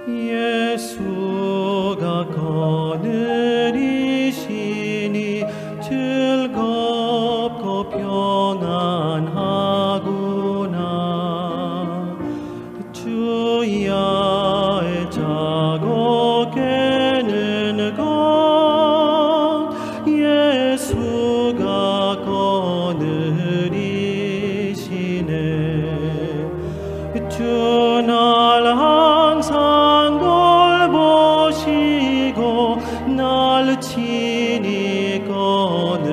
예수가 거느리시니 즐겁고 평안하구나. 주야의 자고 깨는 것 예수가 거느리시네. 주 날 항상 돌보시고 날 친히 거느리시네.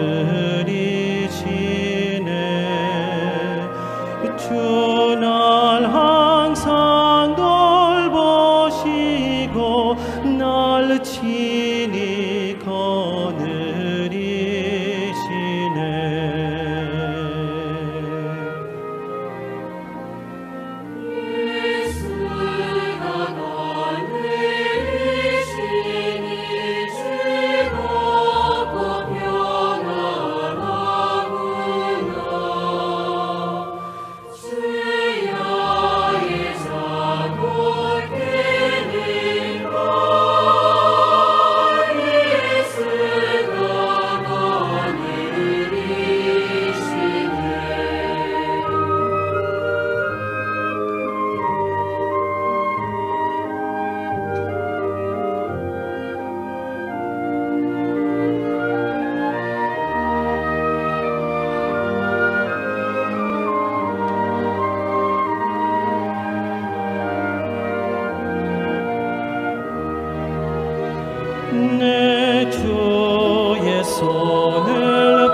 주 날 항상 돌보시고 날 친히 거느리시네. 내 주의 손을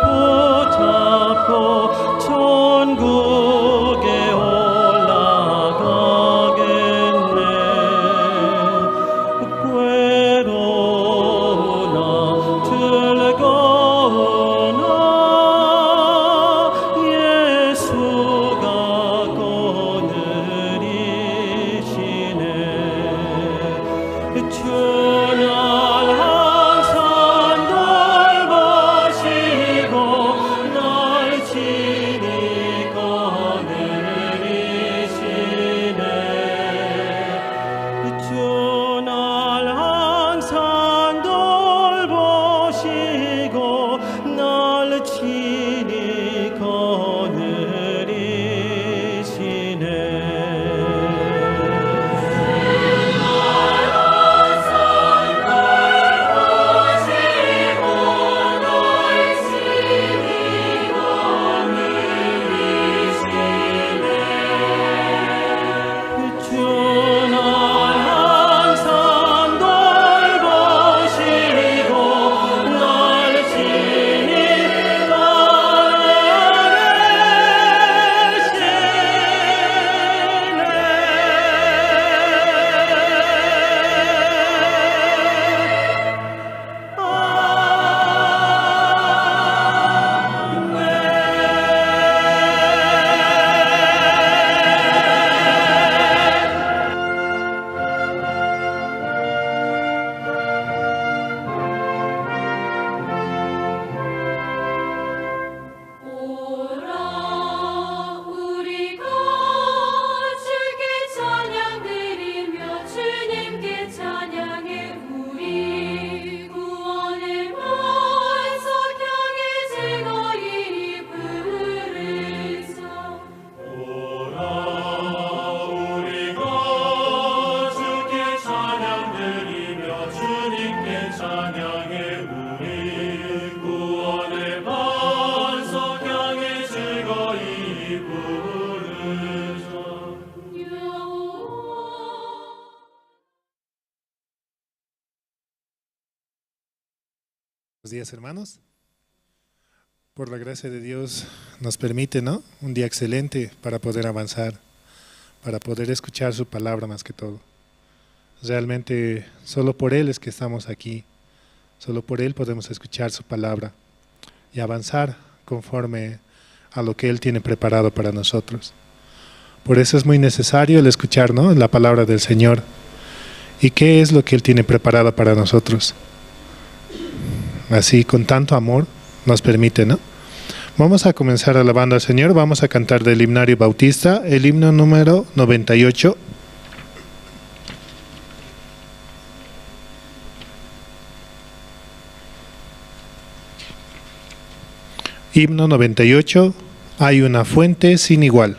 붙잡고 천국에 올라가겠네. 괴로우나 즐거우나 예수가 거느리시네. 주 Buenos días, hermanos. Por la gracia de Dios nos permite, ¿no?, un día excelente para poder avanzar, para poder escuchar su palabra más que todo. Realmente solo por Él es que estamos aquí, solo por Él podemos escuchar su palabra y avanzar conforme a lo que Él tiene preparado para nosotros. Por eso es muy necesario el escuchar, ¿no?, la palabra del Señor. ¿Y qué es lo que Él tiene preparado para nosotros? Así, con tanto amor, nos permite, ¿no? Vamos a comenzar alabando al Señor. Vamos a cantar del himnario bautista, el himno número 98. Himno 98. Hay una fuente sin igual.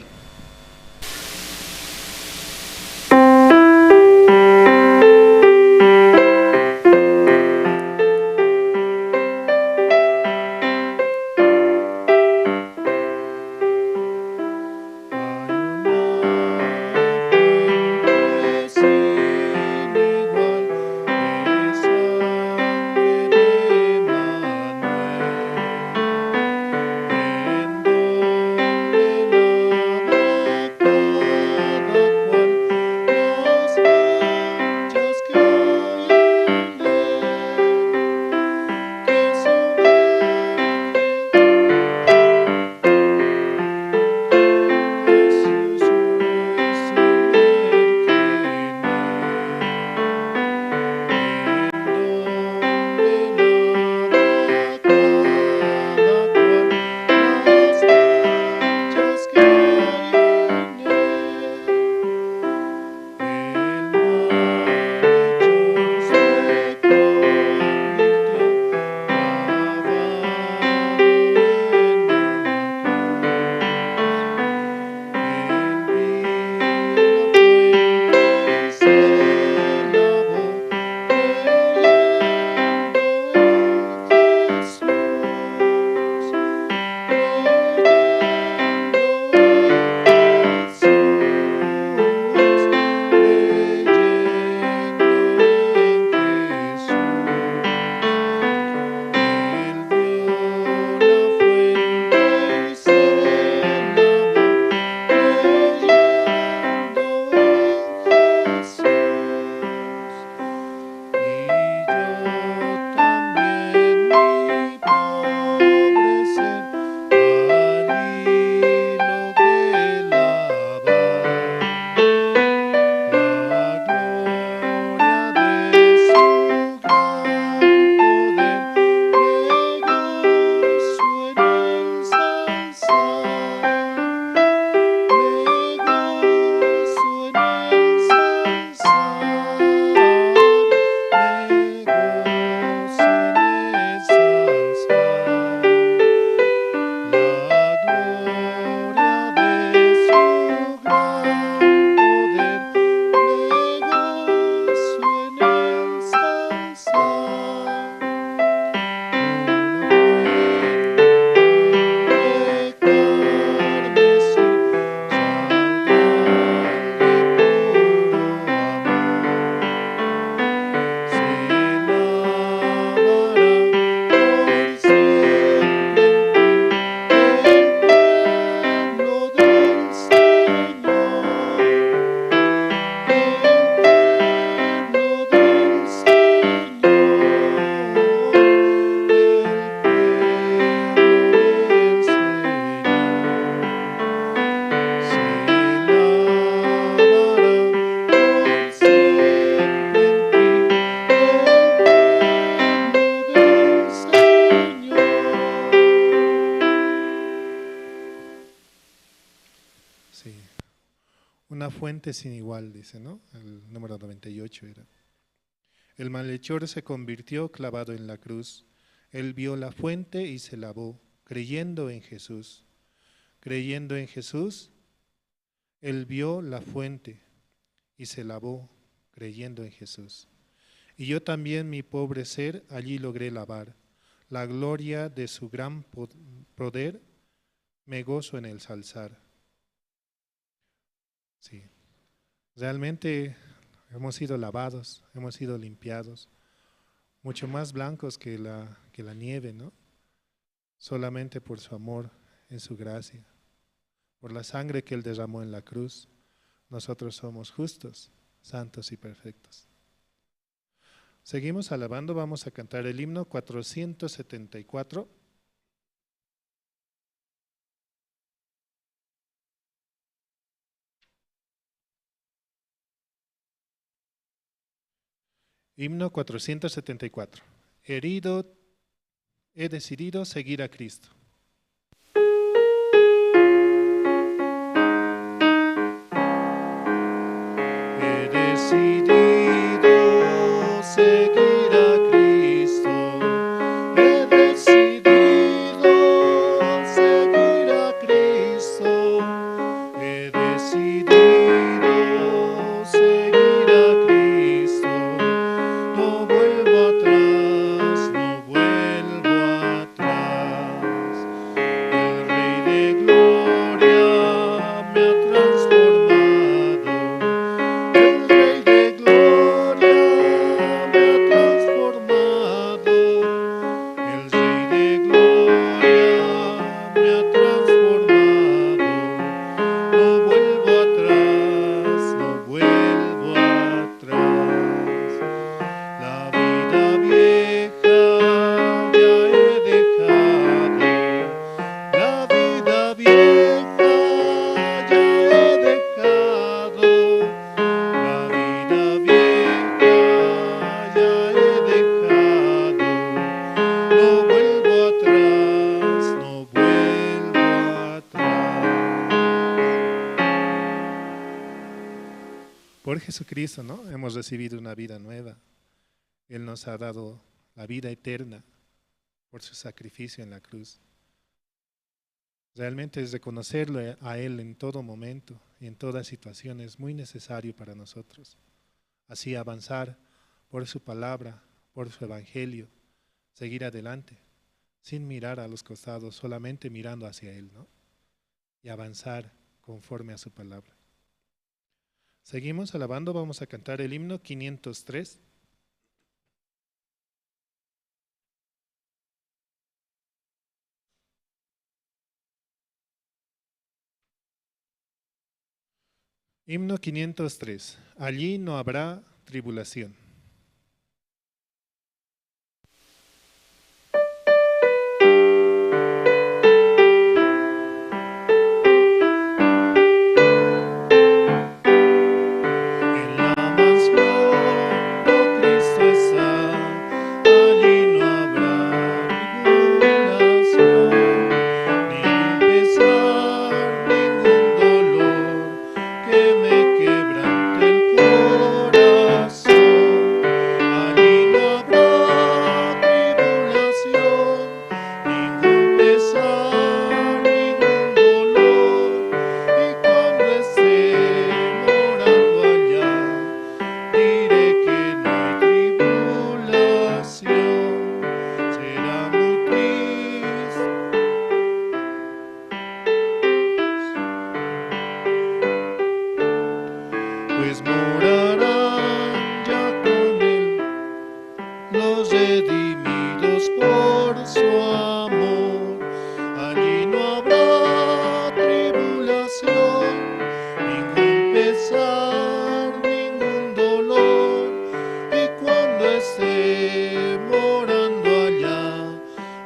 Una fuente sin igual, dice, ¿no? El número 98 era. El malhechor se convirtió clavado en la cruz. Él vio la fuente y se lavó, creyendo en Jesús. Creyendo en Jesús, él vio la fuente y se lavó, creyendo en Jesús. Y yo también, mi pobre ser, allí logré lavar. La gloria de su gran poder me gozo en el salzar. Sí, realmente hemos sido lavados, hemos sido limpiados, mucho más blancos que la nieve, ¿no? Solamente por su amor, en su gracia, por la sangre que Él derramó en la cruz, nosotros somos justos, santos y perfectos. Seguimos alabando, vamos a cantar el himno 474. Himno 474. Herido, he decidido seguir a Cristo. He decidido seguir a Cristo. He decidido Jesucristo, ¿no? Hemos recibido una vida nueva. Él nos ha dado la vida eterna por su sacrificio en la cruz. Realmente es reconocerlo a Él en todo momento y en toda situación es muy necesario para nosotros. Así avanzar por su palabra, por su evangelio, seguir adelante, sin mirar a los costados, solamente mirando hacia Él, ¿no? Y avanzar conforme a su palabra. Seguimos alabando, vamos a cantar el himno 503. Himno 503. Allí no habrá tribulación. Pues morarán ya con Él los redimidos por su amor. Allí no habrá tribulación, ningún pesar, ningún dolor. Y cuando esté morando allá,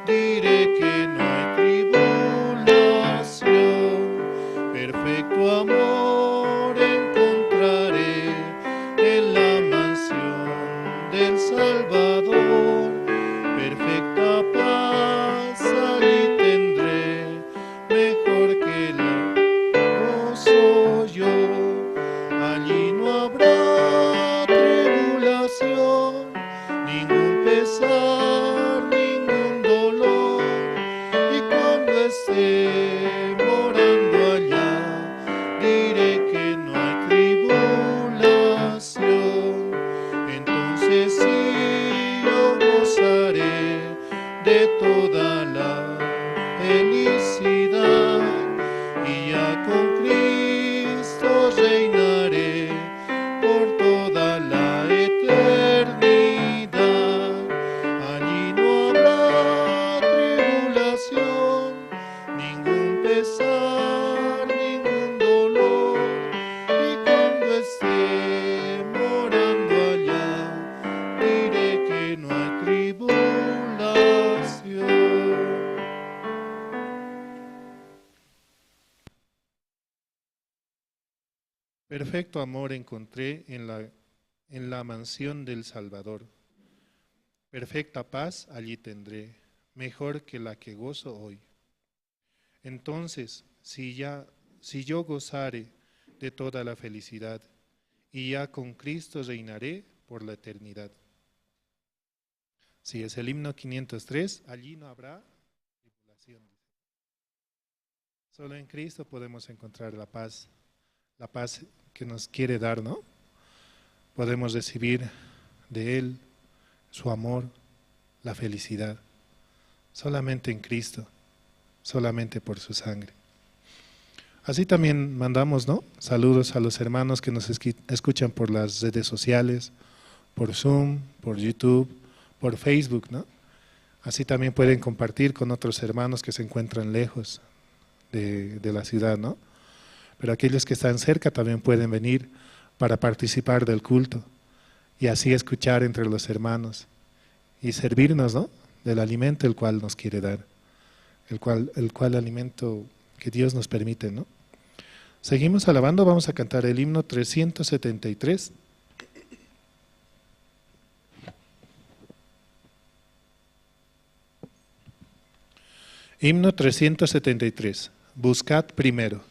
diré que no hay tribulación. Perfecto amor encontraré en la mansión del Salvador. Perfecta paz allí tendré, mejor que la gozo yo. Allí no habrá tribulación, ningún pesar, ningún dolor. Y cuando esté morando allá, diré que no hay tribulación. Entonces sí yo gozaré de toda la felicidad y ya con Cristo reinaré por toda la eternidad. Allí no habrá tribulación, ningún pesar, ningún dolor. Y cuando esté morando allá, diré que no hay tribulación. Perfecto amor encontré en la mansión del Salvador. Perfecta paz allí tendré, mejor que la que gozo hoy. Entonces, si yo gozare de toda la felicidad, y ya con Cristo reinaré por la eternidad. Si es el himno 503, allí no habrá tribulación. Solo en Cristo podemos encontrar la paz que nos quiere dar, ¿no? Podemos recibir de Él su amor, la felicidad, solamente en Cristo, solamente por su sangre. Así también mandamos, ¿no? Saludos a los hermanos que nos escuchan por las redes sociales, por Zoom, por YouTube, por Facebook, ¿no? Así también pueden compartir con otros hermanos que se encuentran lejos de la ciudad, ¿no? Pero aquellos que están cerca también pueden venir para participar del culto y así escuchar entre los hermanos y servirnos, ¿no? Del alimento el cual nos quiere dar, el cual alimento que Dios nos permite, ¿no? Seguimos alabando, vamos a cantar el himno 373. Himno 373. Buscad primero.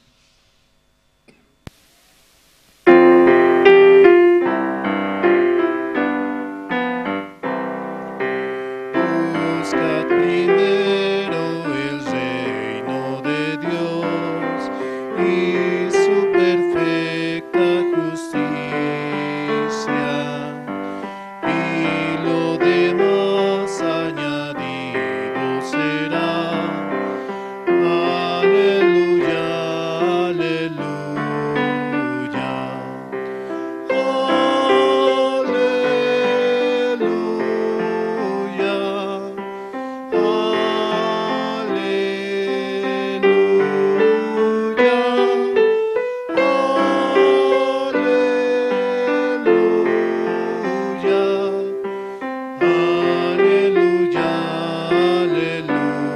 Buscad primero el reino de Dios y su perfecta justicia, y lo demás añadido será. Aleluya, aleluya. Aleluya, aleluya, aleluya.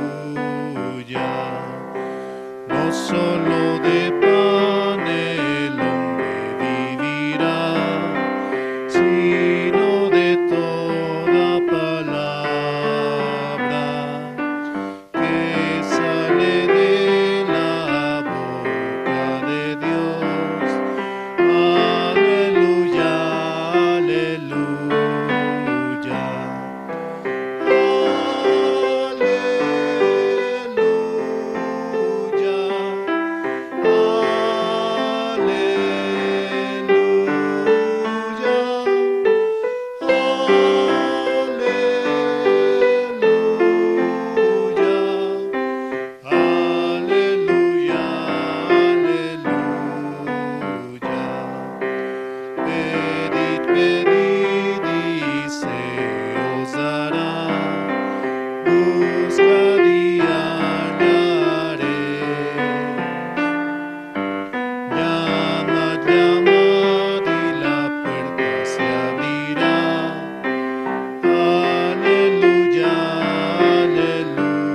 No solo de pan el hombre vivirá, sino de toda palabra que sale de la boca de Dios. Aleluya, aleluya. Pedid, pedid y se os dará. Buscad y hallaréis. Llamad, llamad y la puerta se abrirá. Aleluya, aleluya.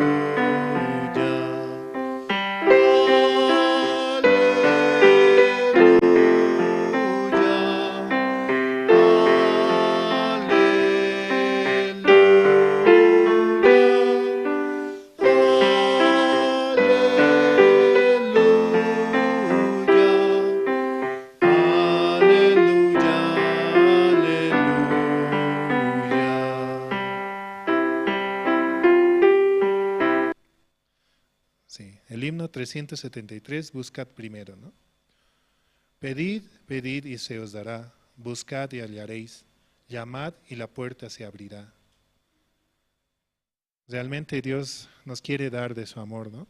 Sí, el himno 373, buscad primero, ¿no? Pedid, pedid y se os dará, buscad y hallaréis, llamad y la puerta se abrirá. Realmente Dios nos quiere dar de su amor, ¿no?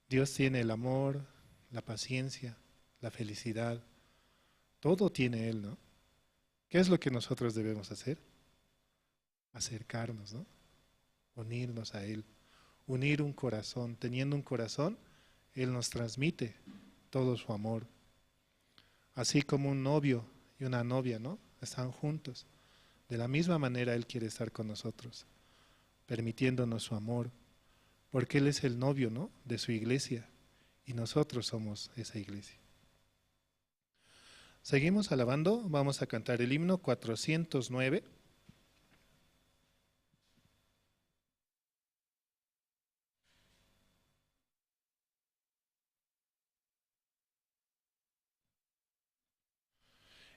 Dios tiene el amor, la paciencia, la felicidad, todo tiene Él, ¿no? ¿Qué es lo que nosotros debemos hacer? Acercarnos, ¿no? Unirnos a Él, unir un corazón. Teniendo un corazón, Él nos transmite todo su amor. Así como un novio y una novia, ¿no? Están juntos. De la misma manera Él quiere estar con nosotros, permitiéndonos su amor, porque Él es el novio, ¿no? De su iglesia y nosotros somos esa iglesia. Seguimos alabando, vamos a cantar el himno 409.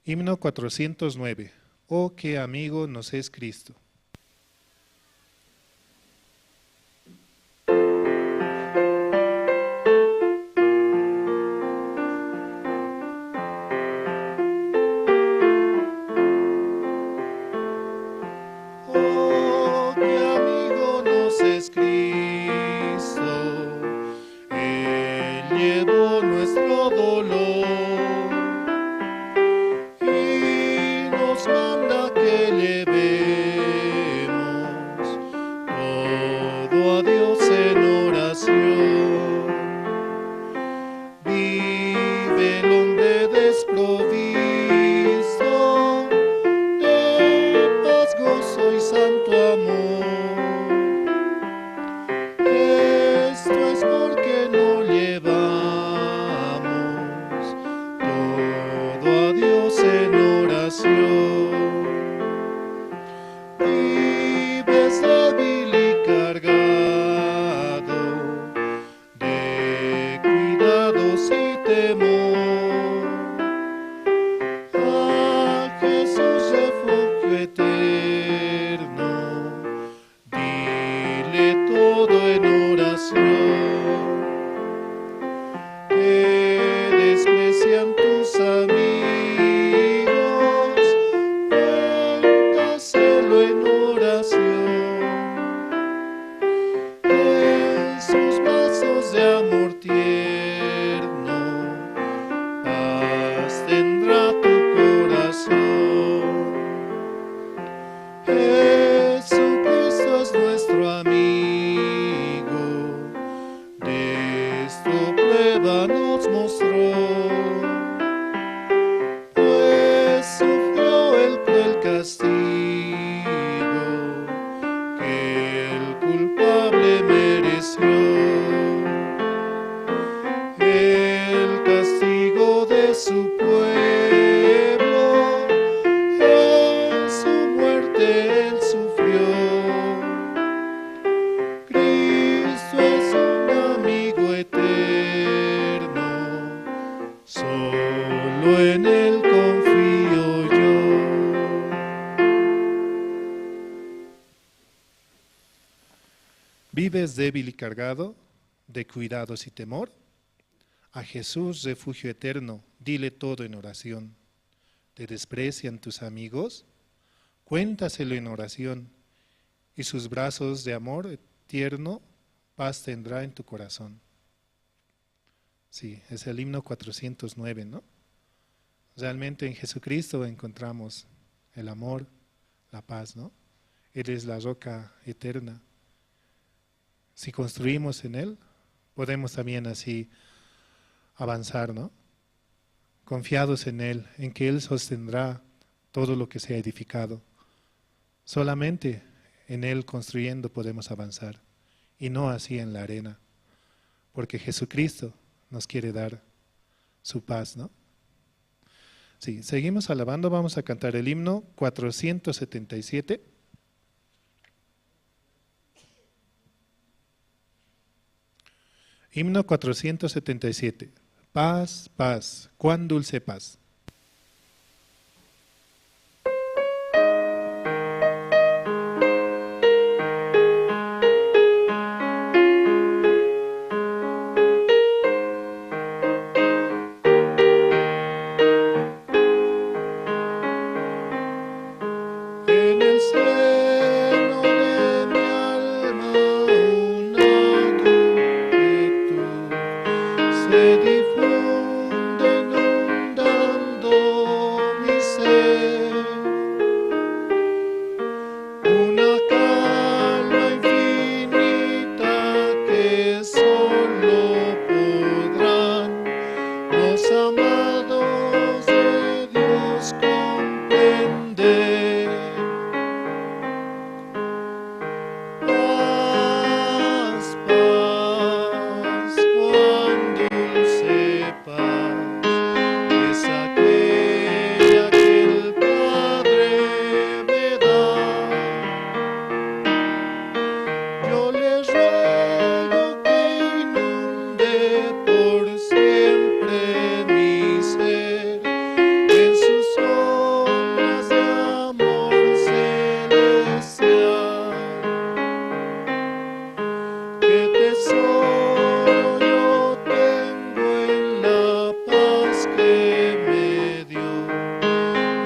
Himno 409. Oh, qué amigo nos es Cristo. Oh, qué amigo nos es Cristo, Él llevó nuestro dolor y nos manda que llevemos todo a Dios en oración. Vive el hombre desprovisto de paz, gozo y santo amor. Esto es porque no llevamos todo a Dios en oración. Vives débil y cargado de cuidados y temor. A Jesús refugio eterno, Jesucristo es nuestro amigo, de esto prueba nos mostró, pues sufrió el cruel castigo que el culpable mereció. El castigo de su pueblo, en su muerte él sufrió. Cristo es un amigo eterno, solo en él confío yo. ¿Vives débil y cargado de cuidados y temor? A Jesús, refugio eterno, dile todo en oración. ¿Te desprecian tus amigos? Cuéntaselo en oración, y sus brazos de amor tierno paz tendrá en tu corazón. Sí, es el himno 409, ¿no? Realmente en Jesucristo encontramos el amor, la paz, ¿no? Él es la roca eterna. Si construimos en Él, podemos también así avanzar, ¿no? Confiados en Él, en que Él sostendrá todo lo que se ha edificado. Solamente en Él construyendo podemos avanzar, y no así en la arena, porque Jesucristo nos quiere dar su paz, ¿no? Sí, seguimos alabando, vamos a cantar el himno 477. Himno 477. Paz, paz, cuán dulce paz. En el seno de mi alma una quietud se difunde inundando mi ser, una calma infinita que solo podrán los amados de Dios comprender. Paz, paz, cuán dulce paz es aquella que el Padre me da. Yo le ruego que inunde por siempre mi ser en sus olas de amor celestial. Qué tesoro yo tengo en la paz que me dio,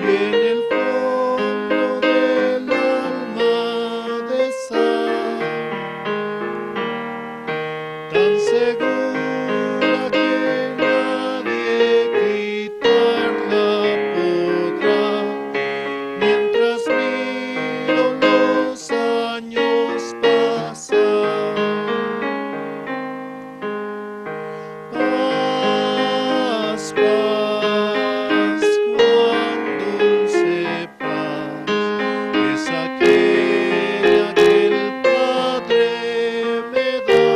y en el fondo del alma de sal, tan segura que nadie quitarla podrá, mientras miro los años pasar. Paz, paz, cuán dulce paz es aquella que el Padre me da.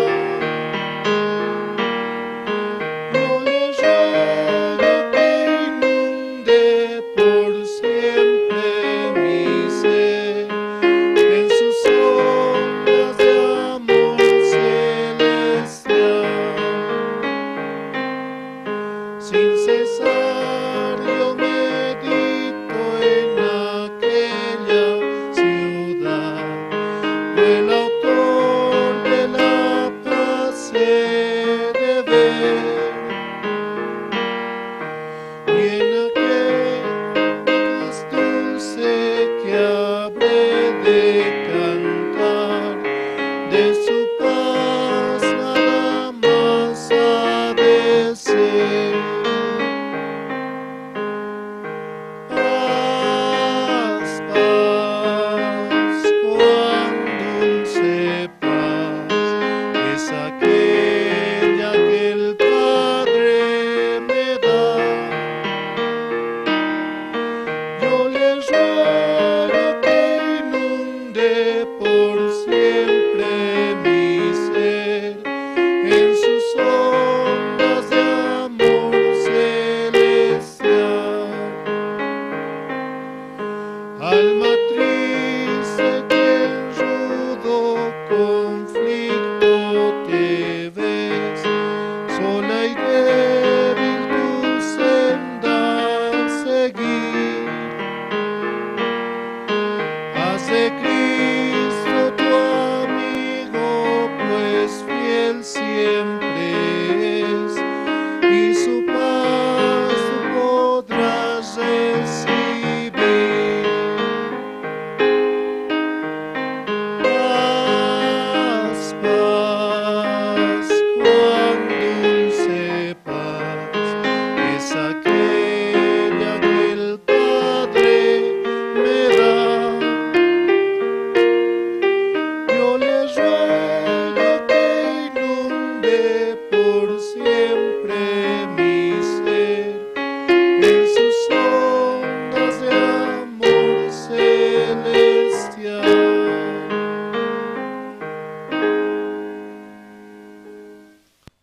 Yo le ruego que inunde por siempre mi ser en sus olas de amor celestial. Sin cesar yo medito en aquella ciudad, el autor de la paz he de ver, y en aquel más dulce que habré de cantar, de su paz nada más ha de ser. Paz, paz, de Cristo tu amigo, pues fiel siempre es, y su paz tú podrás recibir. Paz, paz, cuán dulce paz es aquella que el Padre me da. Yo le ruego que inunde por siempre mi ser en sus ondas de amor celestial.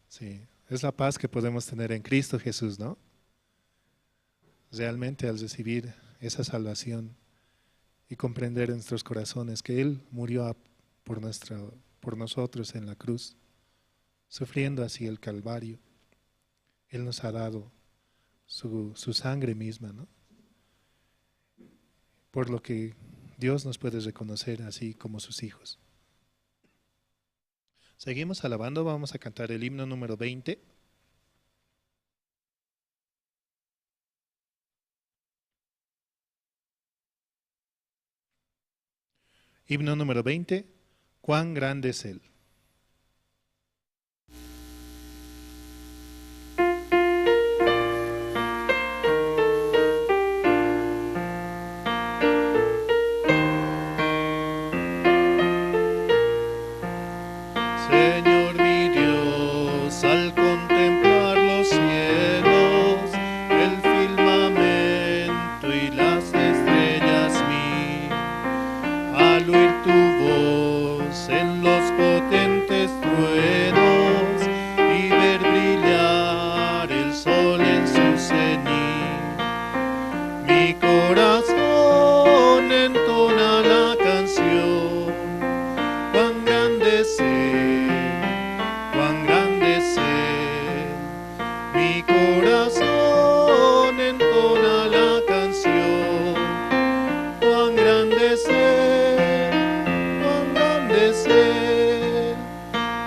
Sí, es la paz que podemos tener en Cristo Jesús, ¿no? Realmente al recibir esa salvación y comprender en nuestros corazones que Él murió por nosotros en la cruz, sufriendo así el Calvario. Él nos ha dado su sangre misma, ¿no? Por lo que Dios nos puede reconocer así como sus hijos. Seguimos alabando, vamos a cantar el himno número 20. Himno número 20, cuán grande es Él. Señor mi Dios, al contemplar los cielos, el firmamento y las estrellas al oír tu voz en los potentes truenos y ver brillar el sol en su cenit, mi corazón entona la canción. Cuán grande es Él, cuán grande es Él, mi corazón entona la canción. Cuán grande es Él, cuán grande es Él,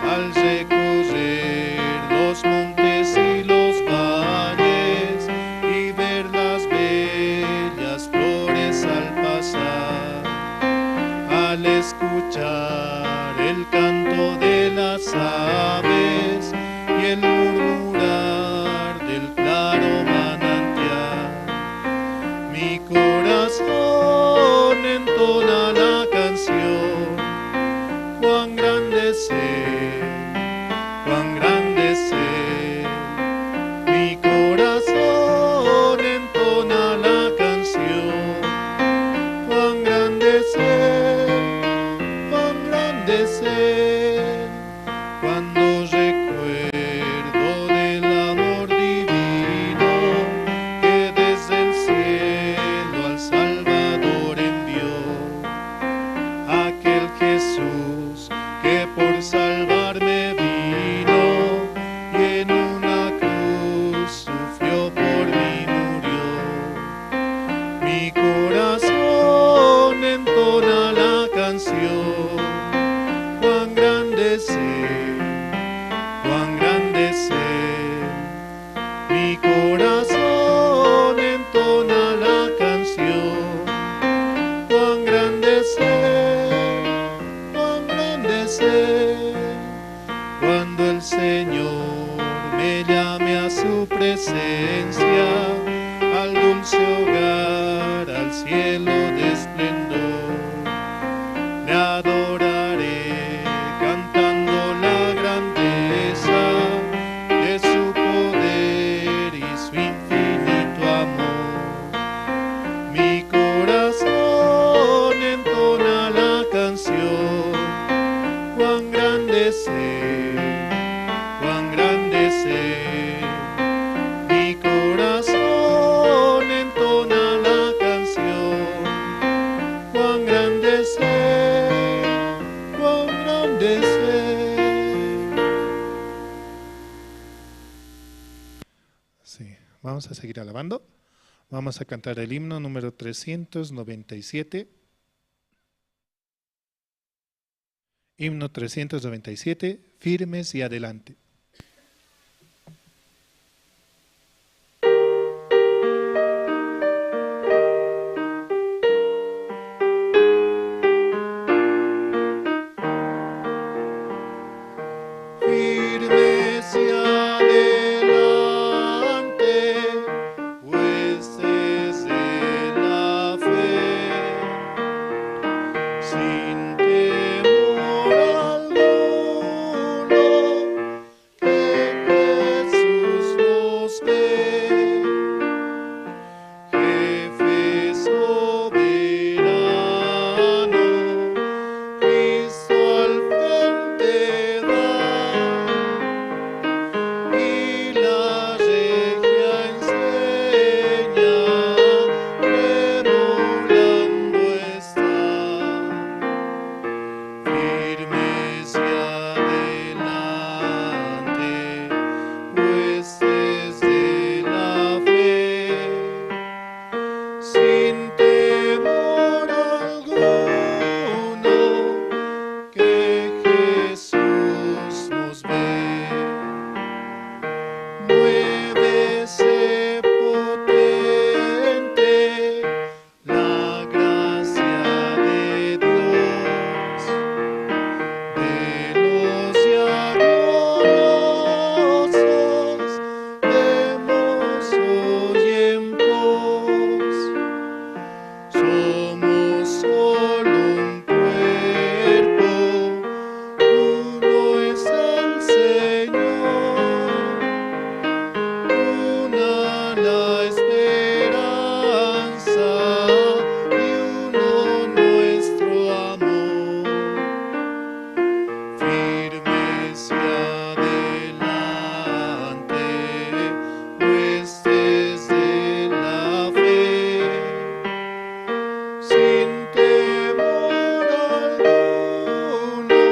al recorrer los montes y los valles y ver las bellas flores al pasar, al escuchar el canto de las aves y el murmurar del claro manantial, mi corazón entona la canción. Cuán grande es Él, cuán grande es Él, mi corazón entona la canción. Cuán grande es Él, cuán grande es Él, cuando recuerdo del amor divino que desde el cielo al Salvador envió, aquel Jesús que por salvarme vino y en una cruz sufrió por mí, murió. Mi corazón entona la canción. Cuán grande es Él, cuán grande es Él, mi corazón entona la canción. Cuán grande es Él, cuán grande es Él, cuando el Señor me llame a su presencia, al dulce hogar, al cielo de esplendor, le adoraré cantando la grandeza de su poder y su infinito amor. Mi corazón entona la canción. Cuán grande es Él, cuán grande es Él, mi corazón entona la canción. Cuán grande es Él, cuán grande es Él. Sí, vamos a seguir alabando. Vamos a cantar el himno número 397. Himno 397, firmes y adelante. Firmes y adelante, huestes de la fe, sin temor alguno, que Jesús nos dé. Jefe soberano, Cristo al frente va, y la regia enseña, remolando está. Firmes y adelante, huestes de la fe, sin temor alguno, que Jesús nos ve. Muévese potente la gracia de Dios, de los ya gloriosos, vemos hoy en pos. Somos solo un cuerpo, uno es el Señor, una la esperanza y uno nuestro amor. Firmes y adelante, huestes de la fe, sin temor alguno,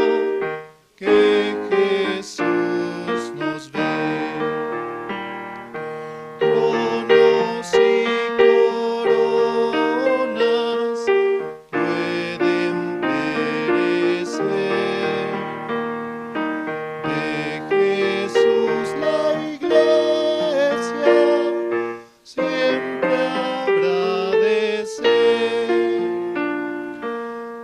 que Jesús nos ve. Tronos y coronas pueden perecer, de Jesús la iglesia siempre habrá de ser.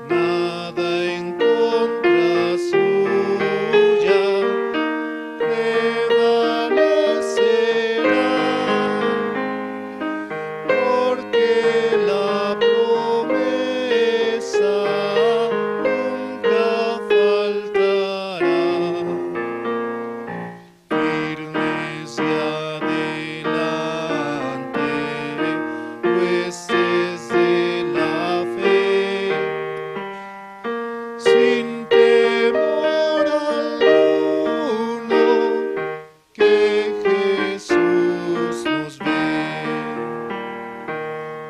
Nada en contra suya prevalecerá, porque la promesa nunca faltará. Firmes y adelante, huestes de la fe, sin temor alguno, que Jesús nos ve.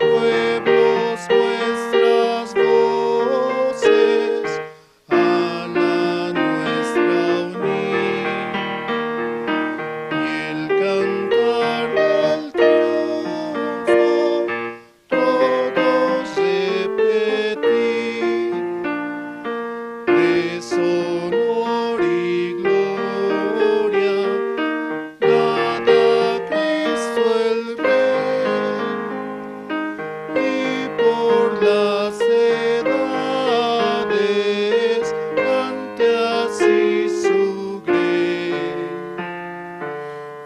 Pueblos, vuestras voces a la nuestra unir, y el cantar del triunfo todos repetir. Deshonor y gloria, dada a Cristo el Rey, y por las edades cante así su grey.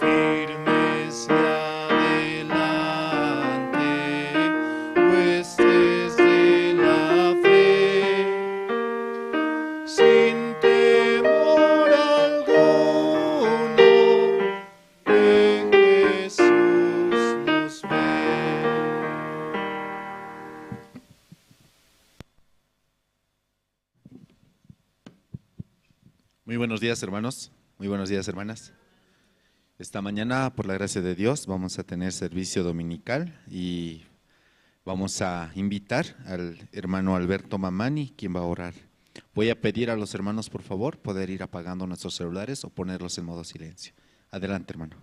Firmes y adelante, huestes de la fe, sin temor alguno, que Jesús nos ve. Muy buenos días, hermanos. Muy buenos días, hermanas. Esta mañana, por la gracia de Dios, vamos a tener servicio dominical y vamos a invitar al hermano Alberto Mamani, quien va a orar. Voy a pedir a los hermanos, por favor, poder ir apagando nuestros celulares o ponerlos en modo silencio. Adelante, hermano.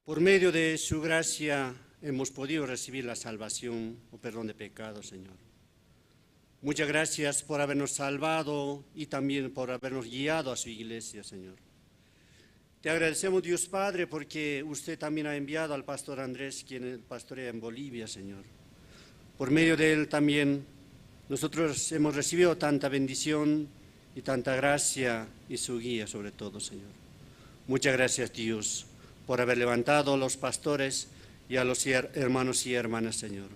Por medio de su gracia hemos podido recibir la salvación o perdón de pecados, Señor. Muchas gracias por habernos salvado y también por habernos guiado a su iglesia, Señor. Te agradecemos, Dios Padre, porque usted también ha enviado al pastor Andrés, quien pastorea en Bolivia, Señor. Por medio de él también nosotros hemos recibido tanta bendición y tanta gracia y su guía sobre todo, Señor. Muchas gracias, Dios, por haber levantado a los pastores y a los hermanos y hermanas, Señor.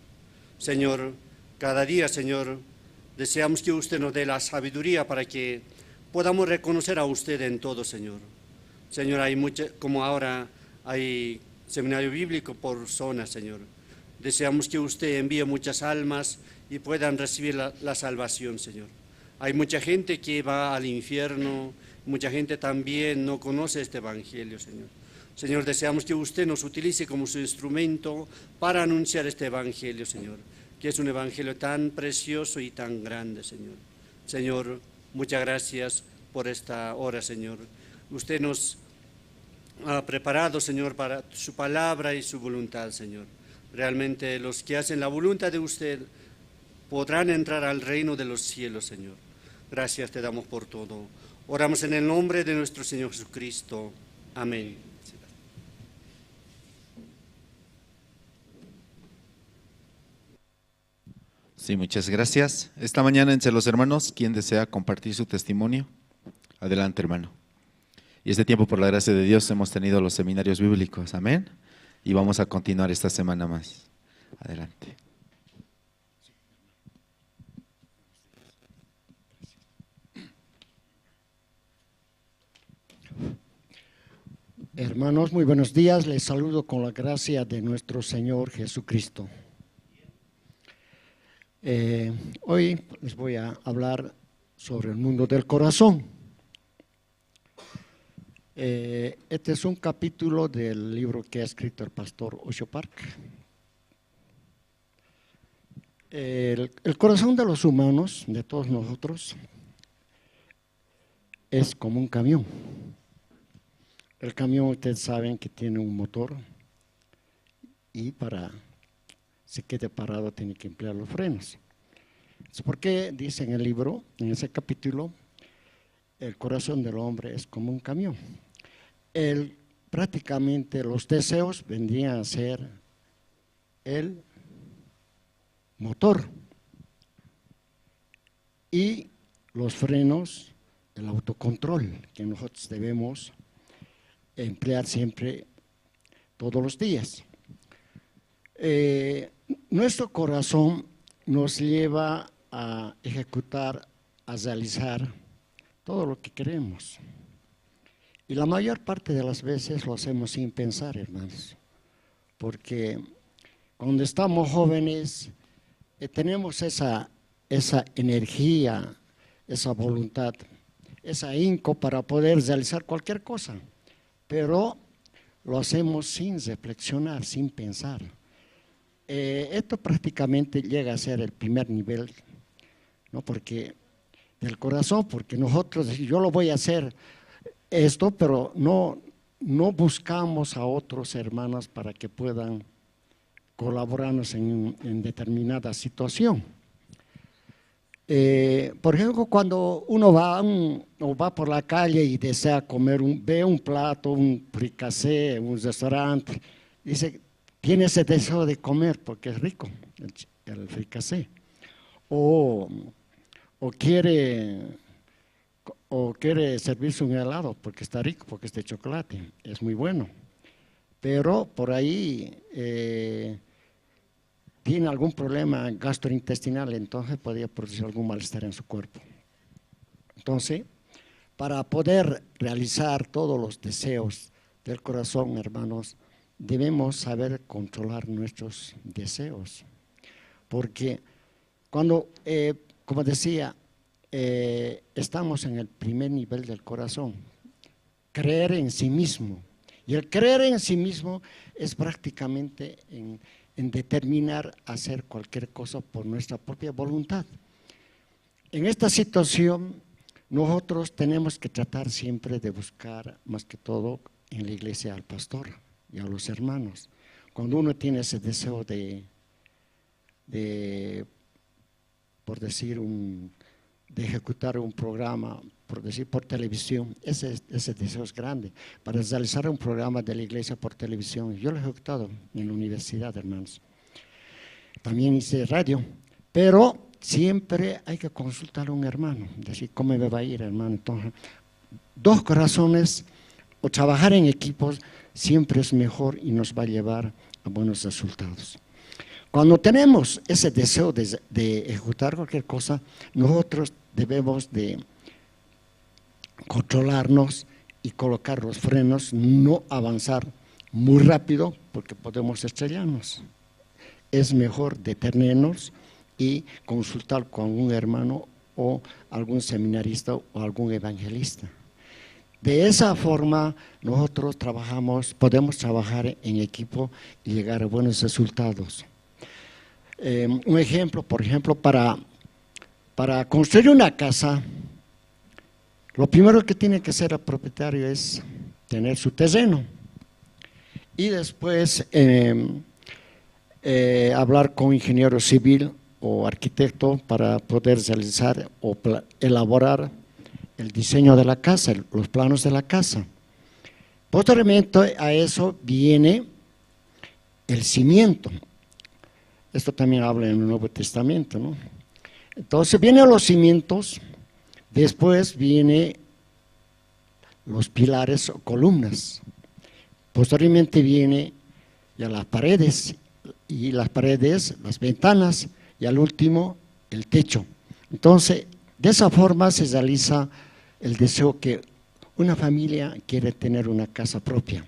Señor, cada día, Señor, deseamos que usted nos dé la sabiduría para que podamos reconocer a usted en todo, Señor. Señor, como ahora hay seminario bíblico por zona, Señor. Deseamos que usted envíe muchas almas y puedan recibir la salvación, Señor. Hay mucha gente que va al infierno, mucha gente también no conoce este evangelio, Señor. Señor, deseamos que usted nos utilice como su instrumento para anunciar este evangelio, Señor, que es un evangelio tan precioso y tan grande, Señor. Señor, muchas gracias por esta hora, Señor. Usted nos ha preparado, Señor, para su palabra y su voluntad, Señor. Realmente los que hacen la voluntad de usted podrán entrar al reino de los cielos, Señor. Gracias te damos por todo. Oramos en el nombre de nuestro Señor Jesucristo. Amén. Sí, muchas gracias. Esta mañana entre los hermanos, ¿quién desea compartir su testimonio? Adelante, hermano. Y este tiempo, por la gracia de Dios, hemos tenido los seminarios bíblicos. Amén. Y vamos a continuar esta semana más. Adelante. Hermanos, muy buenos días. Les saludo con la gracia de nuestro Señor Jesucristo. Hoy les voy a hablar sobre el mundo del corazón. Este es un capítulo del libro que ha escrito el pastor Osho Park. El corazón de los humanos, de todos nosotros, es como un camión. El camión, ustedes saben que tiene un motor y para se quede parado tiene que emplear los frenos. Es porque dice en el libro, en ese capítulo, el corazón del hombre es como un camión. Prácticamente los deseos vendrían a ser el motor y los frenos, el autocontrol que nosotros debemos emplear siempre, todos los días. Nuestro corazón nos lleva a ejecutar, a realizar todo lo que queremos. Y la mayor parte de las veces lo hacemos sin pensar, hermanos, porque cuando estamos jóvenes tenemos esa energía, esa voluntad, esa ahínco para poder realizar cualquier cosa, pero lo hacemos sin reflexionar, sin pensar. Esto prácticamente llega a ser el primer nivel, ¿no? Porque del corazón, porque nosotros, yo lo voy a hacer esto, pero no buscamos a otros hermanos para que puedan colaborarnos en determinada situación. Por ejemplo, cuando uno va por la calle y desea comer, ve un plato, un fricassé, un restaurante, dice, tiene ese deseo de comer porque es rico el fricassé, o quiere servirse un helado porque está rico, porque es de chocolate, es muy bueno, pero por ahí tiene algún problema gastrointestinal, entonces podría producir algún malestar en su cuerpo. Entonces, para poder realizar todos los deseos del corazón, hermanos, debemos saber controlar nuestros deseos, porque cuando, como decía, estamos en el primer nivel del corazón, creer en sí mismo, y el creer en sí mismo es prácticamente en determinar hacer cualquier cosa por nuestra propia voluntad. En esta situación, nosotros tenemos que tratar siempre de buscar, más que todo, en la iglesia al pastor y a los hermanos. cuando uno tiene ese deseo de por decir, de ejecutar un programa, por decir, por televisión, ese deseo es grande. Para realizar un programa de la iglesia por televisión, yo lo he ejecutado en la universidad, hermanos. También hice radio, pero siempre hay que consultar a un hermano, decir, ¿cómo me va a ir, hermano? Entonces, dos corazones o trabajar en equipos siempre es mejor y nos va a llevar a buenos resultados. Cuando tenemos ese deseo de ejecutar cualquier cosa, nosotros debemos de controlarnos y colocar los frenos, no avanzar muy rápido porque podemos estrellarnos. Es mejor detenernos y consultar con un hermano o algún seminarista o algún evangelista. De esa forma nosotros podemos trabajar en equipo y llegar a buenos resultados. Un ejemplo, por ejemplo, para construir una casa, lo primero que tiene que hacer el propietario es tener su terreno y después hablar con ingeniero civil o arquitecto para poder realizar o elaborar el diseño de la casa, los planos de la casa. Posteriormente a eso viene el cimiento. Esto también habla en el Nuevo Testamento, ¿no? Entonces vienen los cimientos, después vienen los pilares o columnas. Posteriormente viene ya las paredes, las ventanas y al último el techo. Entonces, de esa forma se realiza el deseo que una familia quiere tener una casa propia.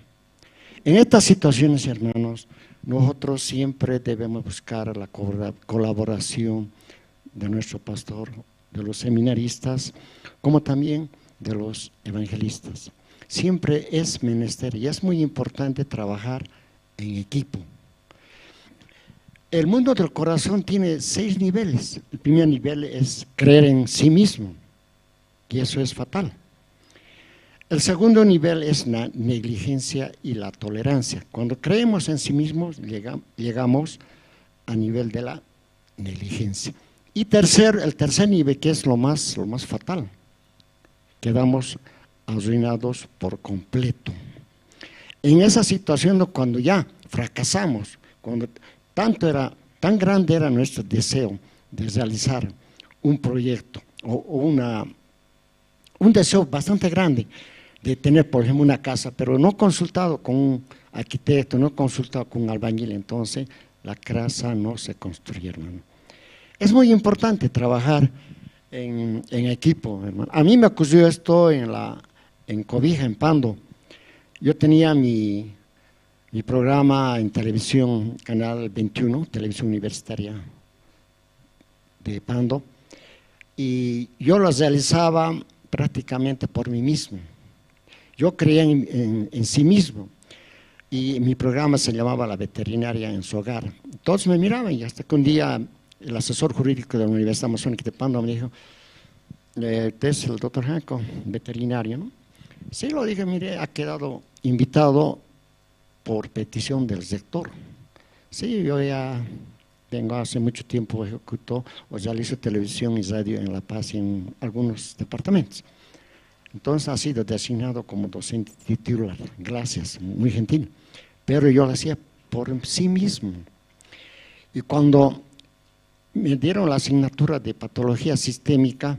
En estas situaciones, hermanos, nosotros siempre debemos buscar la colaboración de nuestro pastor, de los seminaristas, como también de los evangelistas. Siempre es menester y es muy importante trabajar en equipo. El mundo del corazón tiene 6 niveles. El primer nivel es creer en sí mismo, y eso es fatal. El segundo nivel es la negligencia y la tolerancia. Cuando creemos en sí mismos, llegamos a nivel de la negligencia. Y el tercer nivel, que es lo más fatal, quedamos arruinados por completo. En esa situación, cuando ya fracasamos, cuando tan grande era nuestro deseo de realizar un proyecto o un deseo bastante grande de tener, por ejemplo, una casa, pero no consultado con un arquitecto, no consultado con un albañil, entonces la casa no se construye, hermano. Es muy importante trabajar en equipo, hermano. A mí me ocurrió esto en Cobija, en Pando. Yo tenía mi programa en televisión, Canal 21, televisión universitaria de Pando, y yo lo realizaba prácticamente por mí mismo. Yo creía en sí mismo y mi programa se llamaba La Veterinaria en su Hogar. Todos me miraban y hasta que un día el asesor jurídico de la Universidad Amazónica de Pando me dijo, ¿usted es el doctor Janco, veterinario, no? Sí, lo dije, mire, ha quedado invitado por petición del rector. Sí, yo ya vengo hace mucho tiempo, ejecuto o realizo televisión y radio en La Paz y en algunos departamentos. Entonces ha sido designado como docente titular, gracias, muy gentil. Pero yo lo hacía por sí mismo. Y cuando me dieron la asignatura de patología sistémica,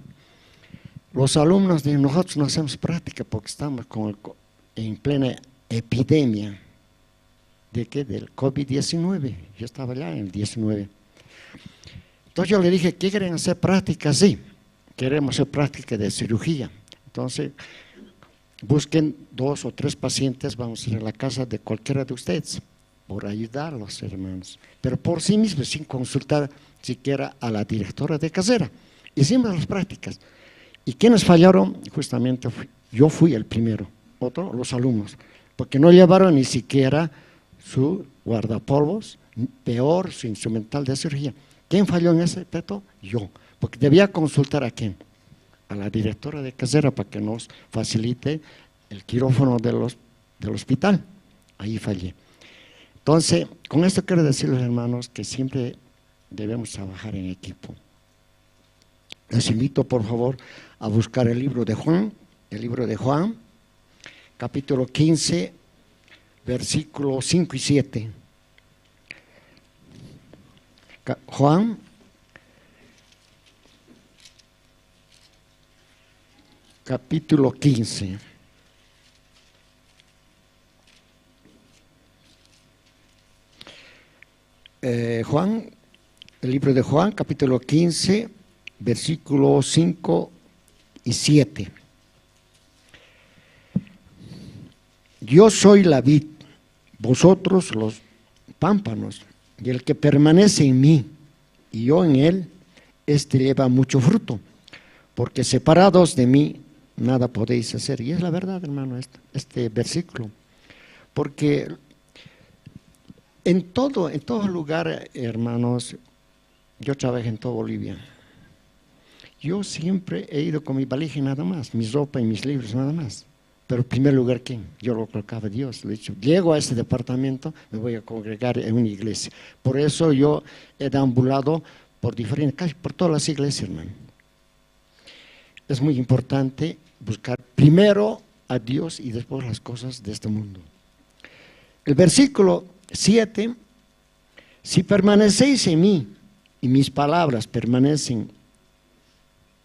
los alumnos de nosotros no hacemos práctica porque estamos en plena epidemia. ¿De qué? Del COVID-19. Yo estaba allá en el 19. Entonces yo le dije, ¿qué quieren hacer práctica? Sí, queremos hacer práctica de cirugía. Entonces, busquen 2 o 3 pacientes, vamos a ir a la casa de cualquiera de ustedes, por ayudarlos, hermanos. Pero por sí mismos, sin consultar siquiera a la directora de casera. Hicimos las prácticas. ¿Y quiénes fallaron? Justamente yo fui el primero, los alumnos, porque no llevaron ni siquiera su guardapolvos, peor su instrumental de cirugía. ¿Quién falló en ese aspecto? Yo, porque debía consultar a quién, a la directora de casera para que nos facilite el quirófano del hospital. Ahí fallé. Entonces, con esto quiero decirles, hermanos, que siempre debemos trabajar en equipo. Les invito, por favor, a buscar el libro de Juan, capítulo 15, versículos 5 y 7. Juan, capítulo 15. El libro de Juan, capítulo 15, versículos 5 y 7. Yo soy la vid, vosotros los pámpanos, y el que permanece en mí y yo en él, éste lleva mucho fruto, porque separados de mí nada podéis hacer. Y es la verdad, hermano, este versículo, porque en todo lugar, hermanos, yo trabajé en toda Bolivia. Yo siempre he ido con mi valija y nada más, mi ropa y mis libros nada más. Pero en primer lugar, ¿quién? Yo lo colocaba a Dios. Le he dicho, llego a ese departamento, me voy a congregar en una iglesia. Por eso yo he deambulado por diferentes, casi por todas las iglesias, hermano. Es muy importante buscar primero a Dios y después las cosas de este mundo. El versículo 7, si permanecéis en mí y mis palabras permanecen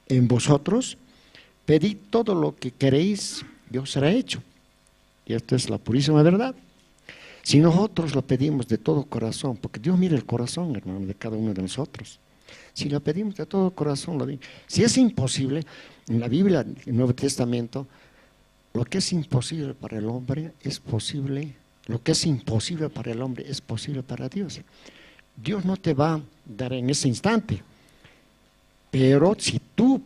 en vosotros, pedid todo lo que queréis, Dios será hecho. Y esto es la purísima verdad. Si nosotros lo pedimos de todo corazón, porque Dios mira el corazón, hermano, de cada uno de nosotros. Si lo pedimos de todo corazón, si es imposible, en la Biblia, en el Nuevo Testamento, lo que es imposible para el hombre es posible, lo que es imposible para el hombre es posible para Dios. Dios no te va a dar en ese instante, pero si tú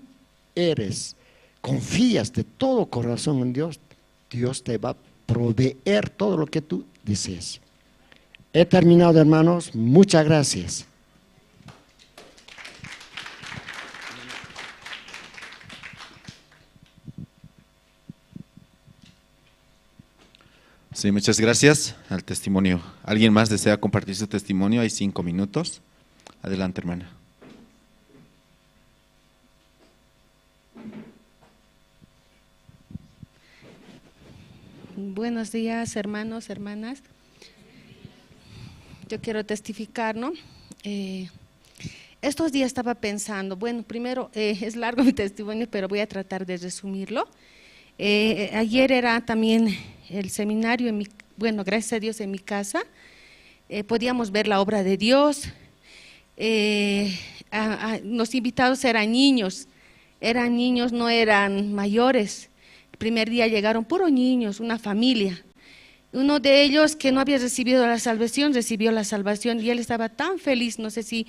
confías de todo corazón en Dios, Dios te va a proveer todo lo que tú desees. He terminado, hermanos. Muchas gracias. Sí, muchas gracias al testimonio. ¿Alguien más desea compartir su testimonio? Hay 5 minutos. Adelante, hermana. Buenos días, hermanos, hermanas. Yo quiero testificar, ¿no? Estos días estaba pensando, bueno, primero es largo mi testimonio, pero voy a tratar de resumirlo. Ayer era también el seminario, bueno, gracias a Dios en mi casa, podíamos ver la obra de Dios. Los invitados eran niños, no eran mayores. El primer día llegaron puros niños, una familia. Uno de ellos que no había recibido la salvación, recibió la salvación y él estaba tan feliz. No sé si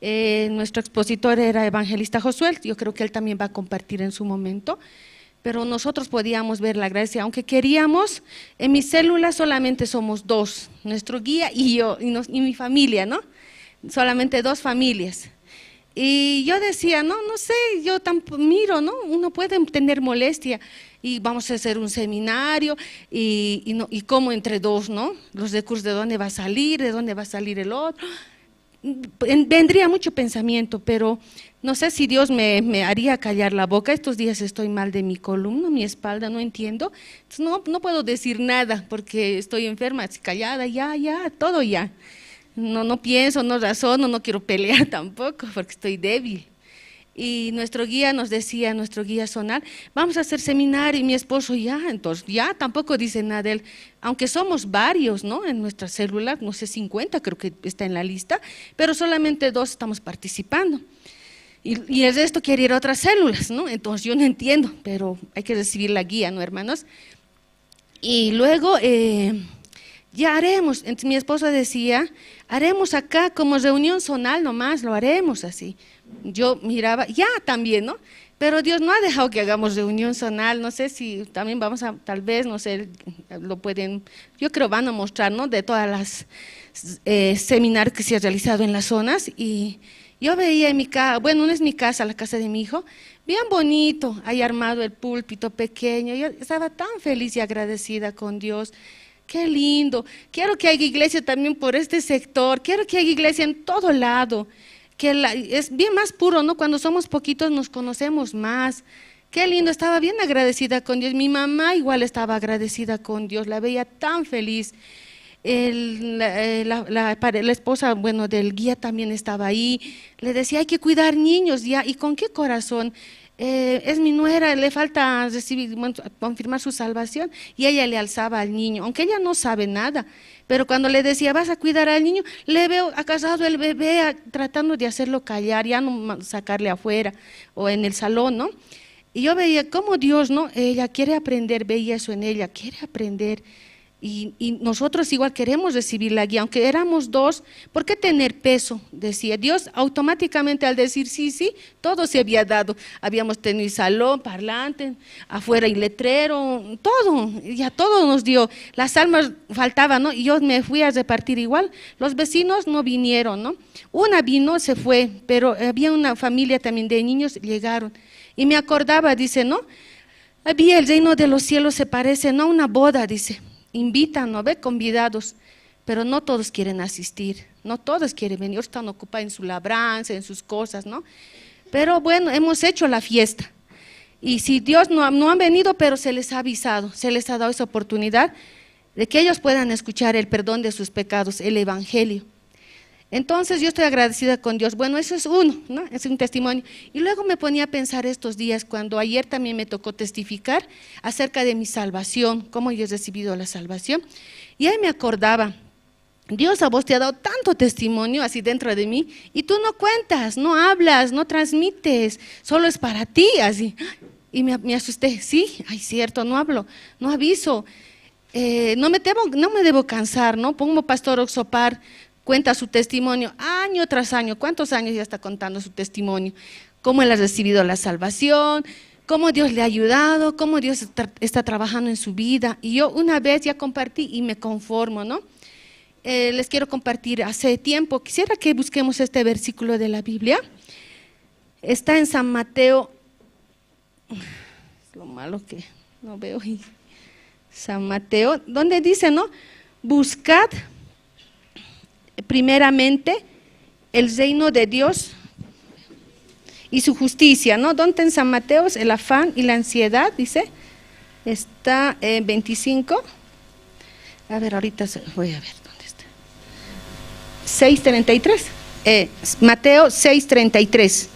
nuestro expositor era evangelista Josué, yo creo que él también va a compartir en su momento, pero nosotros podíamos ver la gracia, aunque queríamos. En mi célula solamente somos 2, nuestro guía y yo, y mi familia, ¿no? Solamente 2 familias. Y yo decía, no sé, yo miro, ¿no? Uno puede tener molestia y vamos a hacer un seminario y cómo entre 2, ¿no? Los recursos, ¿de dónde va a salir? ¿De dónde va a salir el otro? Vendría mucho pensamiento, pero no sé si Dios me haría callar la boca. Estos días estoy mal de mi columna, mi espalda, no entiendo. Entonces no puedo decir nada porque estoy enferma, callada, ya, todo ya. No pienso, no razono, no quiero pelear tampoco porque estoy débil. Y nuestro guía nos decía, nuestro guía zonal, vamos a hacer seminario, y mi esposo entonces tampoco dice nada él, aunque somos varios, ¿no? En nuestra célula, no sé, 50 creo que está en la lista, pero solamente 2 estamos participando. Y el resto quiere ir a otras células, ¿no? Entonces yo no entiendo, pero hay que recibir la guía, ¿no, hermanos? Y luego ya haremos, entonces mi esposo decía, haremos acá como reunión zonal nomás, lo haremos así. Yo miraba, también, ¿no? Pero Dios no ha dejado que hagamos reunión zonal, no sé si también vamos a, tal vez, no sé, lo pueden, yo creo van a mostrar, ¿no? De todas las seminarios que se han realizado en las zonas. Y yo veía en mi casa, bueno, no es mi casa, la casa de mi hijo, bien bonito, ahí armado el púlpito pequeño. Yo estaba tan feliz y agradecida con Dios. qué lindo. Quiero que haya iglesia también por este sector, quiero que haya iglesia en todo lado, es bien más puro, ¿no? Cuando somos poquitos nos conocemos más. Qué lindo, estaba bien agradecida con Dios. Mi mamá igual estaba agradecida con Dios, la veía tan feliz. La esposa, bueno, del guía también estaba ahí, le decía, hay que cuidar niños, ya, ¿y con qué corazón? Es mi nuera, le falta recibir, bueno, confirmar su salvación, y ella le alzaba al niño, aunque ella no sabe nada, pero cuando le decía, vas a cuidar al niño, le veo agarrado el bebé, tratando de hacerlo callar, ya no sacarle afuera, o en el salón, ¿no? Y yo veía cómo Dios, ¿no? Ella quiere aprender, veía eso en ella, quiere aprender. Y nosotros igual queremos recibir la guía, aunque éramos dos, ¿por qué tener peso? Decía Dios, automáticamente al decir sí, sí, todo se había dado. Habíamos tenido salón, parlante, afuera y letrero, todo, ya todo nos dio. Las almas faltaban, ¿no? Y yo me fui a repartir igual. Los vecinos no vinieron, ¿no? Una vino, se fue, pero había una familia también de niños, llegaron. Y me acordaba, dice, ¿no? Había el reino de los cielos, se parece, ¿no? Una boda, dice. Invitan, ¿no ve? Convidados, pero no todos quieren asistir, no todos quieren venir, están ocupados en su labranza, en sus cosas, ¿no? Pero bueno, hemos hecho la fiesta, y si Dios no han venido, pero se les ha avisado, se les ha dado esa oportunidad de que ellos puedan escuchar el perdón de sus pecados, el evangelio. Entonces yo estoy agradecida con Dios. Bueno, eso es uno, ¿no? Es un testimonio. Y luego me ponía a pensar estos días, cuando ayer también me tocó testificar acerca de mi salvación, cómo yo he recibido la salvación. Y ahí me acordaba, Dios a vos te ha dado tanto testimonio así dentro de mí, y tú no cuentas, no hablas, no transmites, solo es para ti, así. Y me asusté, sí, ay, cierto, no hablo, no aviso. No me debo cansar, ¿no? Pongo Pastor Oxopar, cuenta su testimonio año tras año. ¿Cuántos años ya está contando su testimonio? Cómo él ha recibido la salvación, cómo Dios le ha ayudado, cómo Dios está trabajando en su vida. Y yo una vez ya compartí y me conformo, ¿no? Les quiero compartir, hace tiempo, quisiera que busquemos este versículo de la Biblia. Está en San Mateo, es lo malo que no veo, San Mateo, donde dice, ¿no? Buscad primeramente el reino de Dios y su justicia, ¿no? ¿Dónde en San Mateo? El afán y la ansiedad, dice, está en 25, a ver, ahorita voy a ver dónde está, 6:33, Mateo 6:33,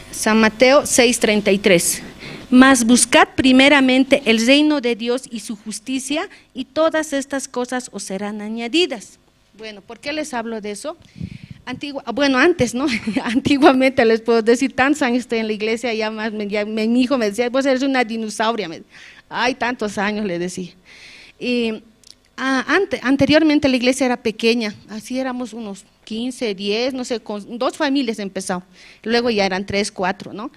San Mateo 6:33. Mas buscad primeramente el reino de Dios y su justicia, y todas estas cosas os serán añadidas. Bueno, ¿por qué les hablo de eso? Bueno, antes, ¿no? Antiguamente les puedo decir, tantos años estoy en la iglesia, mi hijo me decía, vos eres una dinosauria. Ay, tantos años le decía. Y anteriormente la iglesia era pequeña, así éramos unos 15, 10, no sé, con 2 familias empezó. Luego ya eran 3, 4, ¿no?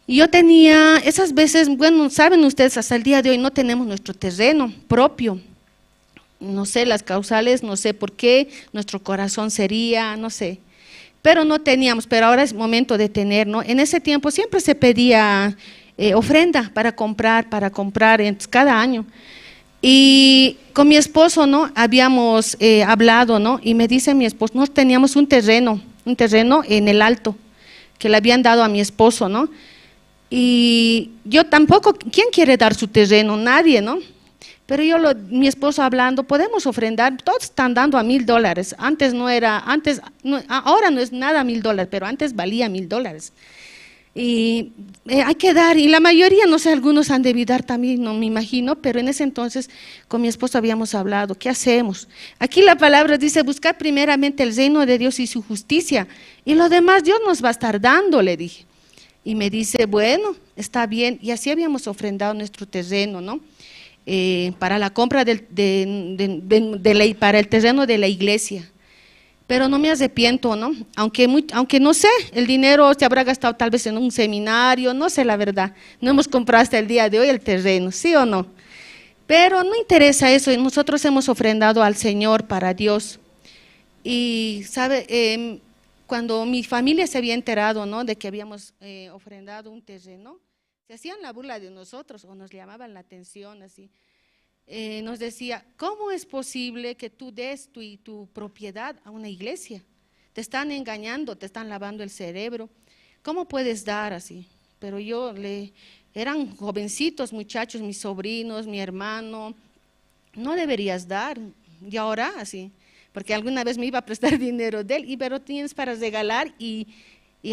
Y yo tenía esas veces, bueno, saben ustedes, hasta el día de hoy no tenemos nuestro terreno propio. No sé las causales, no sé por qué, nuestro corazón sería, no sé. Pero no teníamos, pero ahora es momento de tener, ¿no? En ese tiempo siempre se pedía ofrenda para comprar cada año. Y con mi esposo, ¿no? Habíamos hablado, ¿no? Y me dice mi esposo, no, teníamos un terreno en el Alto, que le habían dado a mi esposo, ¿no? Y yo tampoco, ¿quién quiere dar su terreno? Nadie, ¿no? Pero mi esposo hablando, podemos ofrendar, todos están dando a $1,000. Ahora no es nada $1,000, pero antes valía $1,000. Y hay que dar, y la mayoría, no sé, algunos han debido dar también, no me imagino, pero en ese entonces con mi esposo habíamos hablado, ¿qué hacemos? Aquí la palabra dice, buscar primeramente el reino de Dios y su justicia, y lo demás Dios nos va a estar dando, le dije. Y me dice, bueno, está bien, y así habíamos ofrendado nuestro terreno, ¿no? Para la compra para el terreno de la iglesia. Pero no me arrepiento, ¿no? Aunque no sé, el dinero se habrá gastado tal vez en un seminario, no sé la verdad. No hemos comprado hasta el día de hoy el terreno, ¿sí o no? Pero no interesa eso, nosotros hemos ofrendado al Señor para Dios. Y, ¿sabe? Cuando mi familia se había enterado, ¿no? De que habíamos ofrendado un terreno, se hacían la burla de nosotros o nos llamaban la atención así. Nos decía, ¿cómo es posible que tú des tu propiedad a una iglesia? Te están engañando, te están lavando el cerebro. ¿Cómo puedes dar así? Pero eran jovencitos muchachos, mis sobrinos, mi hermano, no deberías dar. Y ahora así, porque alguna vez me iba a prestar dinero de él, pero tienes para regalar y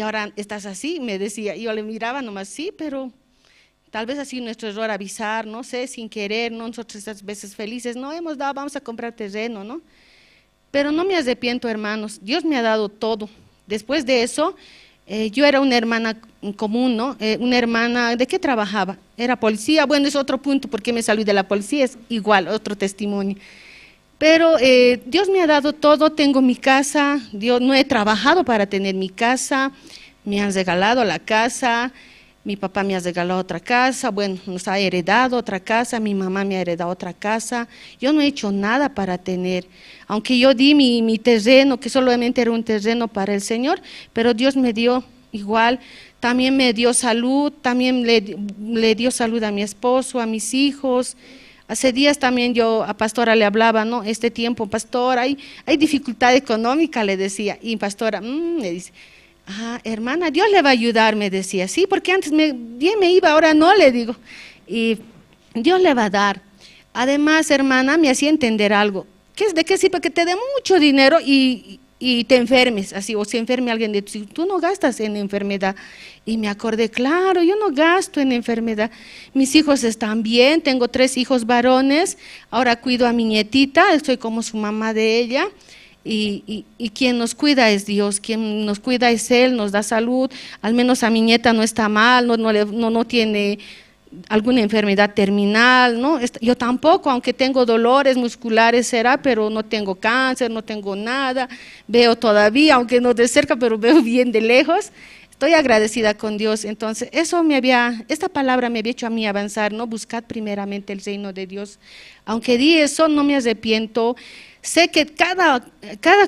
ahora estás así, me decía. Yo le miraba nomás, sí, pero tal vez así nuestro error avisar, no sé, sin querer, ¿no? Nosotros estas veces felices, no hemos dado, vamos a comprar terreno, ¿no? Pero no me arrepiento, hermanos, Dios me ha dado todo. Después de eso, yo era una hermana común, ¿no? Una hermana, ¿de qué trabajaba? Era policía, bueno, es otro punto, porque me salí de la policía, es igual, otro testimonio. Pero Dios me ha dado todo, tengo mi casa, Dios, no he trabajado para tener mi casa, me han regalado la casa, mi papá me ha regalado otra casa, bueno, nos ha heredado otra casa, mi mamá me ha heredado otra casa, yo no he hecho nada para tener, aunque yo di mi terreno, que solamente era un terreno para el Señor, pero Dios me dio igual, también me dio salud, también le dio salud a mi esposo, a mis hijos. Hace días también yo a Pastora le hablaba, ¿no? Este tiempo, Pastora, hay dificultad económica, le decía, y Pastora, me dice, hermana, Dios le va a ayudar, me decía, sí, porque antes bien me iba, ahora no, le digo, y Dios le va a dar. Además, hermana, me hacía entender algo, ¿de qué sirve que te dé mucho dinero y te enfermes, así, o se enferme alguien de ti? Tú no gastas en enfermedad. Y me acordé, claro, yo no gasto en enfermedad. Mis hijos están bien, tengo 3 hijos varones, ahora cuido a mi nietita, estoy como su mamá de ella. Y quien nos cuida es Dios, quien nos cuida es Él, nos da salud, al menos a mi nieta no está mal, no tiene alguna enfermedad terminal, ¿no? Yo tampoco, aunque tengo dolores musculares será, pero no tengo cáncer, no tengo nada, veo todavía, aunque no de cerca, pero veo bien de lejos. Estoy agradecida con Dios. Entonces, esta palabra me había hecho a mí avanzar, ¿no? Buscad primeramente el reino de Dios. Aunque di eso, no me arrepiento. Sé que cada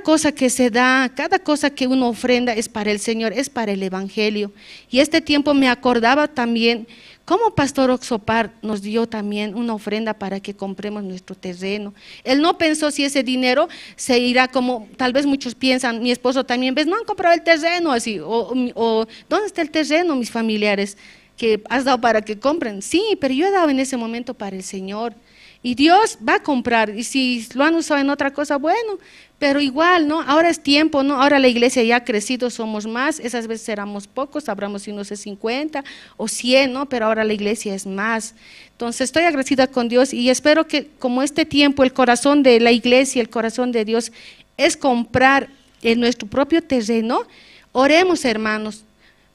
cosa que se da, cada cosa que uno ofrenda es para el Señor, es para el Evangelio. Y este tiempo me acordaba también cómo Pastor Oxopar nos dio también una ofrenda para que compremos nuestro terreno. Él no pensó si ese dinero se irá como tal vez muchos piensan, mi esposo también, ¿ves? No han comprado el terreno así, o ¿dónde está el terreno, mis familiares, que has dado para que compren? Sí, pero yo he dado en ese momento para el Señor. Y Dios va a comprar, y si lo han usado en otra cosa, bueno, pero igual, ¿no? Ahora es tiempo, ¿no? Ahora la iglesia ya ha crecido, somos más, esas veces éramos pocos, hablamos si no sé 50 o 100, ¿no? Pero ahora la iglesia es más. Entonces estoy agradecida con Dios y espero que como este tiempo, el corazón de la iglesia, el corazón de Dios es comprar en nuestro propio terreno. Oremos, hermanos.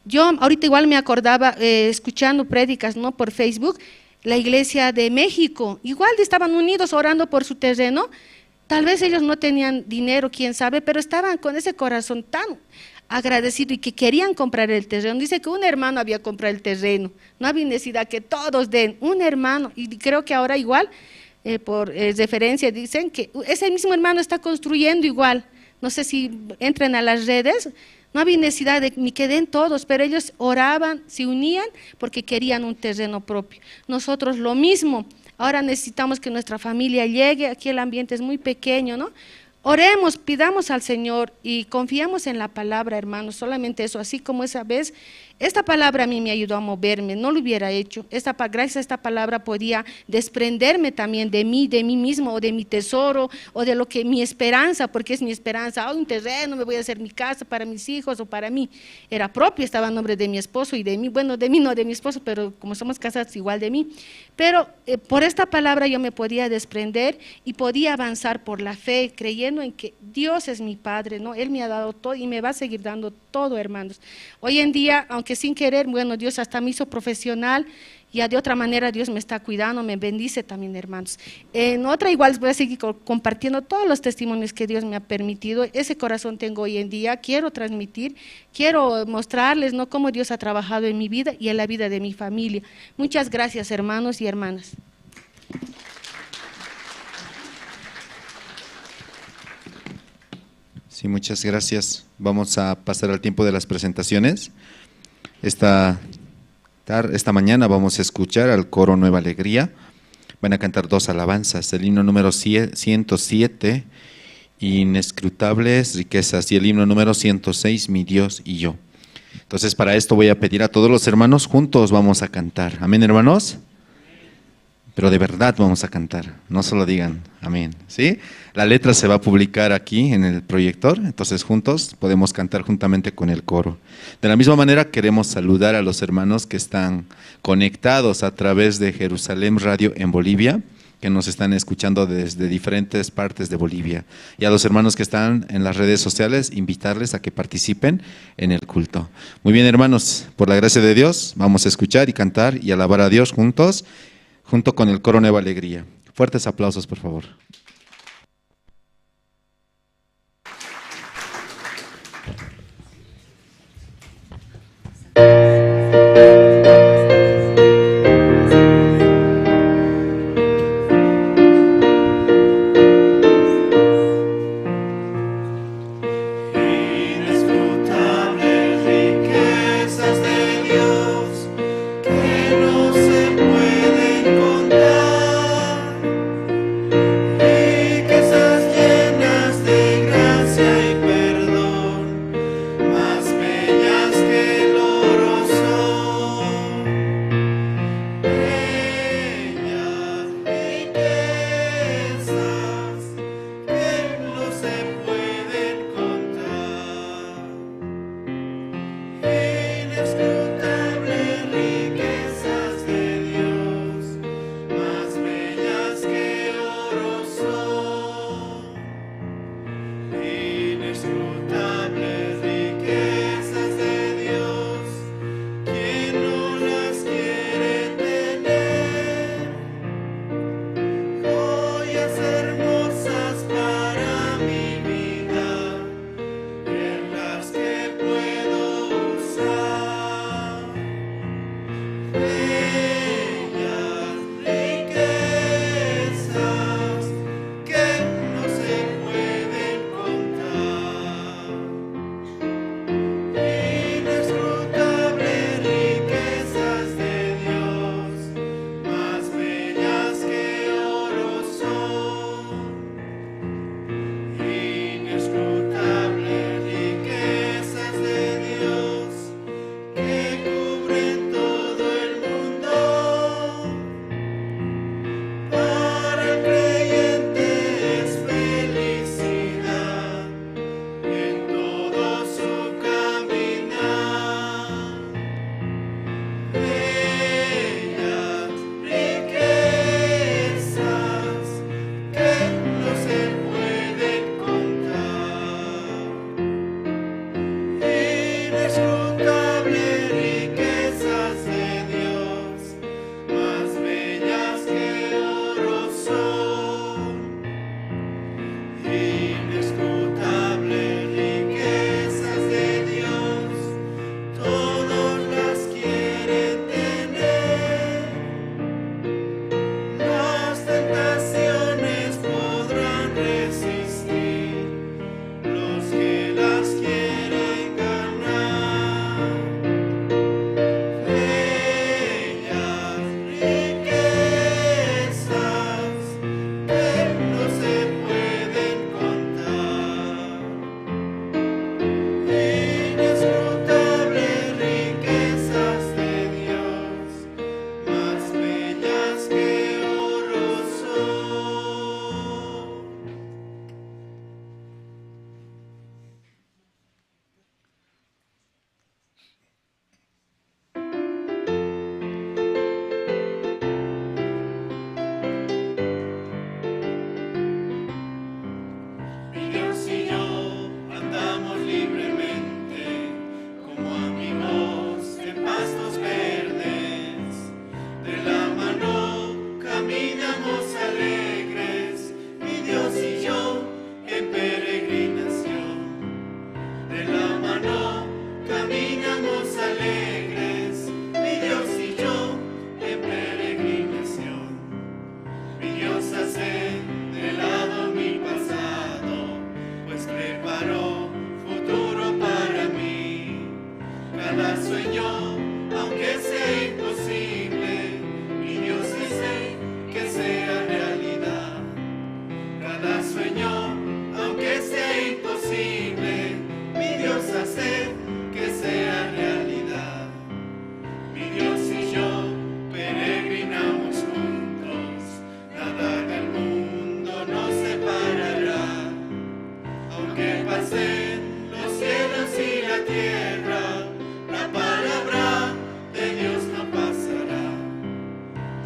Yo ahorita igual me acordaba escuchando prédicas, ¿no? Por Facebook, la iglesia de México, igual estaban unidos orando por su terreno, tal vez ellos no tenían dinero, quién sabe, pero estaban con ese corazón tan agradecido y que querían comprar el terreno. Dice que un hermano había comprado el terreno, no había necesidad que todos den, un hermano, y creo que ahora igual, por referencia, dicen que ese mismo hermano está construyendo igual, no sé si entren a las redes. No había necesidad de ni que den todos, pero ellos oraban, se unían porque querían un terreno propio. Nosotros lo mismo, ahora necesitamos que nuestra familia llegue, aquí el ambiente es muy pequeño, ¿no? Oremos, pidamos al Señor y confiamos en la palabra, hermanos, solamente eso, así como esa vez, esta palabra a mí me ayudó a moverme, no lo hubiera hecho, gracias a esta palabra podía desprenderme también de mí mismo, o de mi tesoro, o de lo que mi esperanza, porque es mi esperanza, un terreno, me voy a hacer mi casa para mis hijos o para mí, era propio, estaba a nombre de mi esposo y de mí, bueno, de mí no, de mi esposo, pero como somos casados igual de mí, pero por esta palabra yo me podía desprender y podía avanzar por la fe, creyendo en que Dios es mi Padre, ¿no? Él me ha dado todo y me va a seguir dando todo, hermanos. Hoy en día, aunque sin querer, bueno, Dios hasta me hizo profesional, ya de otra manera Dios me está cuidando, me bendice también, hermanos. En otra igual voy a seguir compartiendo todos los testimonios que Dios me ha permitido, ese corazón tengo hoy en día, quiero transmitir, quiero mostrarles, ¿no?, cómo Dios ha trabajado en mi vida y en la vida de mi familia. Muchas gracias, hermanos y hermanas. Sí, muchas gracias. Vamos a pasar al tiempo de las presentaciones. Esta cantar, esta mañana vamos a escuchar al coro Nueva Alegría. Van a cantar 2 alabanzas, el himno número 107, Inescrutables riquezas, y el himno número 106, Mi Dios y yo. Entonces, para esto voy a pedir a todos los hermanos, juntos vamos a cantar. Amén, hermanos. Pero de verdad vamos a cantar, no solo digan amén, ¿sí? La letra se va a publicar aquí en el proyector, entonces juntos podemos cantar juntamente con el coro. De la misma manera queremos saludar a los hermanos que están conectados a través de Jerusalén Radio en Bolivia, que nos están escuchando desde diferentes partes de Bolivia. Y a los hermanos que están en las redes sociales, invitarles a que participen en el culto. Muy bien, hermanos, por la gracia de Dios, vamos a escuchar y cantar y alabar a Dios juntos, junto con el coro Nueva Alegría. Fuertes aplausos, por favor. Inescrutables riquezas de Dios que no se pueden contar. la sueño, aunque sea imposible, mi Dios hace que sea realidad. Mi Dios y yo peregrinamos juntos, nada del mundo nos separará. Aunque pasen los cielos y la tierra, la palabra de Dios no pasará.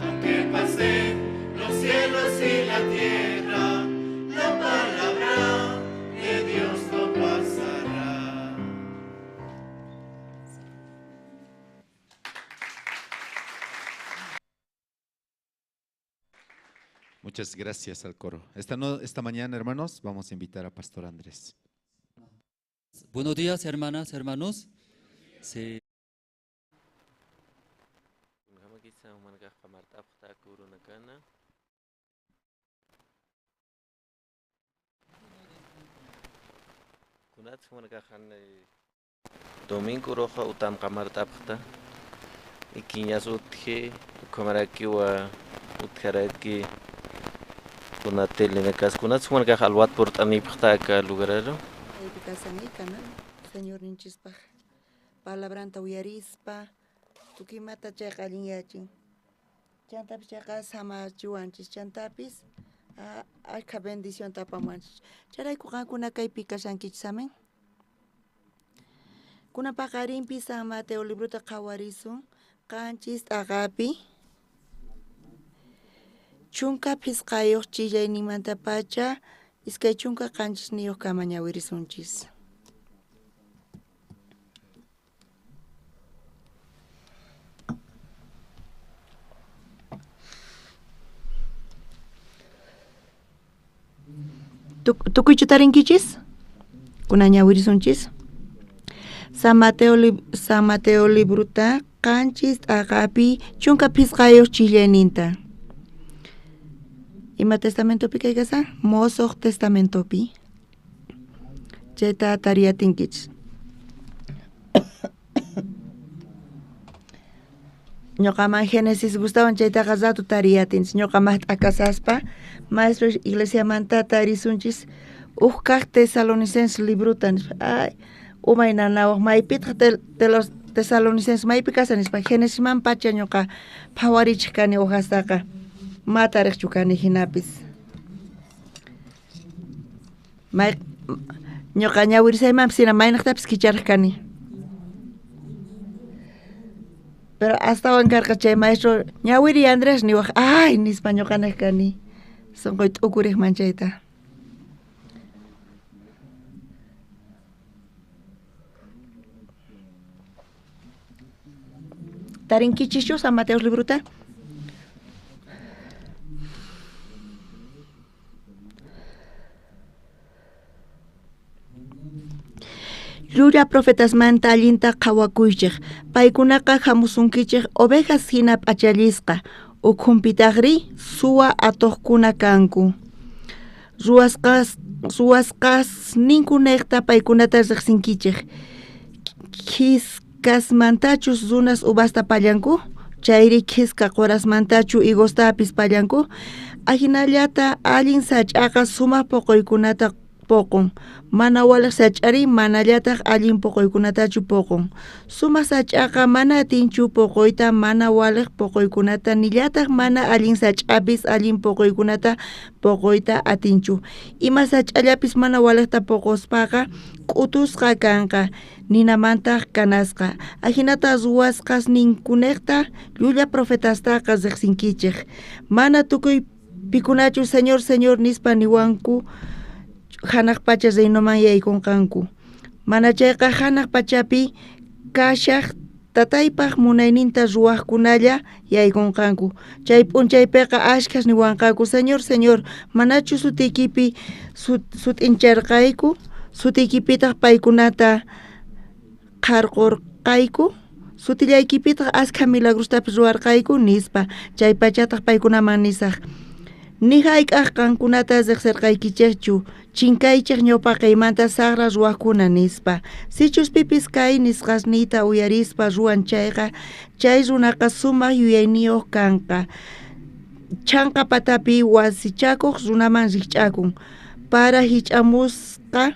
Aunque pasen los cielos y la tierra, la palabra de Dios no pasará. Muchas gracias al coro. Esta mañana, hermanos, vamos a invitar a Pastor Andrés. Buenos días, hermanas, hermanos. Sí. Domingo roja utam kamar tapta ikiñas utje kamaraki wa utkaraki kuna telenekas kuna sumarka halwat portani pta ka lugarero Sana, señor Ninchispa, palabranta uyarispa, tukimata chaqallin yachin. Chantapis chaqa sama chuanchis chantapis, alka bendición tapamanchis. Charayku qankuna kaypi kashankichis amen. Kuna paqarinpi San Mateo libruta qhawarisun, qanchis t'aqapi, chunka pisqayuq chillaynimanta pacha, iskay chunka qanchis niyuq kama ñawirisunchis. Tukuychu tarinkichis? Kuna ñawirisunchis? San Mateo libruta qanchis t'aqapi chunka pisqayuq chillayninta. Ima testamentopi kaygasa? Mosoq testamentopi. Chayta tariyatinkichis. Ñuqaman Génesis gustawan chaytaqa ratu tariyatinchis. Ñuqaman t'akasaspa maestro iglesiamanta tarisunchis uj kaq Tesalonicenses libruta nispa. Ay, umay nanawaq maypitaq de los Tesalonicenses maypi kasa nispa. Génesisman pacha ñuqa phawarichik kani ujastaqa. Matariq chukani hinapis. Ñuqa ñawirisaymanpis sina maynaqtapis kicharaq kani. Pero astawan karqa chay maestro ñawiri Andrés niwaq ay nispa ñuqanej kani. Sunquyta ukuriqman chayta. Tarinkichischu San Mateo libruta? Llula profetasmanta allinta qhawakuychik, paykunaqa hamusunkichik ovejas hina p'achallisqa, ukhunpitaqri suwa atuqkuna kanku. Ruwasqas ninkunayqta paykunata riqsinkichik. Qhiskasmantachus runas uvasta pallanku, chayri qhiska qurasmantachu higostapis pallanku, ahinallata allin sach'aqa sumaq puquykunata poqon. Mana walaq sach'ari manallataq allin puquykunatachu poqon. Sumaq sach'aqa mana atinchu puquyta mana walaq puquykunata nillataq mana allin sach'apis allin puquykunata puquyta atinchu. Ima sach'allapis mana walaqta puquspaqa k'utusqa kanqa, ninamantaq kanasqa. Ahinata ruwasqas ninkunayqta llulla profetastaqa riqsinkichik. Mana tukuy pikunachu señor señor nispa niwanku hanaq pacha reynoman yaykunqanku. Mana chayqa hanaq pachapi kashaq tataypaq munayninta ruwaqkunalla yaykunqanku. Chay p'unchaypiqa ashkhas niwanqaku señor señor manachu sutiykipi sutincharqayku, sutiykipitaq paykunata qarqurqayku, sutillaykipitaq ashkha milagrostapis ruwarqayku nispa. Chay pachataq paykunaman nisaq. Ni hayk'aq qankunata riqsirqaykichikchu, chinkaychik ñawpaqaymanta saqra ruwaqkuna nispa. Sichuspipis kay nisqasniyta uyarispa ruwan chayqa, chay runaqa sumaq yuyayniyuq kanqa. chanqa patapi wasichakuq runaman rikch'akun para hich'amusqa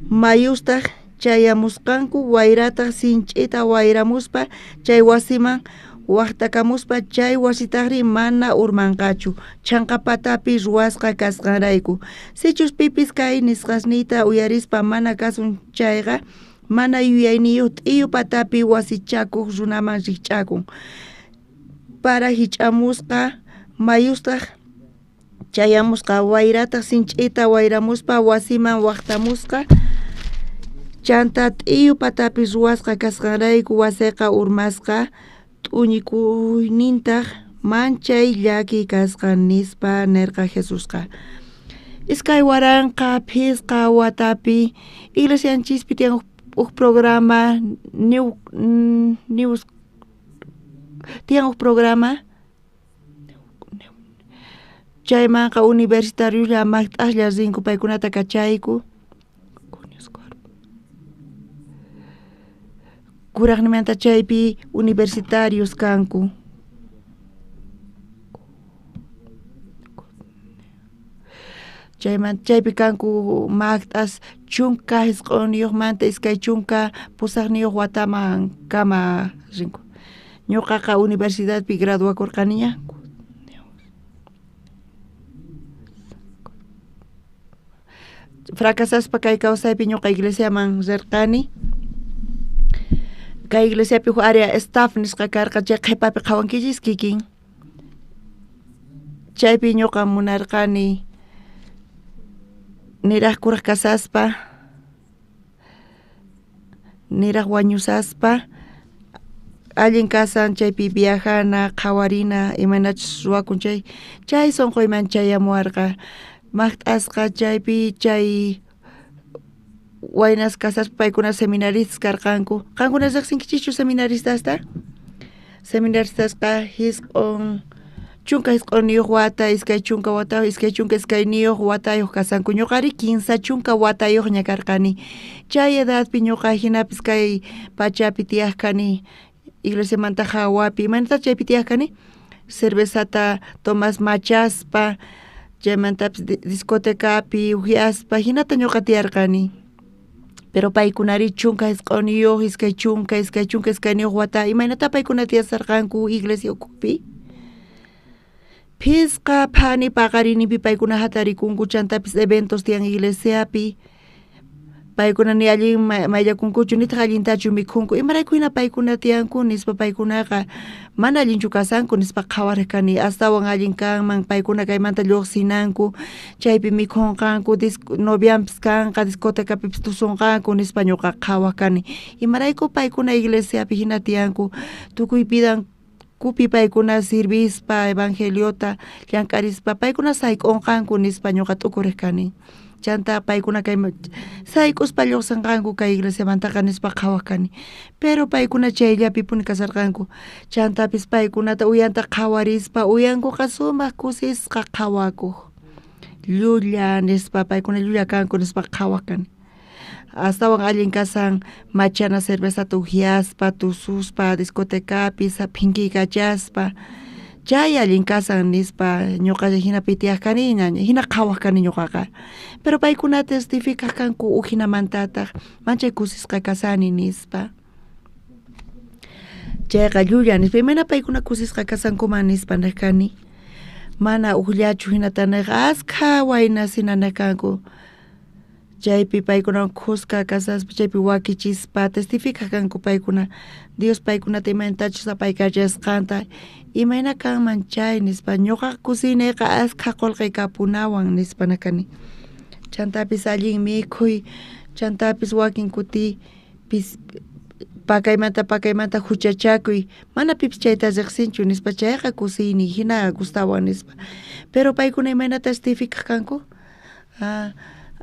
mayustaq chayamusqanku wayrataq sinch'ita wayramuspa chay wasiman waqtakamuspa chay wasitaqri mana urmanqachu chanqa patapi ruwasqa kasqanrayku sichus pipis kay nisqasniyta uyarispa mana kasun chayqa mana yuyayniyuq t'yu patapi wasichakuq runaman rikch'akun para hich'amusqa mayustaq chayamusqa wayrataq sinch'ita wayramuspa wasiman waqtamusqa chanta t'yu patapi ruwasqa kasqanrayku wasiqa urmasqa t'uñikuynintaq manchay llaki kasqan nispa nirqa Jesusqa iskay waranqa phisqa watapi iglesianchispi tiyan uq programa tiyan uq programa chaymanqa universitariulla maqt'aqlla rinku paykunata kachayku kuraqnimanta chaypi universitarios kanku chaypi kanku maqt'as chunka hisq'uniyuqmanta iskay chunka pusaqniyuq wataman kama rinku ñuqaqa universidadpi graduakurqaniña fracasaspa kay kawsaypi ñuqa iglesiaman rirqani kay iglesiapi huk área staff nisqa karqa chay qhipapi qhawankillis kikin chaypi ñuqa munarqani niraq kuraq kasaspa niraq wañusaspa allin kasan chaypi viajana qhawarina imanachus ruwakun chay sunquyman chayamuwarqa maqt'asqa chaypi chay waynas kasaspa paykuna seminaristas karqanku qankuna riqsinkichichu seminaristasta seminaristasqa hisq'un chunka hisq'uniyuq wata iskay chunka watayuq iskay chunka iskayniyuq watayuq kasanku ñuqari 15 chunka watayuqña karqani chay edadpi ñuqa hinapis kay pachapi tiyaqkani iglesiamanta hawapi imanata chaypi tiyaqkani cervezata tomas machaspa chaymantapis discotekapi ujiaspa hinata ñuqa tiyarqani pero paykunari chunka hisq'uniyuq iskay chunka iskayniyuq wata imaynata paykuna tiyasarqanku iglesia ukhupi phisqa phani paqarinipi paykuna hatarikunku chantapis eventos tiyan iglesiapi paykuna ni allin mayllakunkuchu nitaq allintachu mikhunku imarayku hina paykuna tiyanku nispa paykunaqa mana allinchu kasanku nispa qhawarqani astawan allin kanman paykuna kaymanta lluqsinanku chaypi mikhunqanku novianpis kanqa discotecapipis tusunqanku nispa ñuqa qhawaqkani imarayku paykuna iglesiapi hina tiyanku tukuypidan kupi paykuna sirvispa evangeliota llank'arispa paykuna sayk'unqanku nispa ñuqa t'ukuriqkani chanta paykuna kay sayk'uspa lluqsinqanku kay iglesiamantaqa nispa qhawaqkani pero paykuna chayllapi puni kasarqanku chantapis paykunata uyanta qhawarispa uyankuqa sumaq kusisqa qhawakuq llulla nispa paykuna llulla kanku nispa qhawaqkani astawan allin kasan machana cervezata ujiaspa tususpa discotekapi sapinki kachaspa chay allin kasan nispa ñuqa hinapi tiyaqkani hina qhawaqkani ñuqaqa pero paykuna testificaq kanku ujinamantataq manchay kusisqa kasani nispa chayqa llulla nispa imana paykuna kusisqa kasankuman nispa nirqani mana uqllachu hinata nirqa askha waynas hina nirqanku chaypi paykuna khusqa kasaspa chaypi wakichispa testificaq kanku paykuna Dios paykunata imayntachus apaykachasqanta imayna kanman chay nispa ñuqa kusinayqa askha qullqiykapunawan nispa nakani chantapis allin mikhuy chantapis wakin kuti pakaymanta huchachakuy mana pipis chayta riqsinchu nispa chayqa kusini hina gustawan nispa pero paykuna imayna testificaq kanku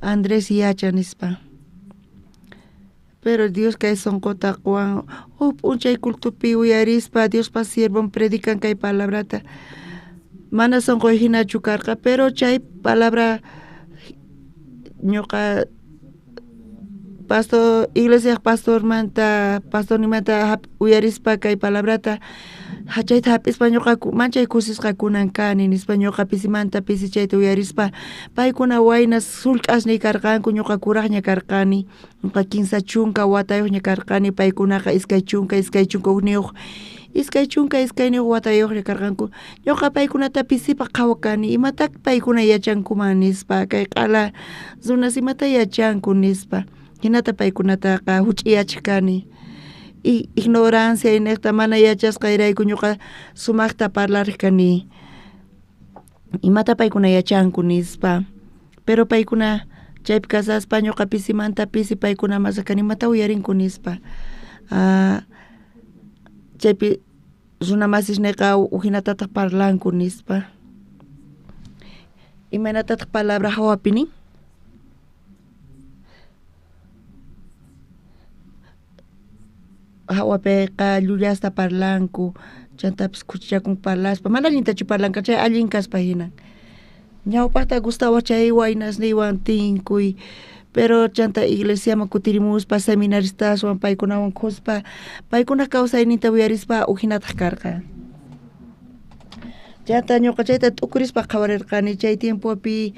Andrés yacha nispa pero Dios kay sonqota qwan p'unchay cultupi uyarispa Diospa siervon predican kay palabrata mana sonqoy hinachu karqa pero chay palabra ñuqa pastor iglesia pastor ni manta uyarispa kay palabrata hachayta hapispa ñuqaku manchay kusisqa kunankani nispa ñuqa pisimanta pisi chayta uyarispa paykuna wayna sulk'asni karqanku ñuqa kuraqña karqani ñuqa 15 chunka watayuqña karqani paykunaqa iskay chunka ugniyuq iskay chunka iskayniyuq watayuqña karqanku ñuqa paykunata pisipa qhawakani imatak paykuna yachankuman nispa kay q'ala runas imata yachanku nispa hinata paykunataqa huch'iyachkani ignorancia inekta mana yachasqayrayku ñuqa sumaqta parlariqkani imata paykuna yachanku nispa pero paykuna chaypi kasaspa ñuqa pisimanta pisi paykuna masakani imata uyarinku nispa chaypi runa masisniqa uhinatataq parlanku nispa imanatataq palabra hawapini hawapiqa llullasta parlanku chantapis kuchichakun parlaspa mana allintachu parlanka chay allin kaspa hina ñawpaqta Gustavo chay waynasniwan tinkuy pero chanta iglesiaman kutirimuspa seminaristaswan paykunawan khuspa paykuna kawsayninta uyarispa uhinataq karqa chanta ñuqa chayta t'ukurispa qhawarirqani chay tiempopi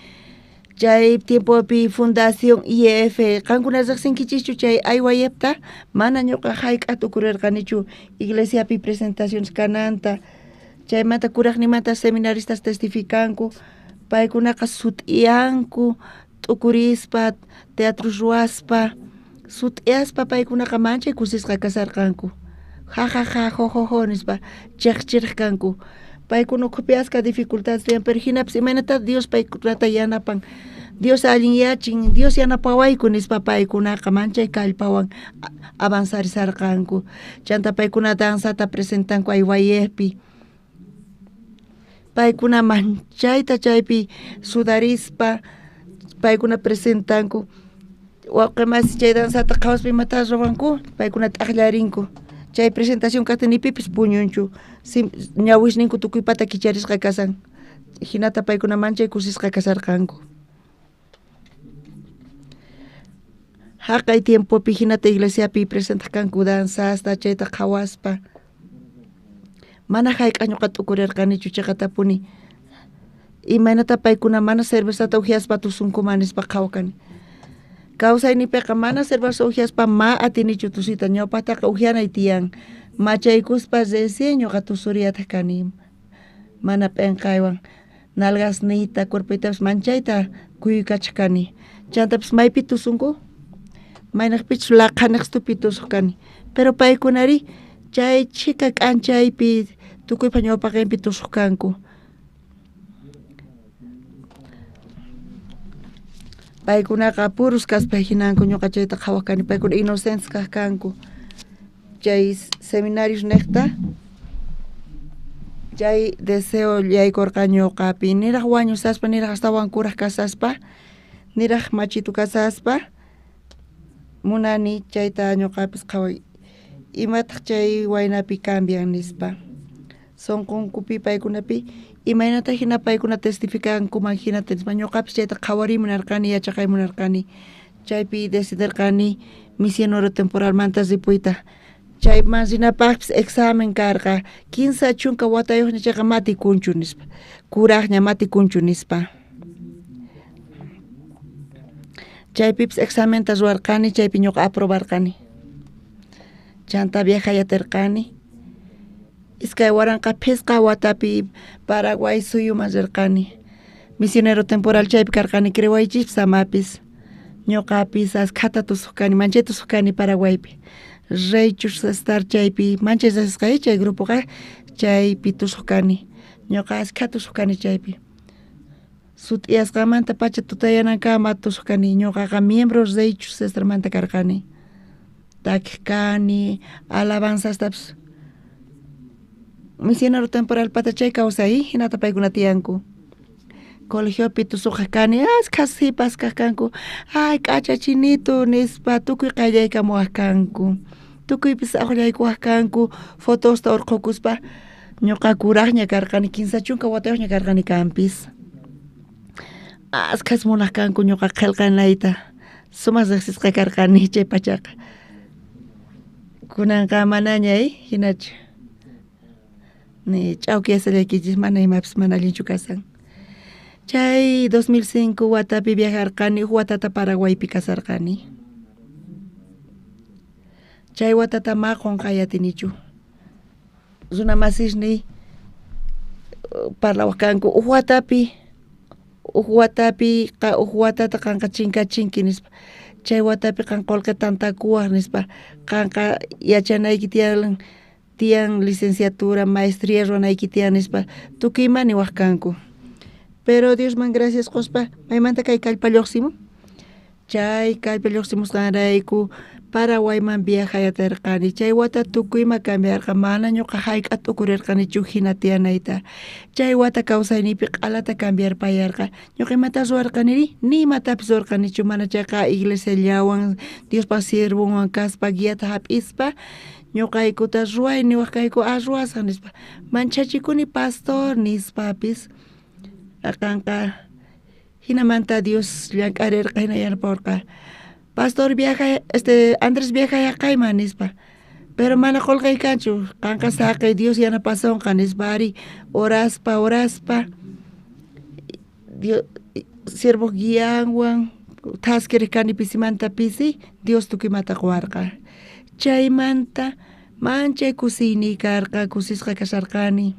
fundación IEF qankuna riqsinkichischu chay aywayepta mana ñuqa hayk'a t'ukurirqanichu iglesiapi presentaciones kananta chaymanta kuraqnimanta seminaristas testificanku paykunaqa sut'iyanku t'ukurispa teatro ruwaspa sut'iyaspa paykunaqa manchay kusisqa kasarqanku jajaja jojojo nispa chiqchiqkanku paykuna ukhupiasqa dificultades tiyan pero hinapis imanata Dios paykunata yanapan Dios allin yachin Dios yanapawayku nispa paykunaqa manchay kallpawan avanzarisarqanku chanta paykuna dansata presentanku aywayejpi paykuna manchayta chaypi sudarispa paykuna presentanku waqemasi chay dansata qhawaspa imata ruwanku paykuna t'aqllarinku chay presentación katanipipish puñunchu ñawishniku tukuy pata kicharisqa kasan hinata paykuna manchay kusisqa kasarqanku haqay tiempopi hinata iglesiapi presentakanku dansasta chayta qhawaspa mana hayk'a ñuqa t'ukurirqanichu chaqatapuni imaynata paykuna mana cervezata uhiaspa tusunkuman nispa qhawakani kawsaynipiqa mana cerveza uhiaspa ma atinichu tusita ñawpataqa uhianay tiyan machaykuspa recién ñuqa tusuriyata kani mana p'enqaywan nalgasniyta cuerpitapas manchayta kuykachkani chantapis maypi tusunku maynaqpichu laqaniqstupi tusuqkani pero paykunari chay chika k'anchaypi tukuypa ñawpaqinpi tusuqkanku paykunaqa puros kaspa hinanku ñuqa chayta qhawakani paykuna inocentes kajkanku chay seminarios niqta chay deseo yaykurqa ñuqapi niraq wañusaspa niraq astawan kuraq kasaspa niraq machitu kasaspa munani chayta ñuqapis qhaway imataq chay waynapi cambian nispa sonqunkupi paykunapi imaynata hina paykuna testificankuman hinata nispa ñuqapis chayta qhawarimunarqani yachaqaymunarqani chaypi decidirqani misión hora temporalmanta ripuyta chay mansinapaqpis examen karqa 15 chunka watayuqña chayqa matikunchu nispa kuraqña matikunchu nispa chaypipas examenta ruwarqani chaypi ñuqa aprobarqani chanta viajayatirqani iskay waranqa phisqa watapi Paraguay suyuman rirqani misionero temporal chaypi karqani crewaychis samapis ñuqapis askhata tusuqkani manchay tusuqkani Paraguaypi reychus estar chaypi manchay asisqay chay grupoqa chaypi tusuqkani ñuqa askhata tusuqkani chaypi sut'iyasqamanta pacha tutayanankama tusuqkani ñuqaqa miembro reychus estarmanta karqani takiqkani alabanzastapas misionero temporal pata chay kawsay hinata paykuna tiyanku colegiopi tusuqkani askasipas kajkanku ay k'achachinito nispa tukuy qayllaykamuwajkanku tukuypis aqllaykuwajkanku fotosta urqukuspa ñuqa kuraqña karqani 15 chunka watayuqña karqani kanpis askas munajkanku ñuqa qillqanayta sumas riqsisqa karqani chay pachaqa. Kunanqa manañay hinachu. Ni ch'awpi yasallaykichis mana imapis mana allinchu kasan. Chay 2005 watapi viajarqani, watata Paraguaypi kasarqani. Chay watata maqonqa yatinichu. Runa masisni parlawaqkanku watapi watata qanqa chinkachinki nispa. Chay watapi qanqa tantakuwaq nispa. Qanqa yachanayki tiyan licenciatura, maestría runayki tiyan nispa. Tukuymani waqkanku. Pero Diosman gracias quspa, maymanta kay kallpalluqsimun. Chay kallpalluqsimusqanrayku Paraguayman viajayatarqani. Chay wata tukuyma cambiarqa mana ñuqa hayk'at ukurirqanichu hina tiyanayta. Chay wata kawsaynipi q'alata cambiarpayarqa. Ñuqa imata ruwarqaniri, ni imatapis ruwarqanichu mana chayqa iglesiallawan, Diospa siervunwan kaspa guiata hap'ispa. Ñuqaykuta ruway niwaqkayku ruwasqa nispa. Manchachikuni pastor nispapis. Qanqa hinamanta Dios llank'arirqa hina yarpurqa. Pastor viaja, Andrés viajayaqayman nispa. Pero mana qolqaykanchu, qanqa saqay Dios yanapasonqa nispa ari oraspa. Dios siervo guianwan taskiriqkani pisimanta pisi Dios tukuymanta quwarqa. Chaymanta manchay kusiyni karqa, kusisqa kasharqani.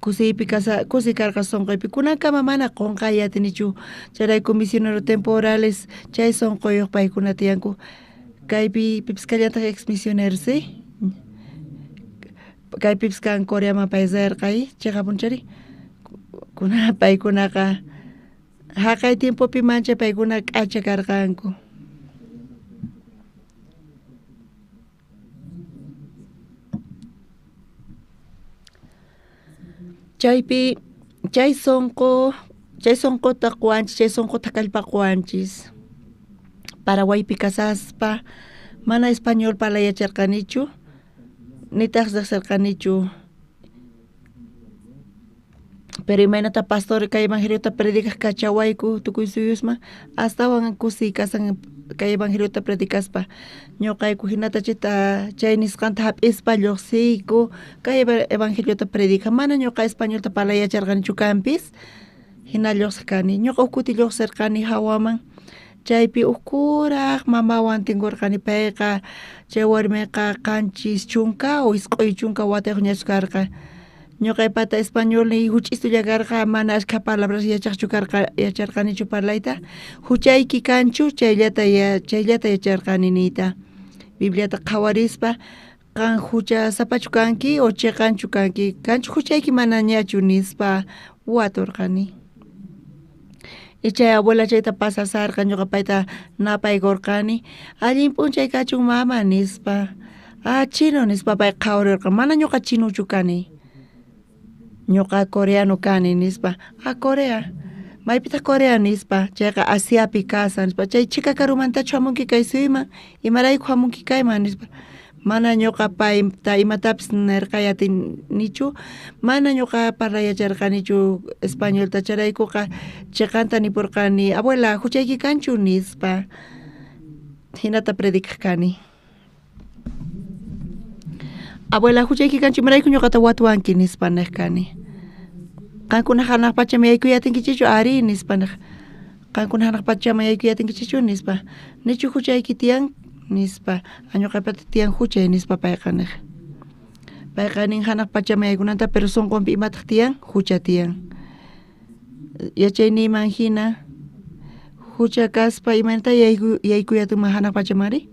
Kusipi kusi karqa sonqaypi kunankama mana qonqay yatinichu. Charayku misionero temporales chay sonqoyuq paykuna tiyanku. Kaypi pipis kallantaq ex misionero sí. Kaypipis kan Coreaman paysarqay chayqa punchari. Paykunaqa haqay tiempopi mancha paykuna k'acha karqanku. Chaypi chay sonqota quwanchis, chay sonqota kallpaquwanchis. Paraguaypi kasaspa mana español parlayacharqanichu, nitaq riqsirqanichu. Pero imaynata pastor kay evangeliota predicaq kachawayku tukuy suyusman astawan kusi kasan kay evangeliota predicaspa. Ñuqayku hinata chay nisqanta hap'ispa lluqsiyku kay evangeliota predica. Mana ñuqa españolta parlayacharqanichu kanpis hina lluqsirqani. Ñuqa ukuti lluqsirqani hawaman. Chaypi kuraq mamawan tinkurqani payqa chay warmiqa qanchis chunka o isq'uy chunka watayuq ñachkarqa. Ñuqaypata español ni huch'istulla karqa mana ashka palabras yacharqanichu parlayta. Huchayki kanchu chayllata yacharqani niyta. Bibliata qhawarispa qan hucha sapachu kanki o chiqanchu kanki. Kanchu huchayki mana ñachu nispa waturqani. Chay abuela chayta pasasarqa ñuqa payta napaykurqani. Allin p'unchay kachun mama nispa. Chino nispa pay qhawrirqa. Mana ñuqa chinuchu kani. Ñuqa coreano kani nispa. Corea. Maypita Corea nispa. Chayqa Asiapi kasa nispa. Chay chika karumantachu hamunki kay suyman. Imarayku hamunki kayman nispa. Mana ñuqa payta imatapis nirqayatinichu. Mana ñuqa parlayacharqanichu españolta charaykuqa chiqanta nipurqani. Abuela, huchayki kanchu nispa. Hinata predicaq kani. Abuela, huchayki kanchu imarayku ñuqata watuwanki nispa niqkani. Qankuna hanaq pachama yaykuyatinkichichu ari nispa niq. Qankuna hanaq pachama yaykuyatinkichichu nispa. Nichu huchayki tiyan nispa. Ñuqapata tiyan huchay nispa payqa niq. Payqa nin hanaq pachama yaykunanta pero sonqonpi imataq tiyan hucha tiyan. Yachayniyman hina hucha kaspa imanata yaykuyatinman hanaq pachamari.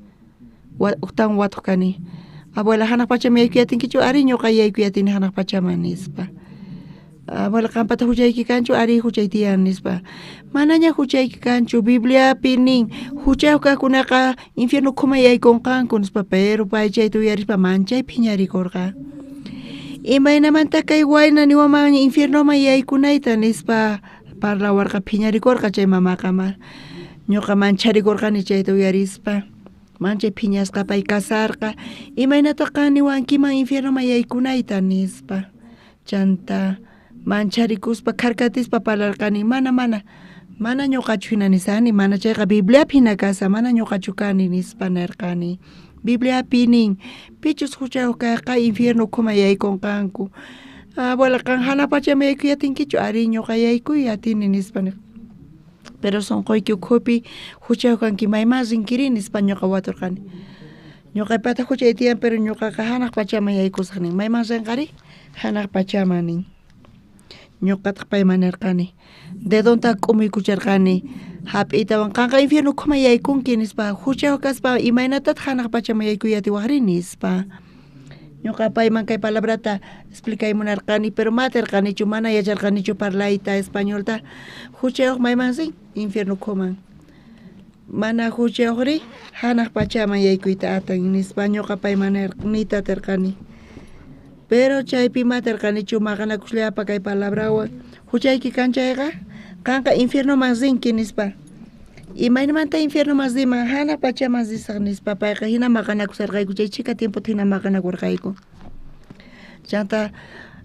Uqtan watuq kani. Abuela, hanaq pachama yaykuyatinkichu ari ñuqa yaykuyatini hanaq pachama nispa. Abuela, qampata huchayki kanchu ari huchay tiyan nispa. Manaña huchayki kanchu. Bibliapi nin huchayuq kaqkunaqa infierno khumay yaykunqanku nispa. Pero pay chayta uyarispa manchay phiñarikurqa. Imaynamanta kay wayna niwaman infiernoman yaykunayta nispa parlawarqa phiñarikurqa chay mamaqa. Ñuqa mancharikurqani chayta uyarispa. Manchay phiñasqa pay kasarqa. Imaynataqa niwankiman infiernoman yaykunayta nispa. Chanta mancharikuspa karkatispa parlarqani mana mana ñuqachu hina nisani, mana chayqa Bibliapi hina kasa, mana ñuqachu kani nispa nirqani. Bibliapi nin, pichus huchayuq kayqa infierno kuma yaykunqanku. Abuela kan hana pachama yaykuyatinkichu, ari ñuqa yaykuy atini nispa nir. Pero sonqoyki ukhupi huchayuq kanki mayma rinkiri nispa ñuqa waturqani. Ñuqa pata huchay tiyan, pero ñuqaqa hanaq pachama yaykusaq nin. Mayman rinqari? Hanaq pachama nin. Ñuqataq payman nirqani. Dedonta k'umuykucharqani. Hap'itawan qanqa infierno kuma yaykunki nispa. Huchayuq kaspa imaynatataq hanaq pachama yaykuyatiwaqri nispa. Ñuqa payman kay palabrata explicaymunarqani, pero matirqanichu, mana yacharqanichu parlayta españolta. Huchayuq mayman rin, infierno kuman. Mana huchayuqri, hanaq pachaman yaykuyta atan nispa ñuqa payman nitatirqani. Pero chaypi matirqanichu maqanakuqllapa kay palabrawan. Huchayki kanchayqa, qanqa infierno man rinki nispa. Imaynamanta infierno mas dima, hana pachaman risaq nispa payqa hina maqanakusarqayku, chay chika tiempo hina maqanakurqayku. Chanta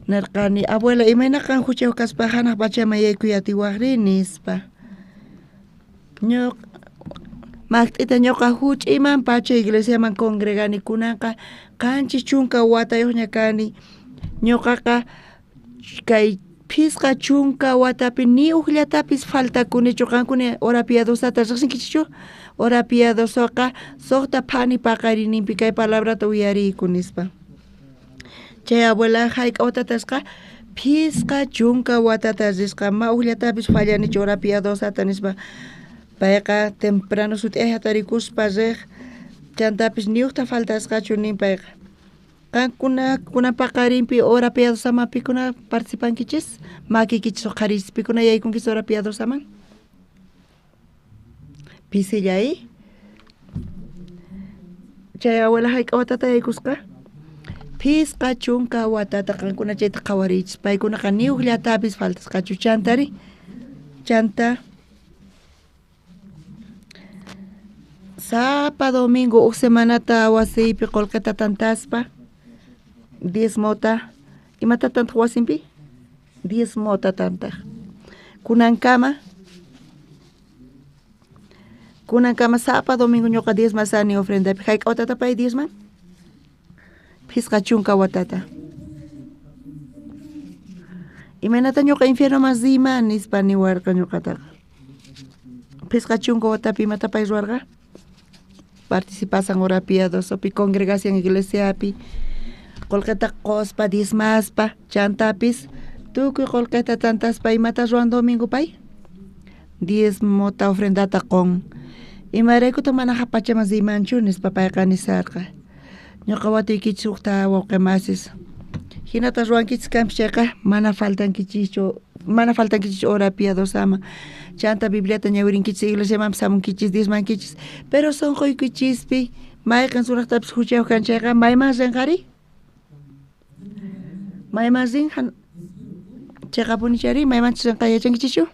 nirqani, abuela imaynaqa huchayuq kaspa hanaq pachaman yaykuyatiwaqri nispa. Maqt'ita ñuqa huch'iyman pacha iglesiaman congregani kunanqa qanchis chunka watayuqña kani. Ñuqaqa kay Pisqa chunka watapi ni uqllatapis faltakunichu qankuni hora piadosata riqsinkichu. Hora piadosoqa suqta phani paqarininpi kay palabrata uyariyku nispa. Chay abuela hayk'awtatasqa pisqa chunka watata risqa ma uqllatapis fallanichu hora piadosata nispa. Payqa temprano sutiay hatarikuspa riq chantapis ni uqta faltasqachu nin payqa. Kuna paqarinpi hora piadosama pikuna participankichis, makikichis qaris pikuna yaykunkis hora piadosaman. Pisillay. Chay abuela hayk'awatata yaykusqa. Pisqa chunka watata qankuna chayta qawarichis, paykunaqa ni uqllatapis faltasqachu chantari. Chanta sapa domingo uq semanata wasiypi qolqeta tantaspa 10 mota, imata tantaq wasinpi? 10 mota tantaq. Kunankama sapa domingo ñuqa 10 masani ofrendapi. Hayk'awtata pay 10 man? Pisqa chunka watata. Imaynata ñuqa infierno mas dima nispa niwarqa ñuqataqa. Pisqa chunka watapi imata pay ruwarqa? Participasan hora piadosopi, congregación iglesiapi. Qolqeta qospa, dismaspa, chantapis, tukuy qolqeta tantaspa imata ruan domingo pay? 10 mota ofrendata qon. Imaraykuta mana hapachamas imanchu nispa payqa nisarqa. Ñuqa watuykichis uqta wawqimasis. Hinata ruankichis kanpis chayqa mana faltankichis hora piadosama. Chanta Bibliata ñawirinkichis iglesiamanpis hamunkichis, dismankichis. Pero sonqoykichispi mayqan suraqtapis huchayuq kanchayqa mayman rinqari? Mayman rinqan chayqa punichari, maymanchis rinqa yachankichichu?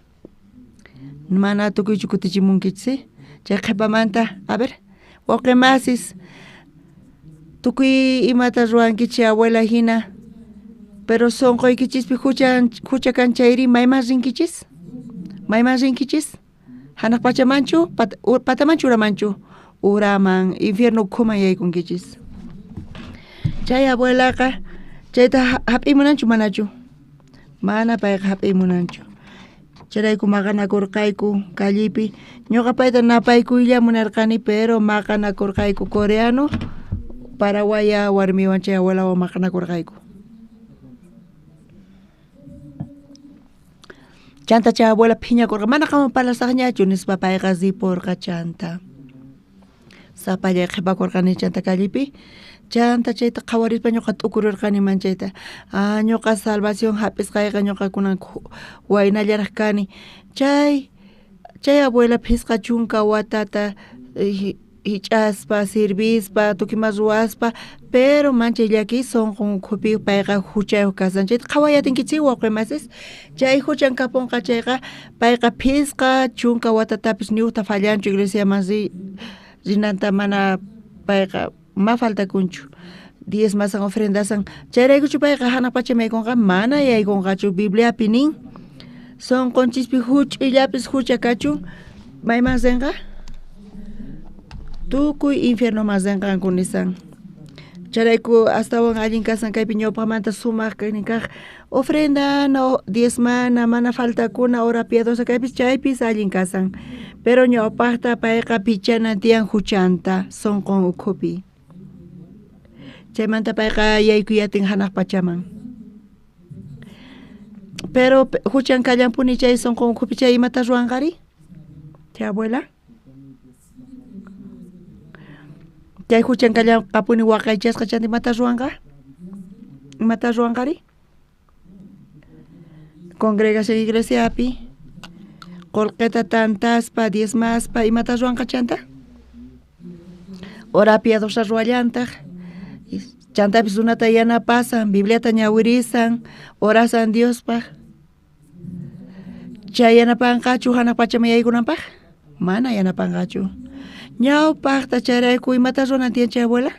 Mana tukuychu kutichimunkichis. Chay qhipamanta, a ver, wawqimasis tukuy imata ruankichis abuela hina, pero sonqoykichispi hucha kanchayri mayman rinkichis? Mayman rinkichis? Hanaq pachamanchu, patamanchu uramanchu? Uraman, infierno kuma yaykunkichis. Chay abuelaqa chayta hap'imunanchu manachu? Mana payqa hap'imunanchu. Chayrayku maqanakurqayku kallipi. Ñuqa payta napaykuylla munarqani, pero maqanakurqayku coreano, paraguaya warmiwan chay abuelawan maqanakurqayku. Chanta chay abuela phiñakurqa mana qaman palasaqñachu nispa payqa zipurqa chanta. Sapallay qhipakurqani chanta kallipi. Chanta chayta qawarispa ñuqa t'ukururqani manchayta. Ñuqa salvación hap'isqayqa ñuqa kunan waynallaraq kani. Chay abuela phisqa chunka watata hich'aspa, sirvispa, tukimas ruwaspa, pero manchay llaki sonqon ukhupi payqa huchayuq kasan. Chayta qawayatinkichis wawqimasis. Chay huchan kapunqa chayqa payqa phisqa chunka watatapis ni uqta fallanchu iglesiaman rinanta mana payqa ma faltakunchu. 10 masan ofrendasan. Chayraykuchu payqa hanaq pacham yaykunqa mana yaykunqachu. Bibliapi nin son conchispi huch illapis hucha kachun may más denga tukuy infierno más denga kunisan charayku hasta wan allin kasan kaypi ñawpamanta sumaq kaynikaq ofrenda no diezmana mana falta kuna hora piadosa kaypis chaypis allin kasan pero ñawpaqta payqa pichana tiyan huchanta sonqon ukhupi chaymanta payqa yaykuyatin hanaq pachaman pero huchan kallampuni chay sonqon ukhupi chay imata ruwanqari chay abuela chay huchan kallanqapuni waqaychasqa chanti imata ruwanqari congregación iglesiapi qolqeta tantaspa diezmaspa imata ruwanqa chanta hora piadosa ruwallantaq chantapis runata yanapasan bibliata ñawirisan orasan Diospaq chay yanapanqachu hanaq pachama yaykunanpaq mana yanapanqachu ñawpaqta chayrayku imata ruwanan tiyan chay abuela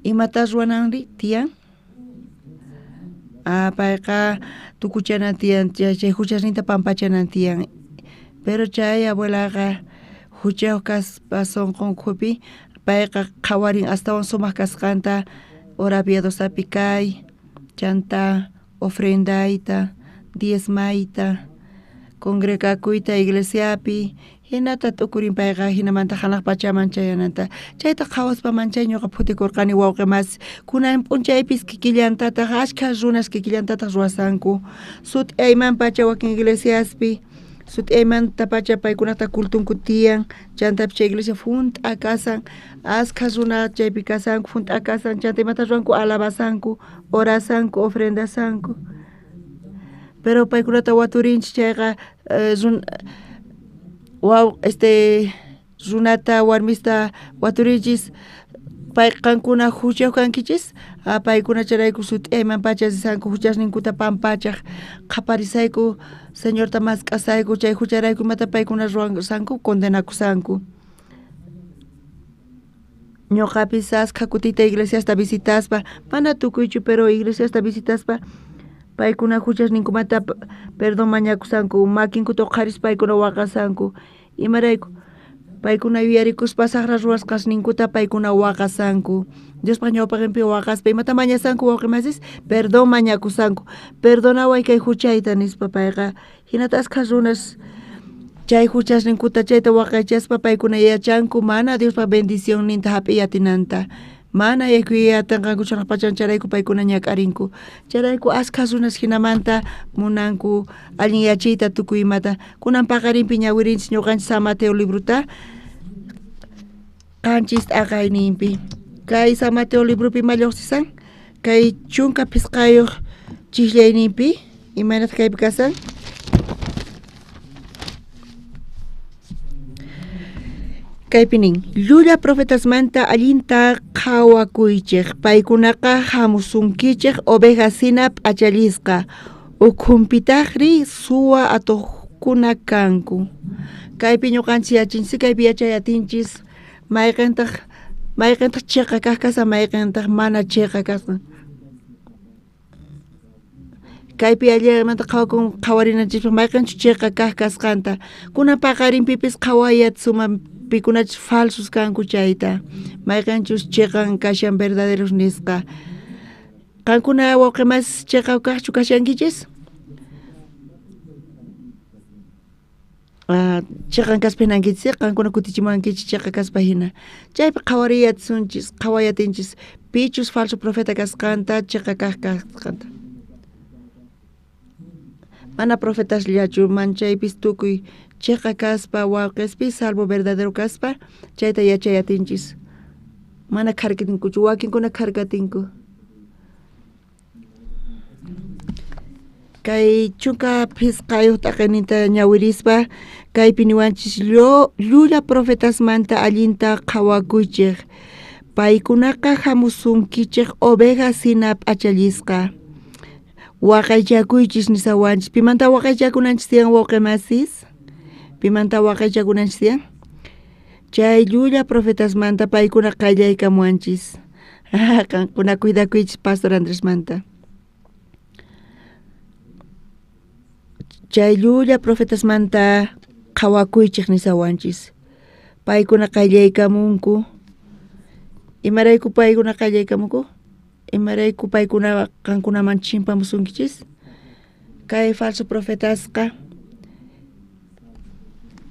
imata ruwananri tiyan payqa tukuchanan tiyan chay huchasninta pampachanan tiyan pero chay abuelaqa huchayuq kaspa sonqon ukhupi payqa qhawarin astawan sumaq kasqanta hora piadosapi kay chanta ofrendayta diezmayta congregakuyta iglesiapi hinata tukurin payqa hinamanta hanaq pachaman chayananta chayta qhawaspa manchay ñuqa phutikkurqani wawqi mas kunan p'unchaypis kikillantataq ashkha runas kikillantataq ruwasanku suti ayman pacha wakin iglesiaspi suti aymanta pacha paykunata kultunku tiyan chantapi chay iglesia funt'a kasan ashkha runa chaypi kasanku funt'a kasan chanta imata ruwanku alabasanku orasanku ofrendasanku pero paykunata waturinchik chayqa runata warmista waturinchis pay qankuna huchayuq kankichis paykuna charayku suti ayman pachasisanku huchasninkuta pampachaq qaparisayku señorta mask'asayku chay hucharayku imata paykuna ruwansanku condenakusanku ñuqapis ashkha kutita iglesiasta visitaspa mana tukuychu pero iglesiasta visitaspa paykuna huchasninkumanta perdón mañakusanku makinkuta uqharis paykuna waqasanku imarayku paykuna yuyarikuspa saqra ruwasqasninkuta paykuna waqasanku Diospa ñawpaqinpi waqaspa imata mañasanku wawqimasis perdón mañakusanku perdonaway kay huchayta nispa payqa hinata ashkha runas chay huchasninkuta chayta waqaychaspa paykuna yachanku mana Diospa bendición ninta hap'iyatinanta mana yaykuyayataqanku chanaq pachan charayku paykuna ñak'arinku charayku ashkha runas hinamanta munanku allin yachiyta tukuy imata kunan paqarinpi ñawirinchik ñuqanchik San Mateo libruta qanchis t'aqayninpi kay San Mateo librupi malluqsisan kay chunka pisqayuq chiklayninpi imanata kaypi kasan kaypinin llulla profetasmanta allinta qhawakuychik paykunaqa hamusunkichik ovejas sina p'achalisqa ukhunpitaqri suwa atuqkuna kanku kaypi ñuqanchik yachinchik kaypi yachayatinchis mayqintaq chiqa kaq kasa mayqintaq mana chiqa kasqa kaypi allimanta qhawarinanchikpa mayqinchik chiqa kaq kasqanta kunan paqarinpipis qhawayat suma pikunachik falsos kanku chayta mayqanchus chiqan kashan verdaderos nisqa qankuna wawqimas chiqa kaqchu kashankichis chiqan kaspinankichis qankuna kutichimankichis chiqa kaspa hina chaypi qhawayatinchis pichus falso profeta kasqanta chiqa kaq kasqanta mana profetas llachu manchaypis tukuy chiqa kaspa wawqispi salvo verdadero kaspa chayta yachayatinchis mana karkatinkuchu wakinkuna karkatinku kay chunka pisqayuq t'aqayninta ñawirispa kaypi niwanchis llulla profetasmanta allinta qhawakuychik paykunaqa hamusunkichik ovejas sina p'achalisqa waqaychakuychis nisawanchis pimanta waqaychakunanchis tiyan wawqimasis pimanta waqaychakunanchis tiyan chay llulla profetasmanta paykuna qallaykamuanchis qankuna cuidakuychis Pastor Andrés manta chay llulla profetasmanta qhawakuychik nisawanchis. Paykuna qallaykamunku. Imarayku paykuna qallaykamunku? Imarayku paykuna qankunaman chimpamusunkichis? Kay falso profetasqa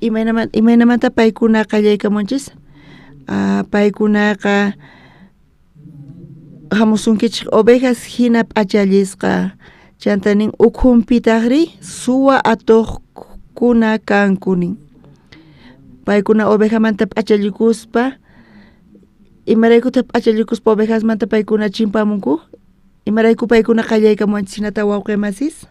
imaynamanta paykuna qallaykamunchis? Paykunaqa hamusunkichik ovejas hina p'achallisqa chantanin ukhunpitaqri suwa atuqkuna kankunin. Paykuna ovejamanta p'achallikuspa imaraykuta p'achallikuspa ovejasmanta paykuna chimpamunku? Imarayku paykuna qallaykamunchis hinata wawqimasis?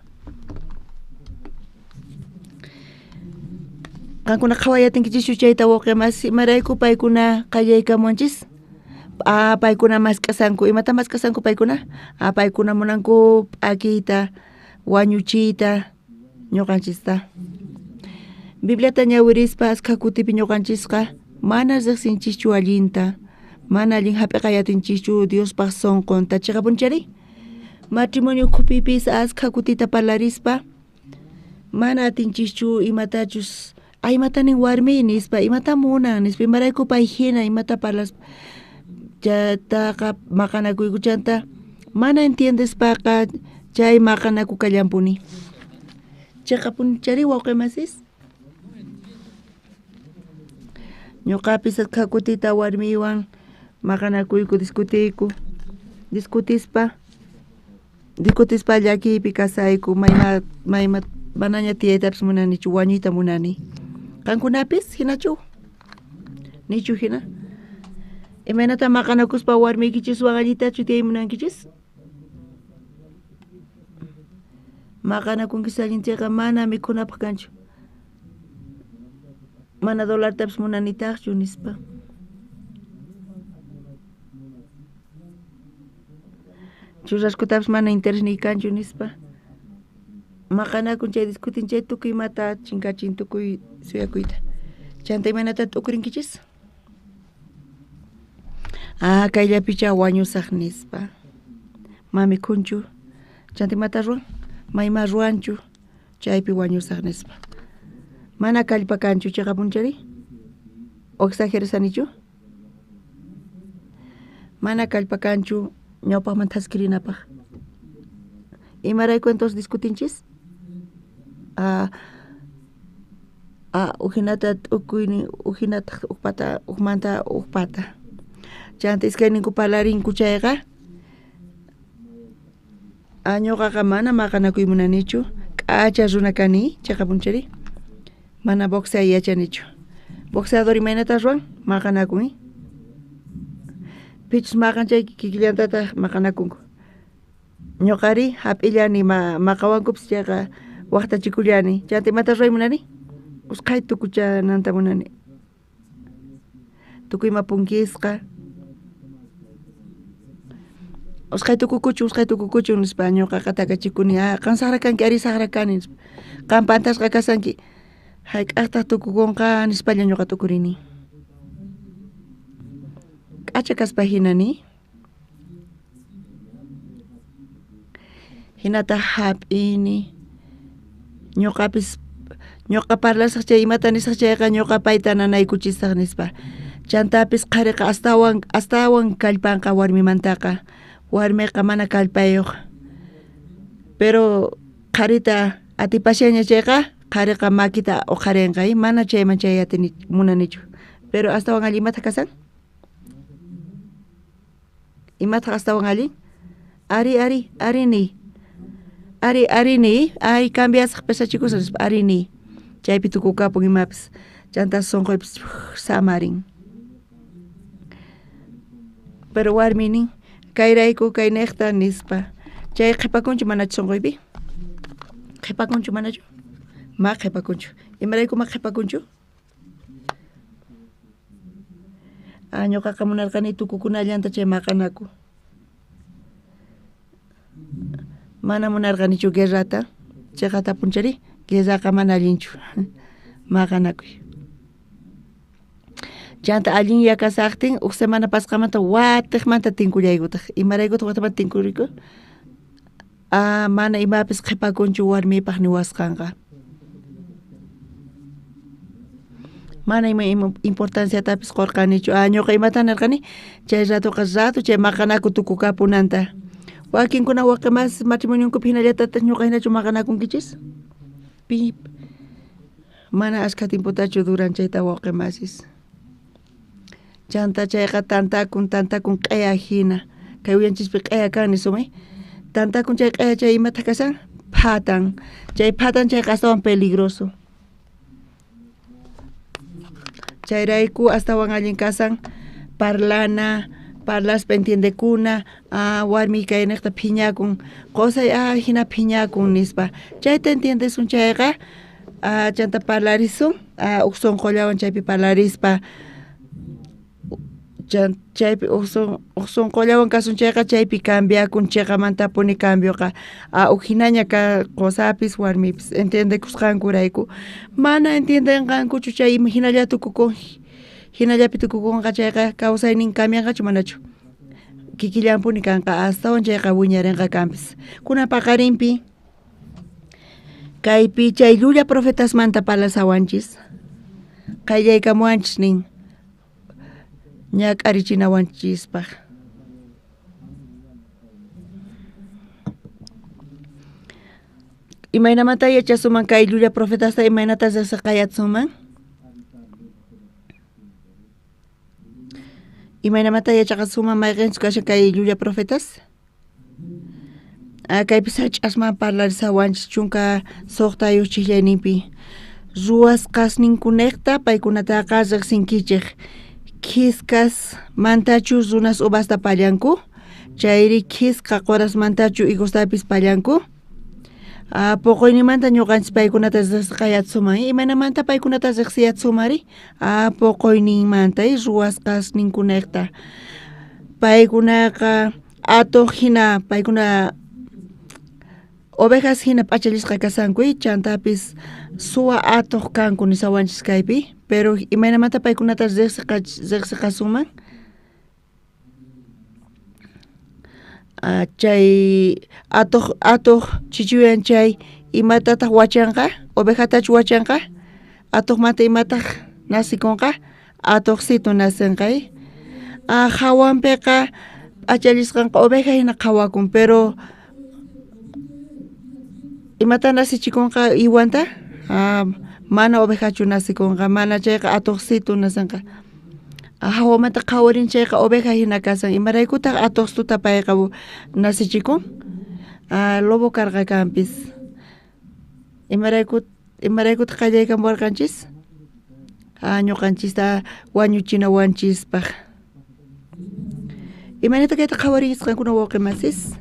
Qankuna qhawayatinkichis chayta wawqimasis imarayku paykuna qallaykamunchis? Paykuna mask'asanku. Imata mask'asanku paykuna? Paykuna munanku p'akiyta, wañuchiyta ñuqanchista. Bibliata ñawirispa askha kutipi ñuqanchisqa mana riqsinchischu allinta, mana allin hap'iqayatinchikchu Diospaq sunqunta chiqapunchari. Matrimonio kupipis askha kutita parlarispa mana atinchikchu imatachus imatanin warmi nispa imata munan nispa imarayku pay hina imata parlas chataqa maqanakuykuchanta mana entiendespaqa chay maqanaku kallampuni. Chiqapunchari wawqimasis? Ñuqapis askha kutita warmiwan maqanakuyku discutispa llakiypi kasayku mayma manaña tiyaytapas munanichu wañuyta munani. Qankunapis hinachu? Nichu hina? Imaynata maqanakuspa warmiykichis allitachu tiyaymunankichis? Maqanakunkis allinchayqa mana mikhunapaq kanchu. Mana dolartapas munanitaqchu nispa. Churrascutapas mana interés ni kanchu nispa. Maqanakun chay discutin chay tukuy mata chinkachin tukuy suyakuyta. Chanta imanata tukrinkichis? Kayllapicha wañusaq nispa. Mami kunchu. Chanta imata ruwan? Mayma ruwanchu. Chaypi wañusaq nispa. Mana kallpa kanchu chiqapunchari? O exagerasanichu? Mana kallpa kanchu ñawpaqman taskirinapaq. Imarayku entonces discutinchis? Uhinata ukuyni uhinata ukpata ukmanta ukpata. Chanta iskayninku parlarinku chayqa ñuqaqa mana maqanakuymunanichu. K'acha runa kani chiqapunchari. Mana boxea yachanichu. Boxeador imaynata ruwan maqanakuni. Pichus maqanchay kikillantata maqanakunku. Ñuqari hap'illani maqawankupis chayqa waqtachikullani. Chanta imata ruraymunani? Usqhay tukuchananta munani. Tukuyma punkisqa. Usqhay tukukuchu nispa ñuqaqa takachikuni. Qan saqra kanki ari saqra kani nispa. Qan pantasqa kasanki. Hayk'aqtaq tukukunqa nispalla ñuqa tukurini. K'acha kaspa hinani. Hinata hap'ini. Ñuqa parlasaq chay imata nisaq chayqa ñuqa payta nanaykuchisaq nispa. Chantapis qhariqa astawan kallpanqa warmimantaqa. Warmiqa mana kallpayuq. Pero qharita atipashaña chayqa qhariqa makita uqharinqay mana chayman chayatini munanichu. Pero astawan alli imata kasan? Imata astawan alli? Arini. Ari cambiasaq pesachikusas arini. Chaypi tukukapun imapis. Chanta sunquypis samarin. Pero warminin kayrayku kay niqta nispa. Chay qhipakunchu manachu sunquypi? Qhipakunchu manachu? Ma qhipakunchu. Imarayku ma qhipakunchu? Ñuqaqa munarqani tukukunallanta chay maqanaku. Mana munarqanichu guerrata. Chayqa tapunchari guerraqa mana allinchu. Maqanakuy. Chanta allin yakasaqtin uq semana pasqamanta watiqmanta tinkullaykutaq. Imaraykutaq watamanta tinkuriku? Mana imapis qhipakunchu warmipaq niwasqanqa. mana ima importancia tapis qorqanichu ñuqa imata narqani chay rato chay maqanaku tukukapunanta wakinkuna waqimas matrimoniokupi hinallatatas ñuqa hinachu maqanakunkichis pi mana ashka tiemputachu duran chayta waqimasis chanta chayqa tantakun q'eya hina kay uyanchispi q'eya kani sumay tantakun chay q'eya chay imata kasan phatan chayqa astawan peligroso chayrayku astawan allin kasan parlaspa entiendekuna warmi kay niqta phiñakun qosay hina phiñakun nispa chayta entiendesun chayqa chanta parlarisun uqsunqullawan chaypi parlarispa chaypi uqsunqullawan kasun chayqa chaypi cambiakun chayqamantapuni cambioqa hinaña qosapis warmipis entiendekusqankurayku mana entiendenqankuchu chay hinalla tukukun hinallapi tukukunqa chayqa kawsaynin cambianqachu manachu kikillanpuni kanqa astawan chayqa wiñarinqa kanpis kunan paqarinpi kaypi chay llulla profetasmanta parlasawanchis qayllaykamuwanchis nin ñak'arichinawanchispaq imaynamanta yachasuman kay llulla profetasta imaynata riqsaqayatsuman imaynamanta yachaqasuman mayqinchus kashan kay llulla profetas kaypis hach'asman parlarisawanchis chunka suqtayuq chiklayninpi ruwasqasninkunaqta paykunataqa riqsinkichik Kiskas mantachu runas ubasta pallanku chayri kiska qoras mantachu igustapis pallanku poqoynimanta ñuqanchis paykunata riqsaqayatsuman imanamanta paykunata riqsiyatsumari poqoynimanta ruwasqasninkunaqta paykunaqa atuq hina paykuna ovejas hina p'achalisqa kasanku chantapis suwa atuq kanku nisawanchis kaypi pero imaynamanta paykunata riqsiqasuman chay atuq chichuyan chay imatataq wachanqa ovejatachu wachanqa atuqmanta imataq nasikunqa atuqsitu nasinqay hawanpiqa p'achalisqanqa oveja hina qhawakun pero imata nasichikunqa iwanta mana ovejachu nasikunqa mana chayqa atuqsitu nasanqa hawamanta qhawarin chayqa oveja hina kasan imaraykutaq atuqstuta payqa nasichikun lobo karqa kanpis imaraykutaq qallaykamuwarqanchis ñuqanchista wañuchinawanchispaq imanata kayta qhawarisqankuna wawqimasis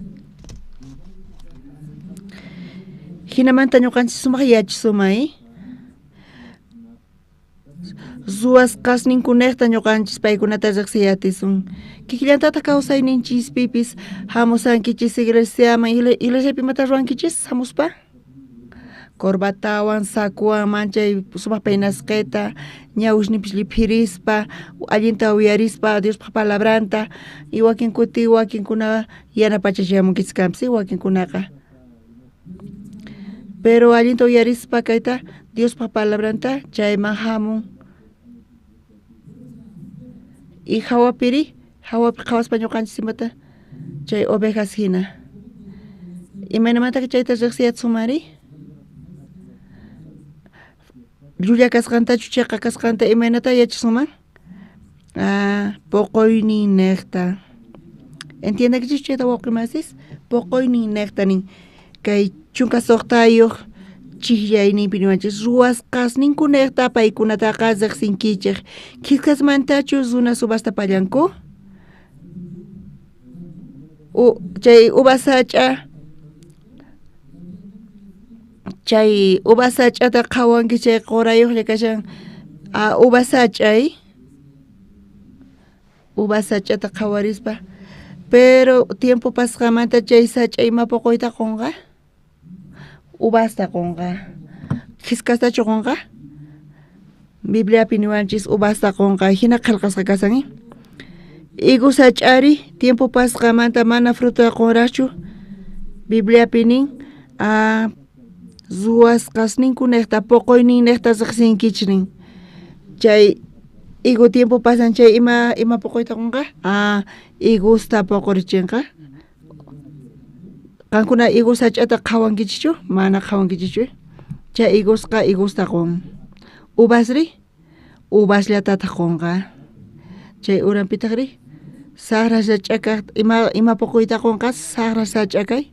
hinamanta ñuqanchis sumaq yachisumay ruwasqasninkunaqta ñuqanchis paykunata riqsiyatisun kikillantata kawsayninchispipis hamusankichis iglesiaman iglesiapi imata ruwankichis hamuspa corbatawan sakuwan manchay sumaq peynasqeta ñawishnipish liphirispa allinta uyarispa Diospaq palabranta y wakin kuti wakinkuna yanapachachiyamunkichis kanpis wakinkunaqa pero allinta uyarispa kayta Diospaq palabranta chayman hamun y hawapi qhawaspa ñuqanchis imata chay ovejas hina imaynamanta chayta riqsiyatsumari llulla kasqantachu chayqa kasqanta imaynata yachasuman poqoynin niqta entiendekichis chayta wawqimasis poqoynin niqta nin kay chunka suqtayuq chiklayninpi niwanchis ruwasqasninkunaqta paykunataqa riqsinkichik kiskasmantachu runa subasta pallanku chay uva sach'ata qhawanki chay qorayuqlla kashan uva sach'ata qhawarispa pero tiempo pasqamanta chay sach'a ima poqoyta qunqa ubasta qunqa kiskastachu qunqa Bibliapi niwanchis ubasta qunqa hina qillqasqa kasan igu sach'ari tiempo pasqamanta mana fruta qunrachu Bibliapi nin ruwasqasninkunaqta poqoyninaqta riqsinkichik nin Chay igu tiempo pasan chay ima pocoita conga. Igusta pocorichenga. Kankuna igu sachata kawankichichu, mana kawankichichu. Chay igusta con. Ubasri, ubasliatata conga. Chay uran pitagri. Sahra sachaka ima pocoita conga, sahra sachakay.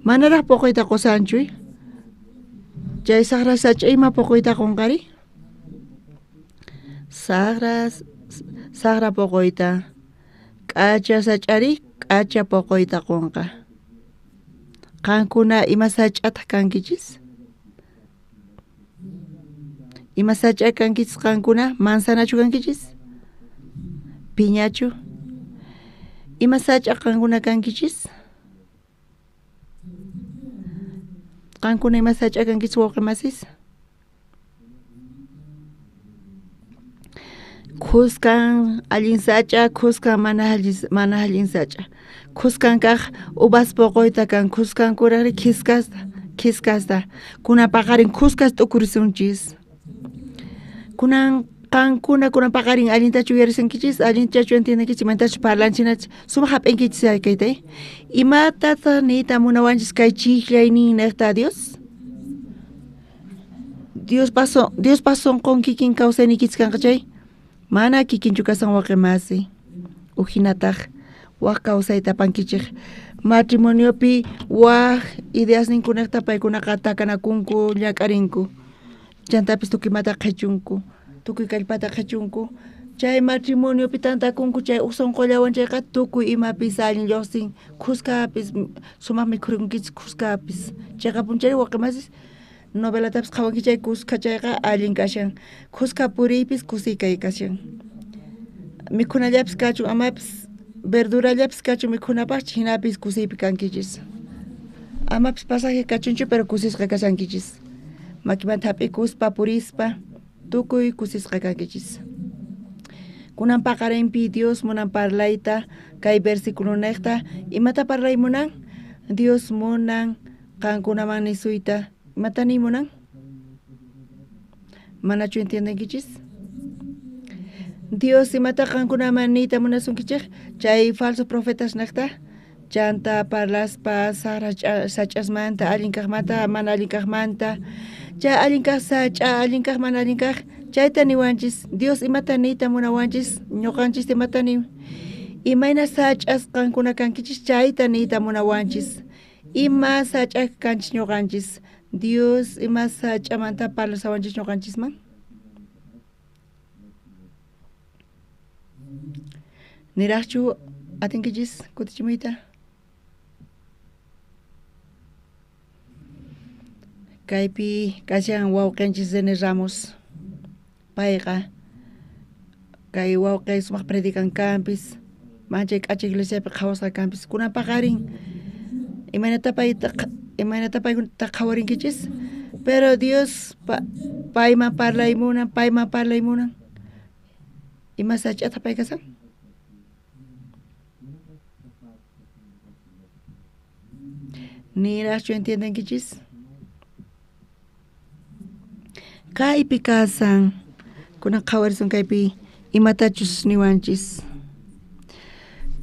Manara pocoita cosanchui. Chay sahra sach ima pocoita congari. Sahra pocoita. Kacha sachari, kacha pocoita conga. Kankuna ima sachata kankichis. Ima sachata kankichis kankuna, manzanachu kankichis. Piñachu. Ima sachata kankuna kankichis. Kankuna ima sachata kankichis waqemasis. Kuskan allin sacha, kuskan mana allin sacha. Kuskan kaq ubas poqoyta kan, kuskan kurari kiskasta. Kuna paqarin kuskas t'ukurisunchis. Kankuna paqarin allintachu yarisankichis, allintachu entiendekichis, mantachu parlanchinachi, suma hap'inkichis kaytay. Imatata nita munawanchis kay chiklaynin naqta Dios? Dios pason con kikin kawsaynikichis kankachay. Mana kikinchu kasan waqemasi. Ujinataj waq kawsayta pankichik. Matrimoniopi waq ideas ninkunaqta paykunaqa takanakunku, llaqarinku. Chantapis tukimata qhechunku, tukuy kallpata qhechunku. Chay matrimoniopi tantakunku chay usonqollawan chayqa tukuy imapis allin lluqsin, kuskapis sumaq mikhurunkichis kuskapis. Chayqa punchari waqemasis novelatapis qhawanki chay kuska chayqa allin kashan. Kuska puriypis kusiykay kashan. Mikhunallapis kachun amapis verdurallapis kachun mikhunapaq hinapis kusiypi kankichis. Amapis pasaje kachunchu pero kusisqa kashankichis. Makimanta hap'ikuspa purispa tukuy kusisqa kankichis. Kunan paqarinpi Dios munan parlayta kay versículo naqta imata parlaymunan Dios munan qankunaman nisuyta. Matani munan? Manachu entiendenkichis? Dios imata qankunaman niyta munasunkichik, chay falsos profetas naqta, chanta parlaspa sahra sach'asmanta, allin kaqmanta, mana allin kaqmanta, chay allin kaq sach'a, allin kaq mana allin kaq, chayta niwanchis, Dios imata niyta munawanchis, ñuqanchis imata ni, imayna sach'as qankuna kankichis, chayta niyta munawanchis, ima sach'a kanchis ñuqanchis. Dios ima sach'amanta parlasawanchis ñuqanchisman. Niraqchu atinkichis kutichimuyta. Kaypi kashan wawqinchis Zene Ramos. Payqa kay wawqi sumaq predican campis, manchay k'achik iglesiapi qhawasqa campis. Kunan paqarin imaynata paykuna qhawarinkichis, pero Dios payman parlaymunan, ima sach'ata pay kasan? Niraqchu entiendenkichis? Kaypi kasan, kunan qhawarisun kaypi imatachus niwanchis.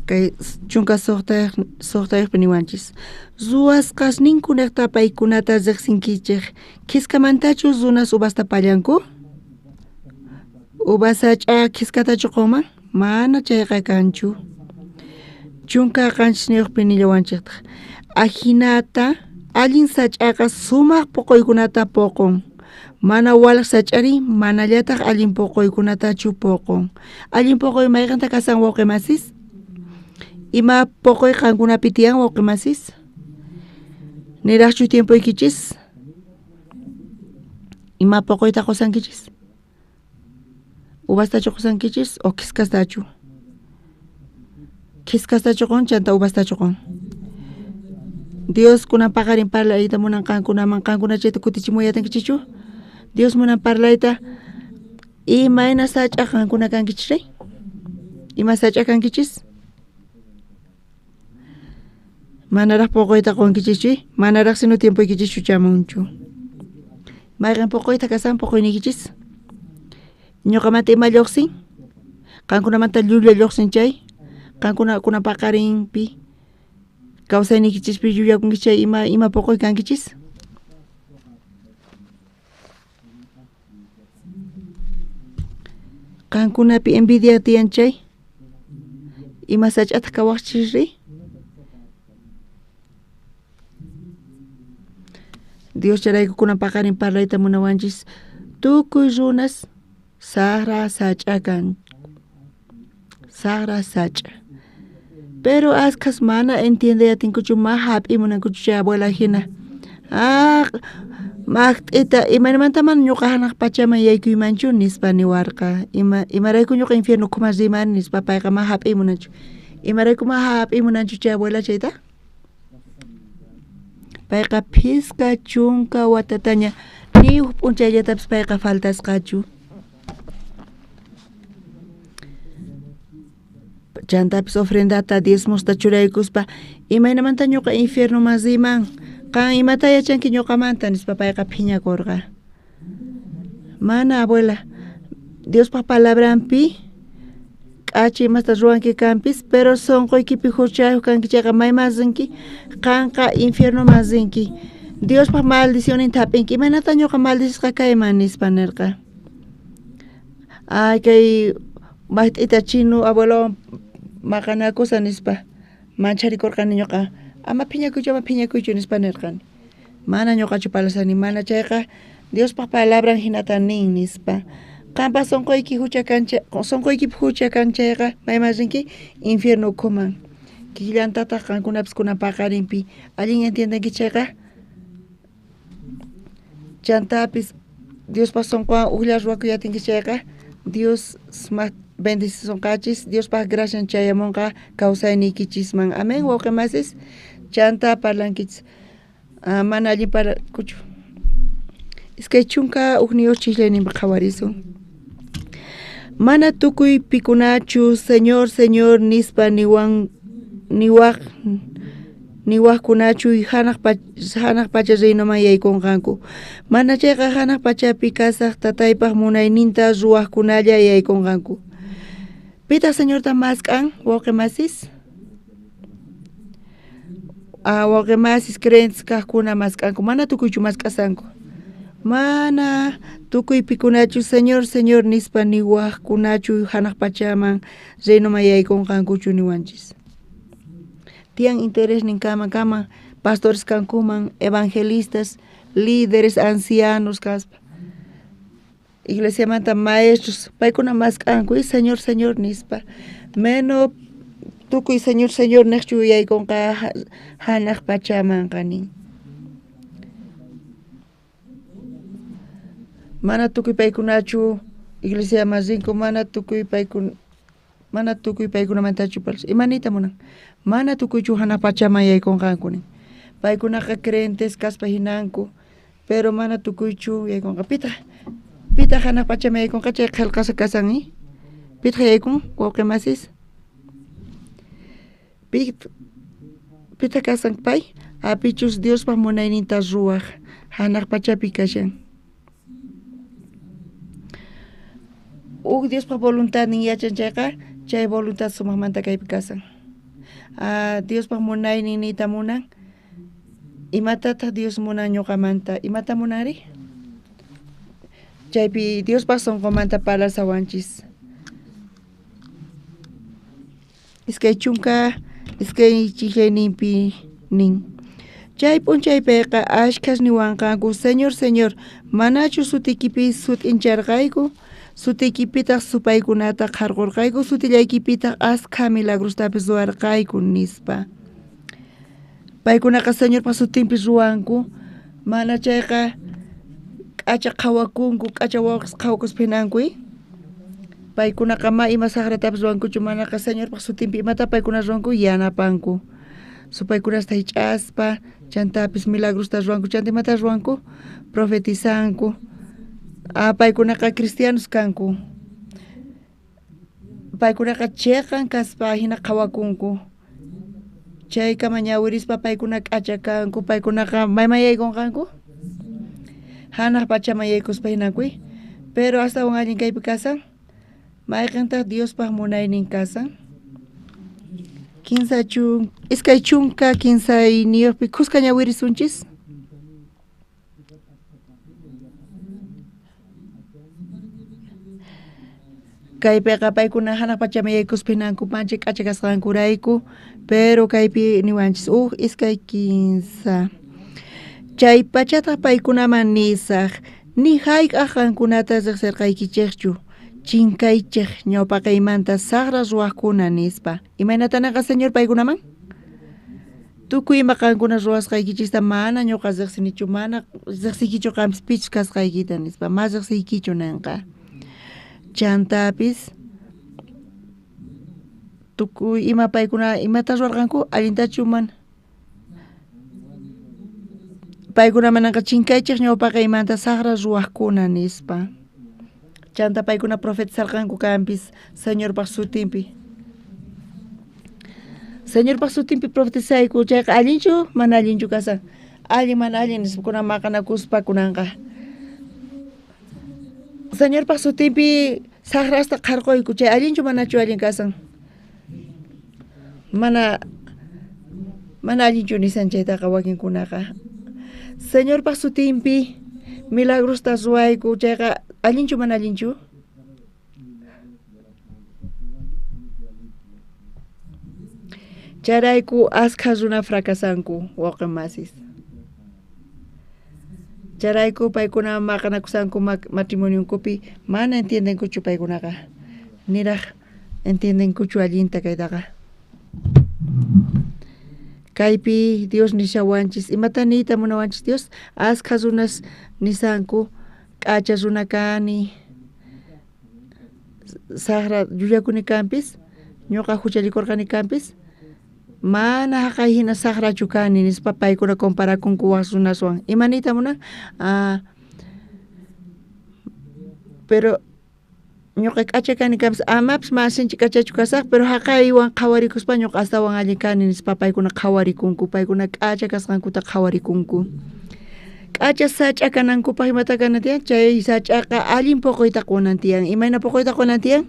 Kay chunka soqtayuqpi niwanchis. Ruwasqas ninkunaqta paykunata riqsinkichik, kiskamantachu runas ubasta pallanku? Ubas sach'a kiskatachu qoman? Mana chayqa kanchu. Chunka qanchis niyuqpi nillawanchikta. Ajinata, allin sach'aqa sumaq puquykunata puqun. Mana walaq sach'ari, manallataq allin puquykunatachu puqun. Allin puquy mayqanta kasan wawqimasis? Ima poqoy qankunapi tiyan wawqimasis? Niraqchu tiempoykichis? Ima poqoyta qosankichis? Ubastachu qosankichis o kiskastachu? Kiskastachu qon chanta ubastachu qon? Dios kunan paqarin parlayta munan qankunaman qankuna chayta kutichimuyatankichichu? Dios munan parlayta imayna sach'a qankuna kankichisray? Ima sach'a kankichis? Manaraq poqoyta qonkichichu, manaraq sino tiempoykichichu chamunchu. Mayqan puquyta kasan puquynikichis. Ñuqamanta ima lluqsin. Qankunamanta llullu lluqsin chay. Qankuna paqarinpi. Kawsaynikichispi llullakunki chay ima puquy kankichis. Qankunapi envidia tiyan chay. Ima sach'ata kawaqchirri. Dios charayku kunan paqarin parlayta munawanchis. Tukuy runas saqra sach'akan. Saqra sach'a. Pero askas mana entiende atinkuchu ma hap'i munankuchu chay abuela hina. Maqt'ita imanimanta mana ñuqa hanaq pachaman yaykuymanchu nispa niwarqa. Imarayku ñuqa infierno kuma rimani nispa payqa ma hap'i munanchu. Imarayku ma hap'i munanchu chay abuela chayta? Payqa phisqa chunka watataña ni huk p'unchayllatapis payqa faltasqachu. Chantapis ofrendata diezmosta churaykuspa imaynamanta ñuqa infierno mas riman. Qan imata yachanki ñuqamanta nispa payqa phiñakurqa. Mana abuela, Diospa palabranpi k'achi imasta ruwanki kanpis, pero sonquykipi huchayuq kanki chayqa may masinki, qanqa infierno masinki. Diospa maldicioninta hap'inki, imanata ñuqa maldisqa kayman nispa nirqa. Ay kay maqt'ita chino abuelo maqanakusa nispa mancharikurqani ñuqa. Ama phiñakuychu nispa nirqani. Mana ñuqachu palasani, mana chayqa Diospa palabran hinata nin nispa. Qanpa sonquykipi hucha kanchayqa mayman rinki infierno kuman. Killantataq qankunapis kunan paqarinpi allin entiendenki chayqa. Chantapis Diospa sonqwan uqlla ruwakuyatinki chayqa Dios bendicison Diospa gracian chayamunqa kawsaynikichisman. Amén wawqimasis. Chanta parlankich. Mana allin kuchu. Iskay chunka uqniyuq chiqlayninpi qhawarisun. Mana tukuy pikunachu Señor nispa niwaqkunachu hanaq pacha reynoman yaykunqanku. Mana chayqa hanaq pachapi kasaq tataypaq munayninta ruwaqkunalla yaykunqanku. Pitaq Señorta masq'an wawqimasis? Wawqimasis creyentes kaqkuna masq'anku. Mana tukuychu masq'asanku. Mana tukuy pikunachu Señor nispa niwaqkunachu hanaq pachaman reynoman yaykunqankuchu niwanchis. Tiyan interés ninkaman pastores kankuman, evangelistas, líderes, ancianos kaspa. Iglesiamanta maestros, paykuna masq'anku Señor nispa. Meno tukuy Señor niqchu yaykunqa hanaq pachaman qanin. Mana tukuy paykunachu iglesia masinku, mana tukuy paykunamantachu palas. Imanita munan? Mana tukuychu hanaq pachaman yaykunqanku. Paykunaqa creyentes kaspa hinanku, pero mana tukuychu yaykunqa. Pita hanaq pachaman yaykunqa chay qillqasa kasan. Pita yaykun wawqimasis? Pita kasan pay? Apichus Diospa munayninta ruwaq hanaq pachapi kashan. Diospa voluntad nin yachan chayqa chay voluntad sumaqmanta kaypi kasan. Diospa munaynin niyta munan. Imatataq Dios munan ñuqamanta? Imata munari? Chaypi Diospa sonqomanta parlasawanchis. Iskay chunka, iskay chiqlayninpi nin. Chay p'unchaypiqa ashkhas niwanqanku Señor, manachu sutikipi sutincharqayku? Sutiykipitaq supaykunata qarqurqayku, sutillaykipitaq askha milagrostapis ruwarqayku nispa. Paykunaqa Señorpa sutinpi ruwanku, mana chayqa k'acha qhawakunku, k'acha qhawkusphinankuy. Paykunaqa ma ima saqratapis ruwankuchu, manaqa Señorpa sutinpi imata paykuna ruwanku yanapanku. Supaykunasta hich'aspa, chantapis milagrosta ruwanku, chanta imata ruwanku, profetizanku. Paykunaqa cristianos kanku. Paykunaqa chiqan kaspa hina qhawakunku. Chaykama ñawirispa paykuna k'acha kanku. Paykunaqa mayman yaykunqanku? Hanaq pachamayaykuspa hinakui. Pero hasta un allin kaypi kasan. Mayqantaq Diospaq munaynin kasan. Iskay chunka kinsay niyuqpi kusqa ñawirisunchis. Kaypiqa paykuna hanaq pachamayaykuspa hinankupanchik k'acha kasqankurayku, pero kaypi niwanchis iskay kinsa. Chay pachataq paykunaman nisaq ni hayk'aq qankunata riqsirqaykichikchu chinkaychik ñawpaqa imanta saqra ruwaqkuna nispa. Imaynatanaqa señor paykunaman? Tukuy ima qankuna ruwasqaykichista mana ñuqa riqsinichu, mana riqsikichu qampis pichus kasqaykita nispa, mas riqsiykichu ninqa. Chantapis tukuy ima paykuna imata ruwarqanku allintachu mana. Paykuna mananqa chinkaychik ñawpaqa imanta saqra ruwaqkuna nispa. Chanta paykuna profetizarqanku kanpis señorpaq sutinpi. Señorpaq sutinpi profetizayku chayqa allinchu mana allinchu kasan. Allin mana allin nispa kunan maqanakuspa kunanqa. Señorpaq sutinpi saqrasta qarquyku chay allinchu manachu allin kasan. Mana allinchu nisan chaytaqa wakinkunaqa. Señorpaq sutinpi milagrusta ruwayku chayqa allinchu mana allinchu? Charayku askha runa fracasanku waqin masis. Charayku paykuna maqanakusanku matrimoniokupi mana entiendenkuchu paykunaqa. Niraq entiendenkuchu allinta kaytaqa. Kaypi Dios nishawanchis, imata niyta munawanchis Dios, askha runas nisanku, k'acha runa kani, saqra llulakuni kanpis, ñuqa huchalikurqani kanpis, mana haqay hina saqrachu kani nispa paykuna comparakunku waq runaswan. Imaniyta munan? Pero ñuqa k'acha kani kanpis amaps masinchik k'achachu kasaq, pero haqaywan qhawarikuspa ñuqa astawan allin kani nispa paykuna qhawarikunku, paykuna k'acha kasqankuta qhawarikunku. K'acha sach'a kanankupaq imata kanatiyan, chay sach'aqa allin puquyta qunantiyan. Imayna puquyta qunantiyan?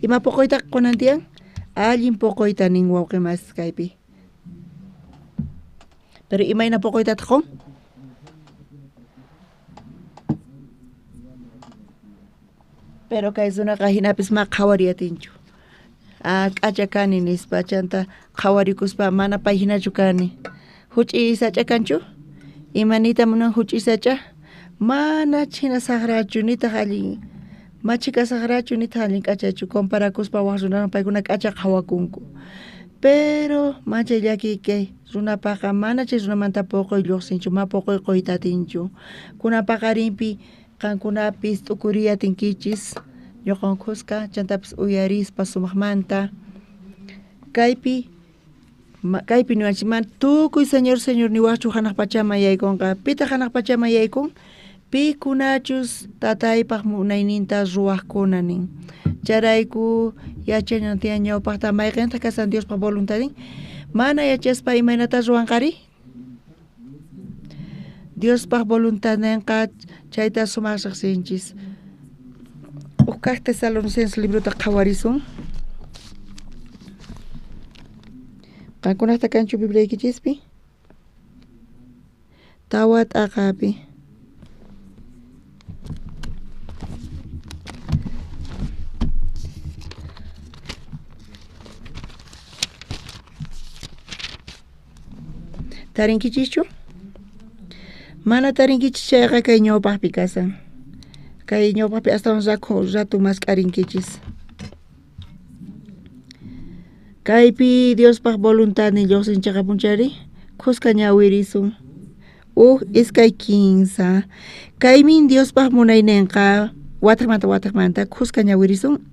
Ima puquyta qunantiyan? Allin puquyta nin wawqimas kaypi. Pero imayna puquytataq qun? Pero kay runaqa hinapis ma qhawariyatinchu. K'acha kani nispa chanta qhawarikuspa mana pay hinachu kani. Huch'y sach'a kanchu? Imanita munan huch'y sach'a? Mana china saqrachu nitaq allin. Machika saqrachu nitaq allin k'achachu comparakuspa waq runawan paykuna k'acha qhawakunku. Pero machay llakikay runapaqa mana chay runamanta puquy lluqsinchu, ma puquy quytatinchu. Kunapaqa rinpi qankunapis t'ukuriyatinkichis ñuqankusqa chantapis uyarispa sumaqmanta. Kaypi niwanchis man tukuy señor niwaqchu hanaq pachama yaykunqa. Pita hanaq pachama yaykun? Pikunachus tataypaq munayninta ruwaqkuna nin. Charayku yachañantiyan ñawpaqta mayqinta kasan Diospaq voluntadin. Mana yachaspa imaynata ruwanqari? Diospaq voluntadninqa chayta sumaq riqsinchis. Kaq Tesalonicenses libruta qhawarisun. Qankunaqta kanchu bibliaykichispi? Tawat aqapi. Tarinkichischu? Mana tarinkichis chayqa kay ñawpaqpi kasan. Kay ñawpaqpi astawan ratu mas k'arinkichis. Kaypi Diospaq voluntadnin lluqsinchaqa punchari, kusqa ñawirisun. Iskay kinsa. Kaymin Diospaq munayninqa wataqmanta kusqa ñawirisun.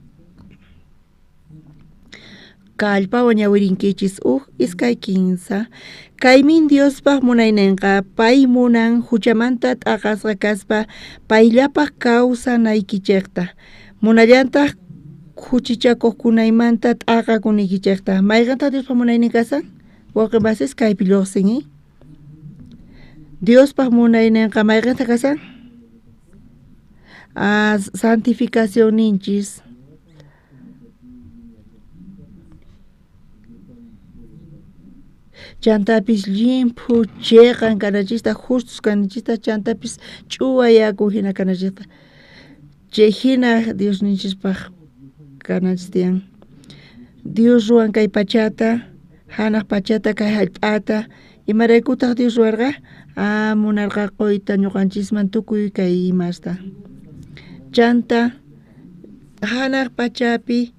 Kallpawan ñawirinkichis iskay kinsa. Kaymin Diospaq munayninqa pay munan huchamanta t'aqasqa kaspa payllapaq kawsanaykichikta. Munallantaq huchichakuqkunaymanta t'aqakunikichikta. Mayqantaq Diospaq munaynin kasan? Wawqimasis kaypi lluqsin. Diospaq munayninqa mayqantaq kasan? santificación ninchis. Chantapis limpu cheqan kanachista justos kanachista chantapis chuayaku hina kanachista. Chejina Dios ninchispaj kanachistian. Dios ruan kay pachata, hanaq pachata kay hallp'ata, imaraykutaq Dios ruarqa, munarqa qoyta ñuqanchisman tukuy kay imasta. Chanta hanaq pachapi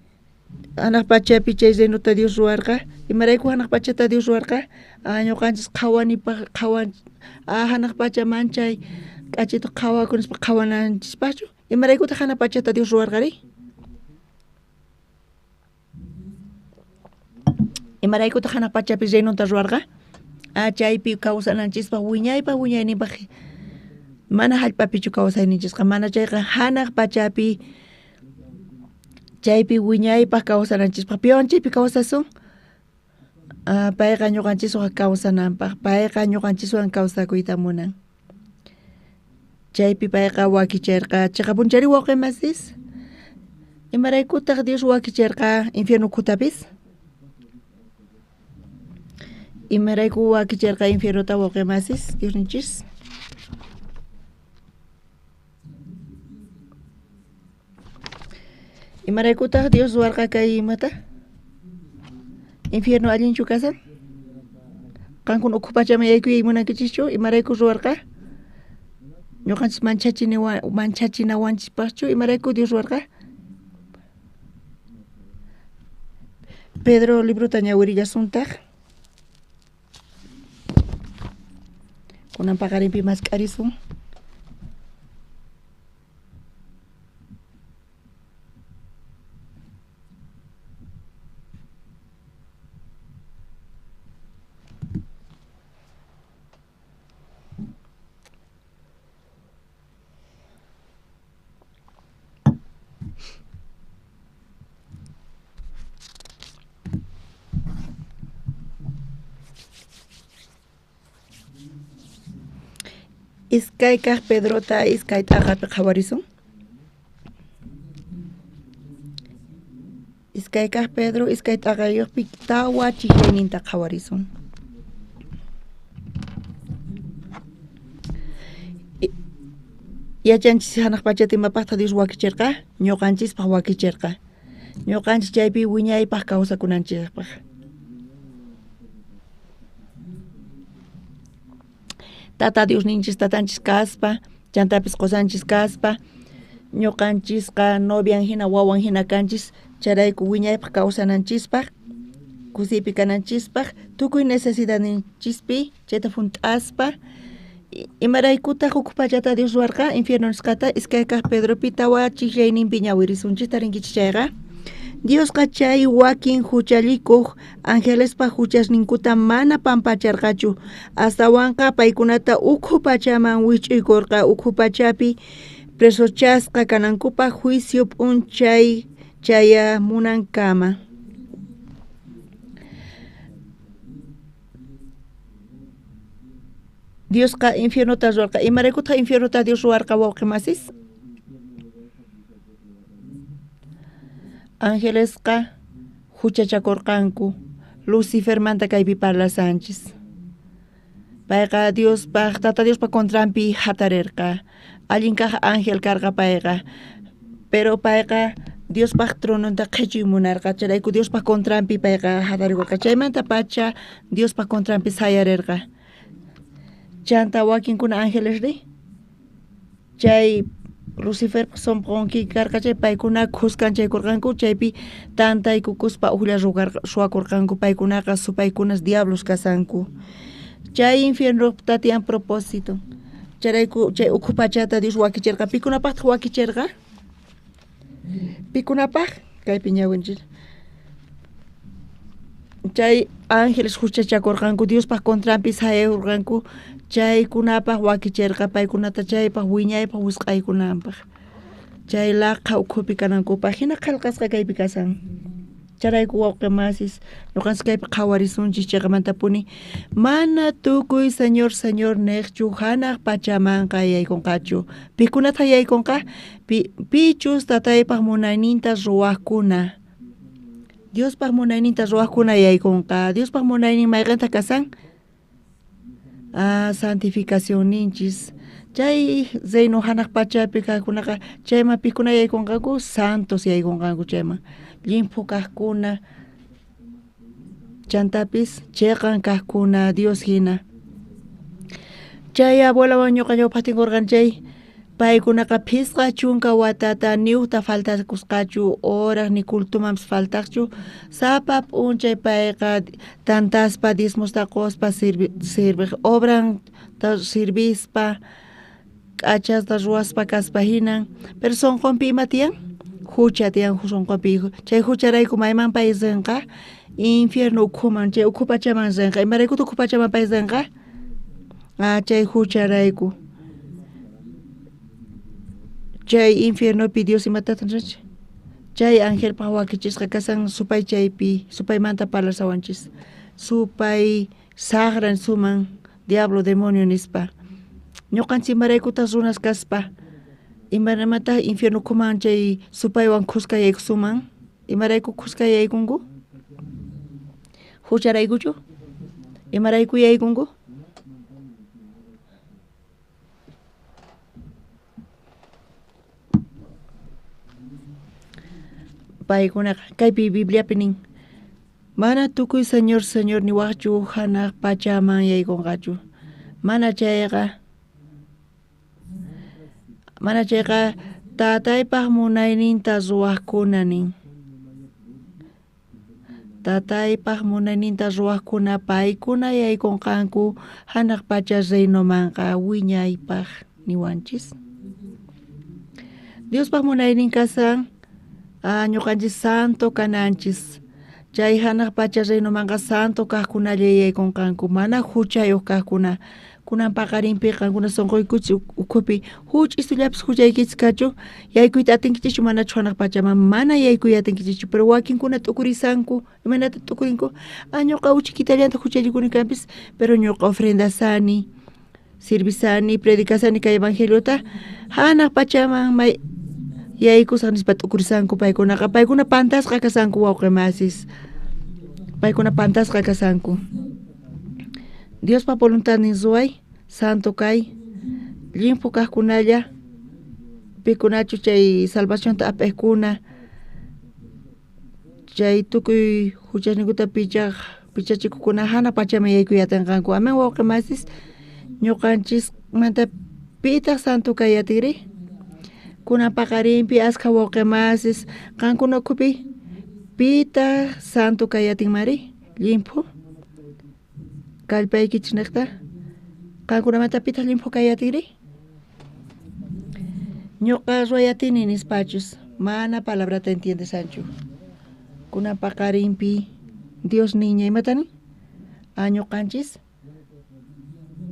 chay renota Dios ruarqa, imarayku hanaq pachata Dios ruarqa, ñuqanchis qhawanipaq hanaq pachaman chay k'achita qhawakunispa qhawananchispaqchu, imaraykutaq hanaq pachata Dios ruarqari? Imaraykutaq hanaq pachapi renota ruarqa, chaypi kawsananchispaq wiñayninpaq mana hallp'apichu kawsayninchisqa, mana chayqa hanaq pachapi chaypi wiñaypaq kawsananchispaq, piwan chaypi kawsasun, payqa ñuqanchiswan kawsananpaq, payqa ñuqanchiswan kawsakuyta munan. Chaypi payqa wakichirqa, chayqa punchari wawqimasis, imaraykutaq Dios wakichirqa infierno kutapis? Imarayku wakichirqa infiernota wawqimasis Dios ninchis? Imaraykutaq Dios ruarqa kay imata? Infierno allinchu kasan? Qankuna ukhu pachama yaykuyay munankichischu, imarayku ruarqa? Ñuqanchis manchachinawanchispaqchu, imarayku Dios ruarqa? Pedro libruta ñawirillasuntaq. Kunan paqarinpi masq'arisun. Iskaykaq Pedrota iskayta aqapi qhawarisun. Iskaykaq Pedro iskayta aqayuqpi tawa chiqayninta qhawarisun. Yachanchis hanaq pachatimapaqta Dios wakichirqa, ñuqanchispaq wakichirqa. Ñuqanchis chaypi wiñaypaq kawsakunanchikpaq. Tata Dios ninchis tatanchis kaspa, chantapis qosanchis kaspa, ñuqanchisqa novian hina wawan hina kanchis, charayku wiñaypaq kawsananchispaq, kusipi kananchispaq, tukuy necesidadninchispi chayta funt'aspa, imaraykutaq huk pachata Dios ruarqa, infierno nisqata, iskaykaq Pedropi tawa chiqllayninpi ñawirisunchis tarinkichis chayqa. Diosqa chay wakin huchalikuq angelespa huchasninkuta mana pampacharqachu, astawanqa paykunata ukhu pachaman wich'uykurqa, ukhu pachapi presochasqa kanankupaq juicio p'unchay chayamunankama. Diosqa infiernota ruarqa, imaraykutaq infiernota Dios ruarqa wawqimasis? Angelesqa huchachakurqanku, Lucifer manta kaypi parlasanchis. Payqa Diospaq, tata Diospa contranpi hatarirqa, allin kaq ángel karqa payqa, pero payqa Diospaq trononta qhichuy munarqa, charayku Diospaq contranpi payqa hatarirqa, chaymanta pacha Diospaq contranpi sayarirqa. Chanta wakinkuna ángelesri, chay Lucifer somponki karqa chay paykuna qusqanchaykurqanku, chaypi tantaykukuspa uqlla ruwakurqanku, paykunaqa supaykunas diablos kasanku. Chay infierno tatian propósito, charayku chay ukhu pachata Dios wakichirqa, pikunapaqtaq wakichirqa? Pikunapaq kaypi ñawinchis. Chay ángeles huchachakurqanku, Diospaq contranpi sayayurqanku, chaykunapaq wakichirqa, paykunata chaypaq wiñaypaq wisq'aykunanpaq. Chay laqha ukhupi kanankupaq, hina qillqasqa kaypi kasan. Charayku wawqimasis ñuqanchis kaypi qhawarisunchis chayqamantapuni mana tukuy señor niqchu hanaq pachamanqa yaykunqachu. Pikunata yaykunqa pichus tataypaq munayninta ruwaqkuna. Diospaq munayninta ruwaqkuna yaykunqa. Diospaq munaynin mayqanta kasan? Santificación ninchis. Chay zeyno hanaq pachapi kaqkunaqa chayman pikuna yaykunqaku santos yaykunqaku chayman. Limpu kaqkuna chantapis chayqan kaqkuna Dios hina. Chay abuelawan ñuqa ñawpaqtinkurqan chay paykunaqa phisqa chunka watata niuqta faltakusqachu horas ni cultumanpas faltaqchu sapa p'unchay payqa tantaspa diezmosta quspa sirviq obran sirvispa k'achasta ruwaspa kaspa hinan pero sonqonpi ima tiyan hucha tiyan sonqonpi chay hucharayku maymanpa rinqa infierno ukhuman chay ukhu pachaman rinqa imaraykuta ukhu pachamanpa rinqa chay hucharayku chay infiernopi Dios imatatan rinchi chay angelpaq wakichisqa kasan supay chaypi supaymanta parlasawanchis supay sagran suman diablo demonio nispa ñuqanchik imaraykutas runas kaspa imaramata infierno kuman chay supaywan khusqa yaykusuman imarayku khusqa yaykunku hucharaykuchu imarayku yaykunku paykunaqa kaypi Bibliapi nin mana tukuy señor niwaqchu hanaq pachaman yaykunqachu mana chayqa tataypaq munayninta ruwaqkuna nin tataypaq munayninta ruwaqkuna paykuna yaykunqanku hanaq pacha reynomanqa wiñaypaq niwanchis Diospaq munaynin kasan ñuqanchis santo kananchis chay hanaq pacha reynomanqa santo kaqkunalla yaykunqanku mana huchayuq kaqkuna kunan paqarinpi qankuna sonqoykuchis ukhupi huch'isllapas huchaykichis kachu yaykuyta atinkichichu manachu hanaq pachaman mana yaykuy atinkichichu pero wakinkuna t'ukurisanku imanata t'ukurinku ñuqa uchikitallanta huchaykuni kanpis pero ñuqa ofrendasani sirvisani predicasani kay evangeliota hanaq pachaman yaykusaq nispa t'ukurisanku paykuna pantasqa kasanku wawqimasis paykuna pantasqa kasanku Diospa voluntad nin ruway santo kay limpu kaqkunalla pikunachu chay salvacionta ap'iqkuna chay tukuy huchasnikuta pichachikukuna hanaq pachaman yaykuy atinqanku amen wawqimasis ñuqanchis manta pitaq santo kay atigri kunan paqarinpi asqa wawqimasis qankuna ukhupi pita santo kay atinmari limpu kallpaykichis niqta qankunamanta pitaq limpu kay atigri ñuqa ruwayatini nispachus mana palabrata entiendesanchu kunan paqarinpi Dios niña imatani ñuqanchis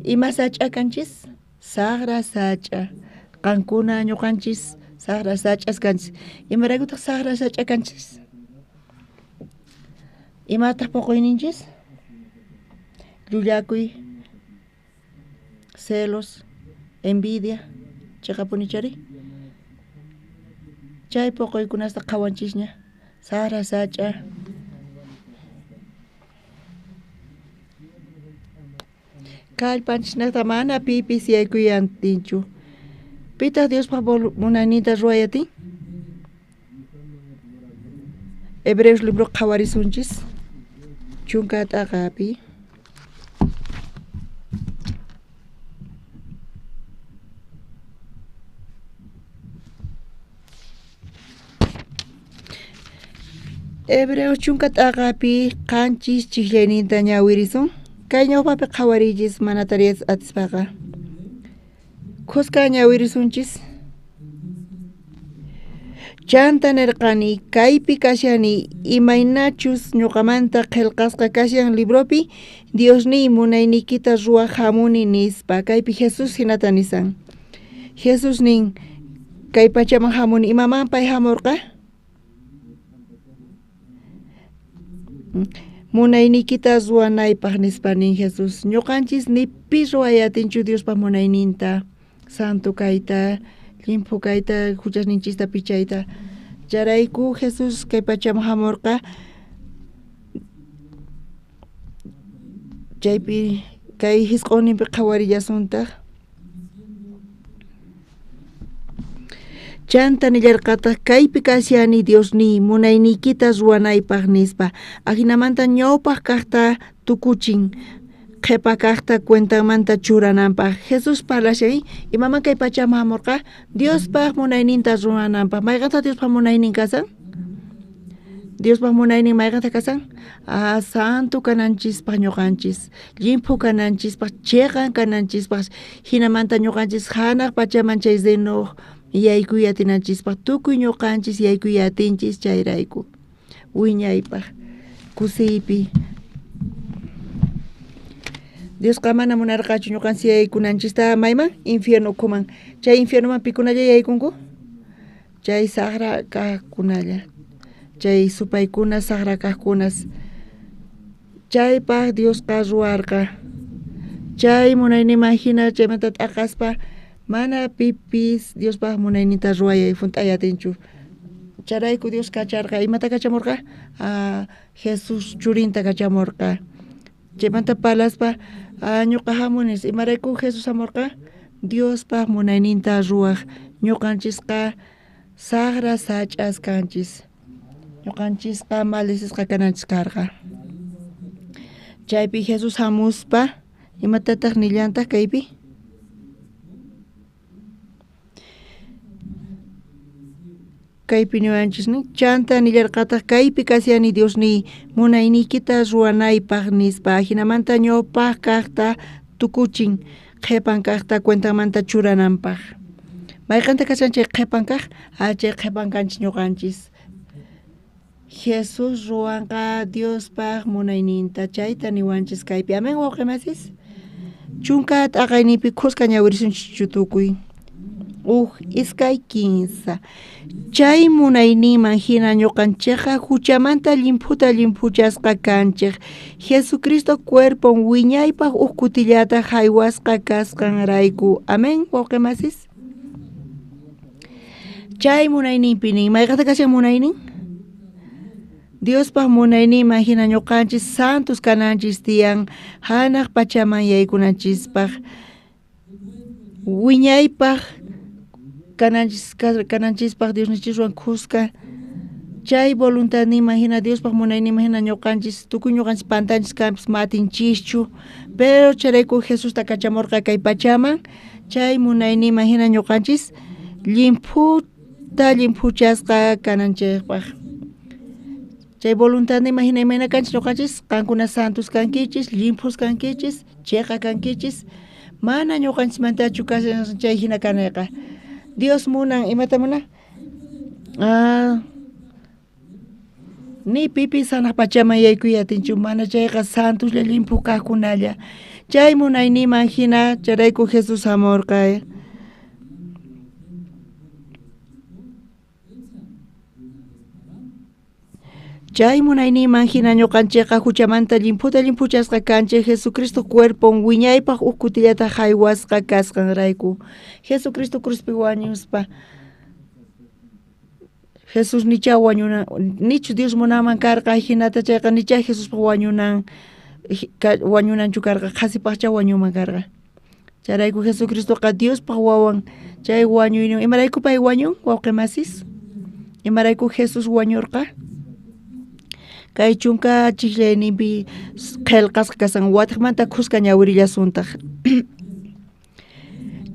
ima sach'a kanchis saqra sach'a qankuna ñuqanchis saqra sach'as kanchis imaraykutaq saqra sach'a kanchis imataq puquyninchis llullakuy celos envidia chaqapunichari chay puquykunasta qhawanchisña saqra sach'a kallpanchisnaqta mana pipis yaykuyantinchu pitaq Diospaq munayninta ruwayatin Hebreos libro qhawarisunchis chunka t'aqapi Hebreos chunka t'aqapi qanchis chiqllayninta ñawirisun kay ñawpapi qhawarillis mana tariyas atispaqa khusqa ñawirisunchis chanta nirqani kaypi kashani imaynachus ñuqamanta qillqasqa kashan libropi Diosniy munaynikita ruwaq hamuni nispa kaypi Jesús hinata nisan Jesús nin kay pachaman hamuni imaman pay hamurqa Munaynikita ruwanaypaq nispanin Jesús. Ñuqanchis nipi ruwayatinchu Diospa munayninta, santo kayta, limpu kayta, huchasninchista pichayta. Charayku Jesús kay pachaman hamurqa chaypi kay hisq'uninpi qhawarillasuntaq. Chanta nillarqataq kaypi kasiani Diosni munaynikita ruwanaypaq nispa. Ajinamanta ñawpaq kaqta tukuchin, qhipa kaqta cuentamanta churananpaq. Jesús parlashay imaman kay pachaman hamurqa Diospaq munayninta ruwananpaq. Mayqanta Diospaq munaynin kasan? Diospaq munaynin mayqanta kasan? Santo kananchispaq ñuqanchis, limpu kananchispaq, chiqan kananchispaq, hinamanta ñuqanchis hanaq pachaman chay senuq yaykuyatinanchispak tukuy ñuqanchis yaykuyatinchis chayrayku wiñaypaq kusiypi. Diosqa mana munarqachu ñuqanchis yaykunanchista mayman infierno ukhuman. Chay infiernoman pikunalla yaykunku, chay saqra kaqkunalla, chay supaykuna saqra kaqkunas. Chaypaq Diosqa ruwarqa, chay munayniman hina chaymanta t'aqaspa mana pipis Diospaq munayninta ruwayay funt'ayatinchu. Charayku Dios kacharqa, imata kachamurqa? Jesús churinta kachamurqa. Chaymanta palaspa ñuqa hamunis, imarayku Jesús hamurqa? Diospaq munayninta ruwaq. Ñuqanchisqa saqra sach'as kanchis, ñuqanchisqa maldecesqa kananchis karqa. Chaypi Jesús hamuspa imatataq nillantaq kaypi? Kaypi niwanchisni chanta nillarqataq kaypi kasiani Diosni munaynikita ruwanaypaq nispa hinamanta ñawpaq kaqta tukuchin, qhipan kaqta cuentamanta churananpaq. Mayqanta kashan chay qhipan kaq? Chay qhipan kanchis ñuqanchis. Jesús ruwanqa Diospaq munayninta chayta niwanchis kaypi. Amen wawqimasis? Chunka t'aqaynipi qusqa ñawirisunchis tukuy. Iskay 15. Chay munayniman hina ñuqanchikqa huchamanta limpuchasqa kanchik. Jesucristo cuerpon wiñaypaq kutillata haywasqa kasqanrayku. Amen wawqimasis? Chay munayninpi nin, mayqata kashan munaynin? Diospaq munayninman hina ñuqanchis santos kananchis tiyan hanaq pachaman yaykunanchispaq wiñaypaq kananchispaq Diosnichis ruwan qusqa chay voluntadniman hina Diospaq munayninman hina ñuqanchis tukuy ñuqanchis pantanchis kanpis matinchischu, pero charayku Jesusta kachamurqa kay pachaman chay munayninman hina ñuqanchis limpuchasqa kananchikpaq. Chay voluntadniman hina imayna kanchis ñuqanchis qankuna santos kankichis, limpus kankichis, chiqa kankichis, mana ñuqanchis kashan chay hina kanayqa. Dios munan imata munan? Ni pipis hanaq pachaman yaykuyatinchu mana chayqa santoslla limpu kaqkunalla. Chay munayniman hina charayku Jesús hamurqa. Chay munayniman hina ñuqanchikqa huchamanta limpuchasqa kanchik Jesucristo cuerpon wiñaypaq kutillata haywasqa kasqanrayku. Jesucristo cruzpi wañuspa Jesús nicha wañunan, nichu Dios munaman karqa hinata chayqa nicha Jesuspaq wañunanchu karqa qasipaqcha wañuman karqa. Charayku Jesucristoqa Diospaq wawan chay wañuynin imarayku pay wañun wawqimasis? Imarayku Jesús wañurqa? Kay chunka chiklayninpi qillqasqa kasan wataqmanta qusqa ñawirillasutaq.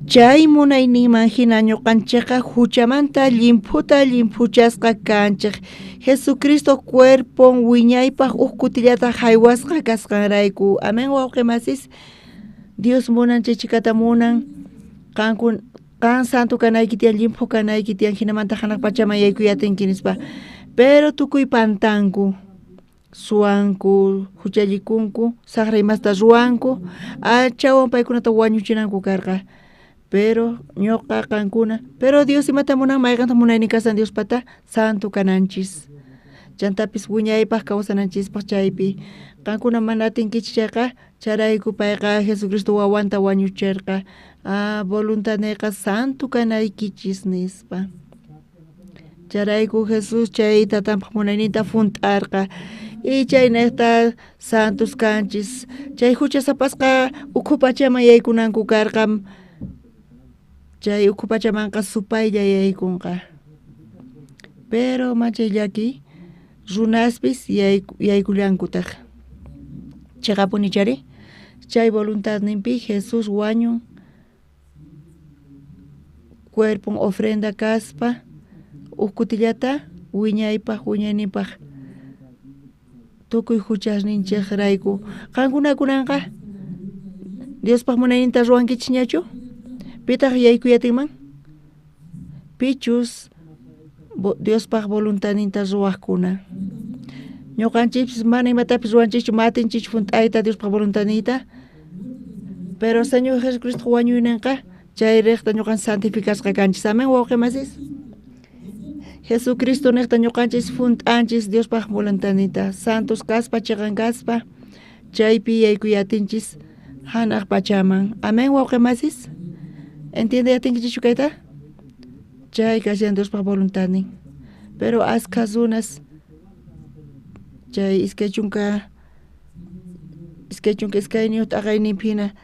Chay munayninman hina ñuqanchikqa huchamanta limpuchasqa kanchik. Jesucristo cuerpon wiñaypaq kutillata haywasqa kasqanrayku. Amen wawqimasis? Dios munan chay chikata munan kan santo kanayki tiyan, limpu kanayki tiyan, hinamanta hanaq pachaman yaykuyatinki nispa. Pero tukuy pantanku, suwanku, huchallikunku, saqra imasta ruwanku, chawan paykunata wañuchinanku karqa. Pero ñuqa qankuna, pero Dios imata munan mayqanta munaynin kasan Dios pata santo kananchis. chantapis wiñaypaq kawsananchispaq chaypi qankuna mana atinkichik chayqa charayku payqa Jesucristo wawanta wañuchirqa voluntadniqa santu kanaykichis nispa charayku Jesus chay tatanpaq munayniyta funt'arqa y chaynayta santos kanchis chay huchasapasqa ukhu pachaman yaykunanku karqa chay ukhu pachamanqa supaylla yaykunqa pero machayllaki runaspis yaykullankutaq chayqapuni chari chay voluntadninpi Jesus wañun cuerpon ofrenda kaspa ukutillata wiñaypaq wiñaynipaq tukuy huchasninchaqrayku qankunakunanqa Diospaq munayninta ruwankichis ñachu pitaq yaykuyatinman pichus Diospaq voluntadninta ruwaqkuna ñuqanchikpis mana imatapis ruwanchikchu matinchik funt'ayta Diospaq voluntadniyta pero Señor Jesucristo wañuyninqa chay riqta ñuqanchik santificasqa kanchis amén wawqimasis Jesucristo niqta ñuqanchis funt'anchis Diospaq voluntadniyta santos kaspa chiqan kaspa chaypi yaykuyatinchis hanaq pachaman amén wawqimasis entiende yatinkichu kayta chay kashan Diospaq voluntadnin pero askas runas chay iskay chunka iskayniyu t'aqaynipina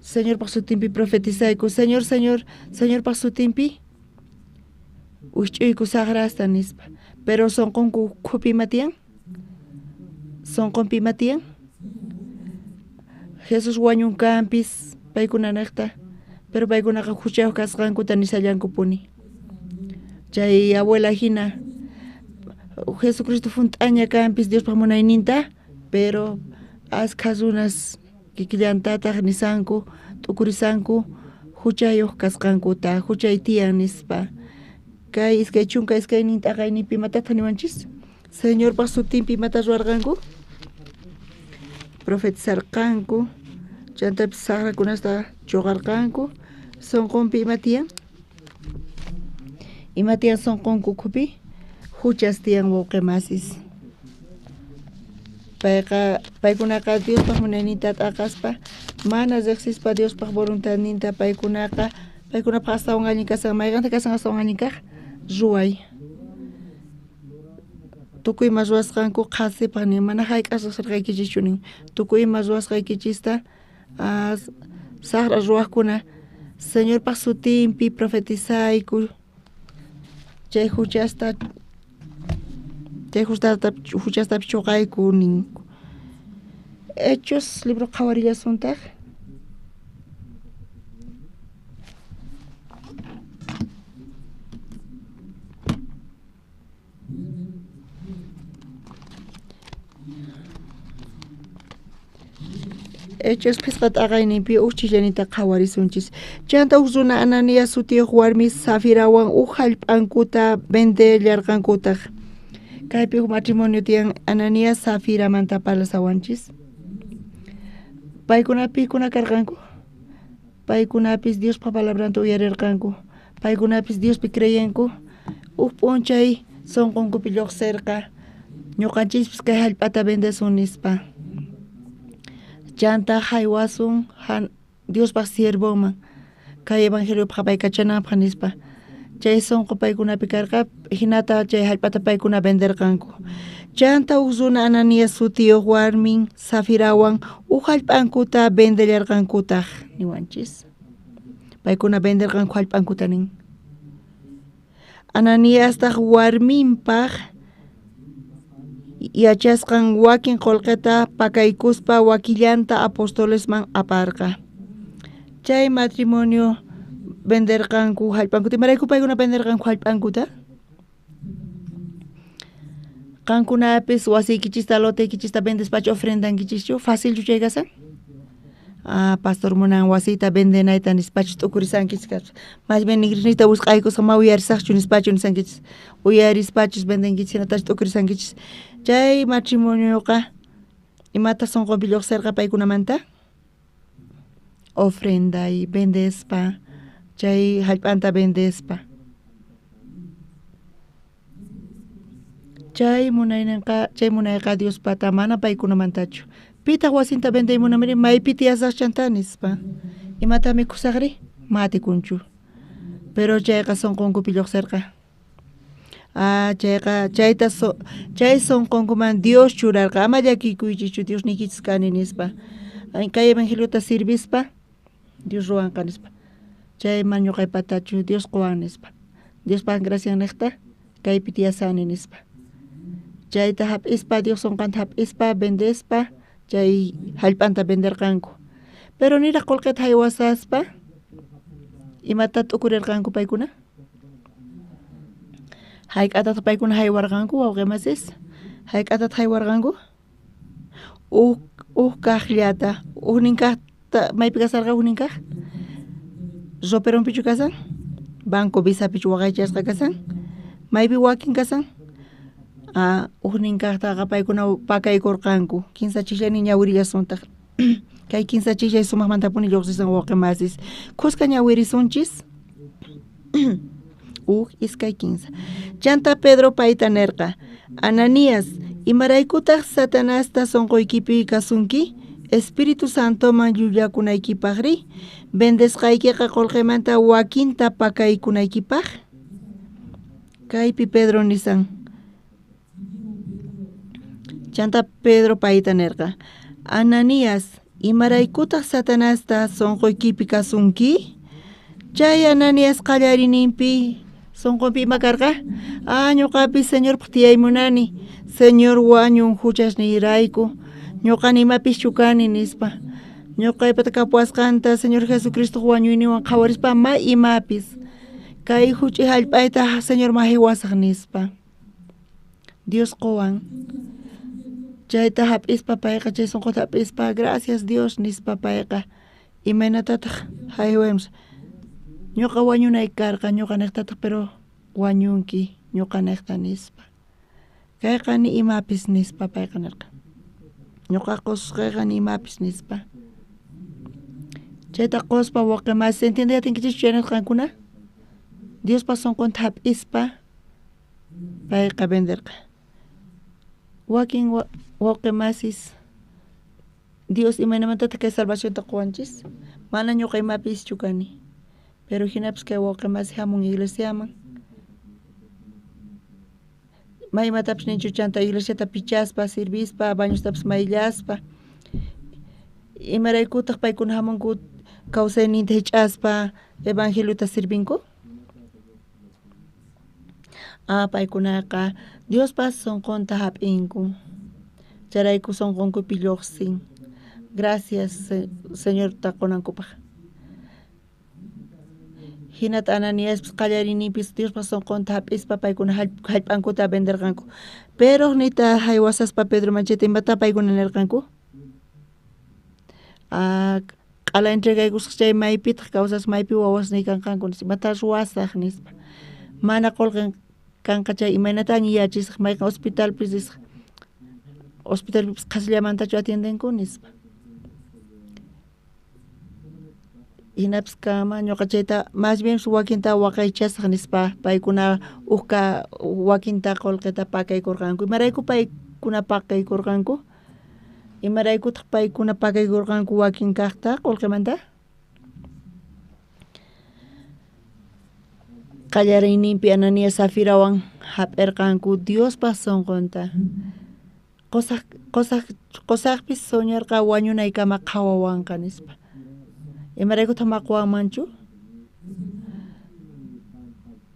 Señorpaq sutinpi profetizayku Señorpaq sutinpi uch'uyku saqrasta nispa pero sonqonku qhupiman tiyan sonqonpiman tiyan Jesus wañunkanpis paykuna niqta pero paykunaqa huchayuq kasqankuta nisallankupuni chay abuela hina Jesucristo funt'aña kanpis Diospaq munayninta pero askas runas kikillantataq nisanku t'ukurisanku huchayuq kasqankuta huchay tiyan nispa kay iskay chunka iskaynin t'aqaynipi imataq niwanchis Señorpaq sutinpi imata ruwarqanku profetizarqanku chantapis saqrakunasta chuqarqanku sonqonpi ima tiyan sonqonku ukhupi huchas tiyan wawqimasis paykunaqa Diospaq munayniyta t'aqaspa mana riqsispa Diospaq voluntadninta paykunapaq astawan allin kasan mayqanta kasan astawan allin kaq ruway tukuy ima ruwasqanku qasipaq nin mana hayk'as riqsirqaykichikchu nin tukuy ima ruwasqaykichista saqra ruwaqkuna Señorpaq sutinpi profetizayku chay huchastapi chuqayku ninku Hechos libro qhawarillasuntaq Hechos pisqa t'aqayninpi uchillanita qhawarisunchis chanta runa Ananias sutiyuq warmi Safirawan hallp'ankuta vendellarqankutaq kaypi matrimonio tiyan Ananias Safiramanta parlasawanchis paykuna pikuna karqanku paykunapis Diospaq palabranta uyarirqanku paykunapis Diospi creyenku p'unchay sonqonkupi lluqsirqa ñuqanchikpis kay hallp'ata bendesun nispa chanta haywasun Diospaq siervoman kay evangeliopaq paykachananpaq nispa chay sonqo paykunapi karqa hinata chay hallp'ata paykuna venderqanku chanta runa Ananias sutiyuq warmin Safirawan hallp'ankuta vendellarqankutaq niwanchis paykuna venderqanku hallp'ankuta nin Ananiastaq warminpaq yachasqan wakin qullqita pakaykuspa wakillanta apostolesman aparqa chay matrimonio venderqanku hallp'ankuta imarayku paykuna venderqanku hallp'ankuta qankunapis wasiykichista lotaykichista vendespachu ofrendankichischu facilchu chay kasan pastor munan wasita vendenayta nispachu t'ukurisankichis más bien nigrinita busqaykusqa ma uyarisaqchu nispachu nisankichis uyarispachus vendenkichis hinatachu t'ukurisankichis chay matrimonioqa imata sonqonpi lluqsirqa paykunamanta ofrenda y vendespa chay hallp'anta vendespa Chay munayqa Dios pata mana paykunamantachu. Pita wasinta vendaymunamari maypiti asaqchantanispa. Imata mikusaqri matikunchu. Pero chayqa sonqunkupi lluqsirqa. Chay sonqunkuman Dios churarqa ama llakikuychichu Dios nikichis kani nispa. Kay evangeliota sirvispa Dios ruwanqa nispa. Chay ñuqay patachu Dios quwan nispa. Dios pan gracia niqta kaypi tiyasani nispa. Chayta hap'ispa Dios sonqanta hap'ispa vendespa chay hallp'anta venderqanku. Pero niraq qullqita haywasaspa imata t'ukurirqanku paykuna? Hayk'atata paykuna haywarqanku wawqimasis? Hayk'atata haywarqanku? Kaqllata ninkaqta maypi kasarqa ninkaq? Roperonpichu kasan? Banco Visapichu waqaychasqa kasan? Maypi wakin kasan? Ninkaqtaqa paykuna pakaykurqanku kinsachikllani ñawirillasunta. Kay kinsachikllay sumaqmantapuni lluqsisan wawqimasis. Qusqa ñawirisunchis? Iskay kinsa. Chanta Pedro payta nirqa. Ananías, imaraykutaq Satanasta sonquykipi kasunki? Espíritu Santoman llullakunaykipaqri? Vendesqaykiqa qullqimanta wakinta pakaykunaykipaq? Kaypi Pedro nisan. Chanta Pedro payta nirqa. Ananías, imaraykutaq Satanasta sonquykipi kasunki? Chay Ananías qallarininpi sonqunpi ima karqa? Ñuqapi Señorpaq tiyaymunani. Señor wañun huchasniyrayku. Ñuqani imapish chukani nispa. Ñuqaypata kapuasqanta Señor Jesucristo wañuyniwan qhawarispa ma imapis. Kay huch'y hallp'ayta Señor mahiwasaq nispa. Dios quwan. Chayta hap'ispa payqa chay sonqota hap'ispa gracias Dios nispa payqa. Imaynatataq haywaymus. Ñuqa wañunay karqa ñuqa niqtataq pero wañunki ñuqa niqta nispa. Kayqa ni imapis nispa payqa nirqa. Ñuqa qusqayqa ni imapis nispa. Chayta quspa wawqimas entendiyatinkichis chay nisqankuna? Diospa sonqunta hap'ispa payqa venderqa. Wakin wawqimasis Dios imaynamantataq kay salvacionta quwanchis mana ñuqa imapis chukani. Pero hinapis kay wawqimas hamun iglesiaman. Maymatapis ninchu chanta iglesiata pichaspa, sirvispa, bañostapis mayllaspa. Imaraykutaq paykuna hamunku kawsayninta hich'aspa evangeliota sirvinku? Paykunaqa Diospa sonqunta hap'inku. Charayku sonqunkupi lluqsin. Gracias Señor taqunankupaq. Hinata Ananías qallarinipis Diospa sonqunta hap'ispa paykuna hallp'ankuta venderqanku. Pero nita haywasaspa Pedro manchita imata paykuna nirqanku? Q'ala entregaykusaq chay maypitaq kawsas maypi wawasnay kanqanku nispa imata ruwasaq nispa. Mana qullqin kanqa chay imaynataña yachisaq mayqa hospitalpis nisqa. Hospitalpis qasllamantachu atiendinku nispa. Hinapis kama ñuqa chayta más bien wakinta waqaychasaq nispa paykuna wakinta qullqita pakaykurqanku. Imarayku paykuna pakaykurqanku? Imaraykutaq paykuna pakaykurqanku wakin kaqta qullqimanta? Qallariyninpi Ananías Safirawan hap'irqanku Diospa sonqunta. Qusaqpis soñarqa wañunaykama qhawawanqa nispa. Imaraykutaq maqwanmanchu?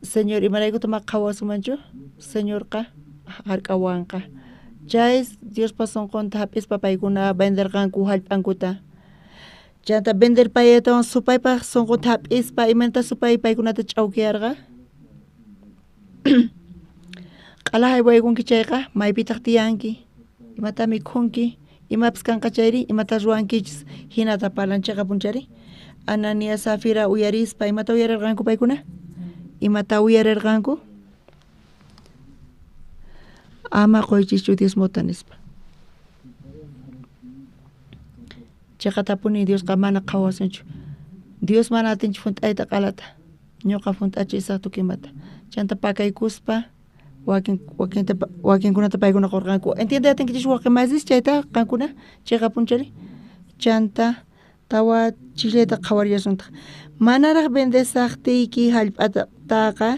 Señor, imaraykutaq maqhawasumanchu? Señorqa hark'awanqa. Chay Diospa sonqunta hap'ispa paykuna venderqanku hallp'ankuta. Chanta vender payatawan supaypaq sonqunta hap'ispa imanta supay paykunata ch'awkiyarqa? Q'ala haywaykunki chayqa maypitaq tiyanki? Imata mikhunki? Imapis kanqa chayri? Imata ruwankichis hinata palanchaqa punchari? Ananías Safira uyarispa imata uyarirqanku paykuna? Imata uyarirqanku? Ama qoychischu Diosmota nispa. Chayqa tapuni Diosqa mana qhawasunchu. Dios mana atinchu hunt'ayta q'alata. Ñuqa hunt'achisaq tukimata. Chanta pakaykuspa wakin kunata paykuna qurqanku entiende atinkichis waqimazis chayta qankuna chayqa punchari chanta tawa chileta qhawariyasuntaq manaraq vendesaqtiyki hallp'ataqa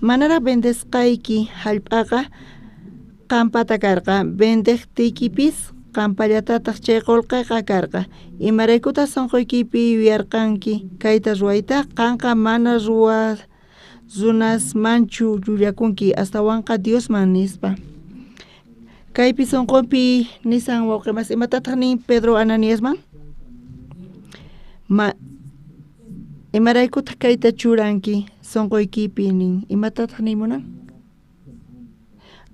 manaraq vendesqayki hallp'aqa qampata karqa vendeqtiykipis qampallatataq chay qullqiqa karqa imaraykuta sunquykipi yuyarqanki kayta ruwayta qanqa mana runas manchu llullakunki astawanqa Diosman nispa kaypi sunqunpi nisan wawqimas imatataq nin Pedro Ananiasman imaraykutaq kayta churanki sunquykipi nin imatataq nimunan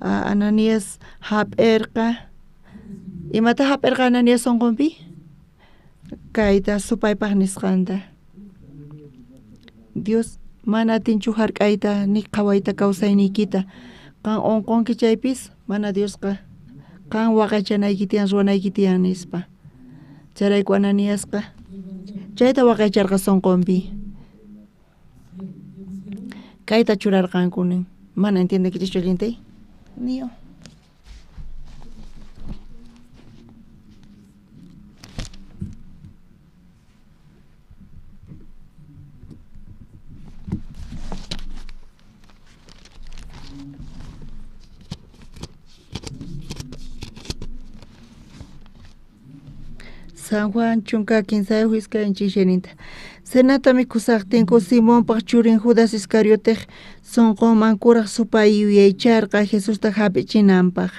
Ananias hap'irqa imata hap'irqa Ananias sunqunpi kayta supaypaq nisqanta Dios mana atinchu hark'ayta ni qhawayta kawsayniykita qan unqunki chaypis mana Diosqa qan waqaychanayki tiyan ruwanayki tiyan nispa chayrayku Ananiasqa chayta waqaycharqa sunqunpi kayta churarqanku nin mana entiendekichis chollintay niyo San Juan chunka kinsay huiskaynchik sheninta senata mikusaqtinku Simonpaq churin Judas Iscariote sunqunman kuraq supay yuyaycharqa Jesusta hap'ichinanpaq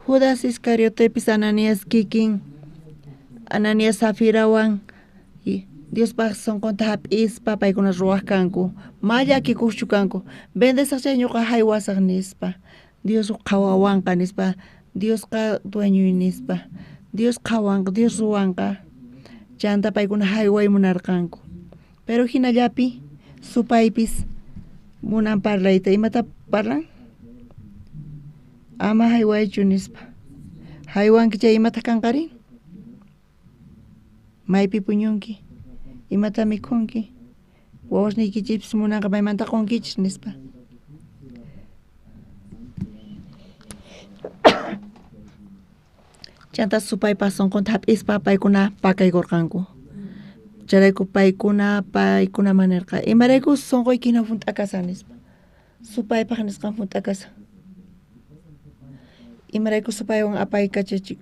Judas Iscariotepis Ananias kikin Ananias Safirawan Diospaq sunqunta hap'ispa paykuna ruwaq kanku mallakikuqchu kanku vendesaqchay ñuqa haywasaq nispa Dios qhawawanqa nispa Diosqa dueñoy nispa Dios qhawanqa Dios ruwanqa chanta paykuna hayway munarqanku pero hinallapi supaypis munan parlayta imata parlan ama haywaychu nispa haywanki chay imata kanqarin maypi puñunki imata mikhunki wawasniykichipis munanqa maymanta qunkichis nispa chanta supaypaq sunqunta hap'ispa paykuna pakaykurqanku chayrayku paykuna manarqa imarayku sunquyki hina hunt'akasan nispa supaypaq nisqan hunt'akasan imarayku supaywan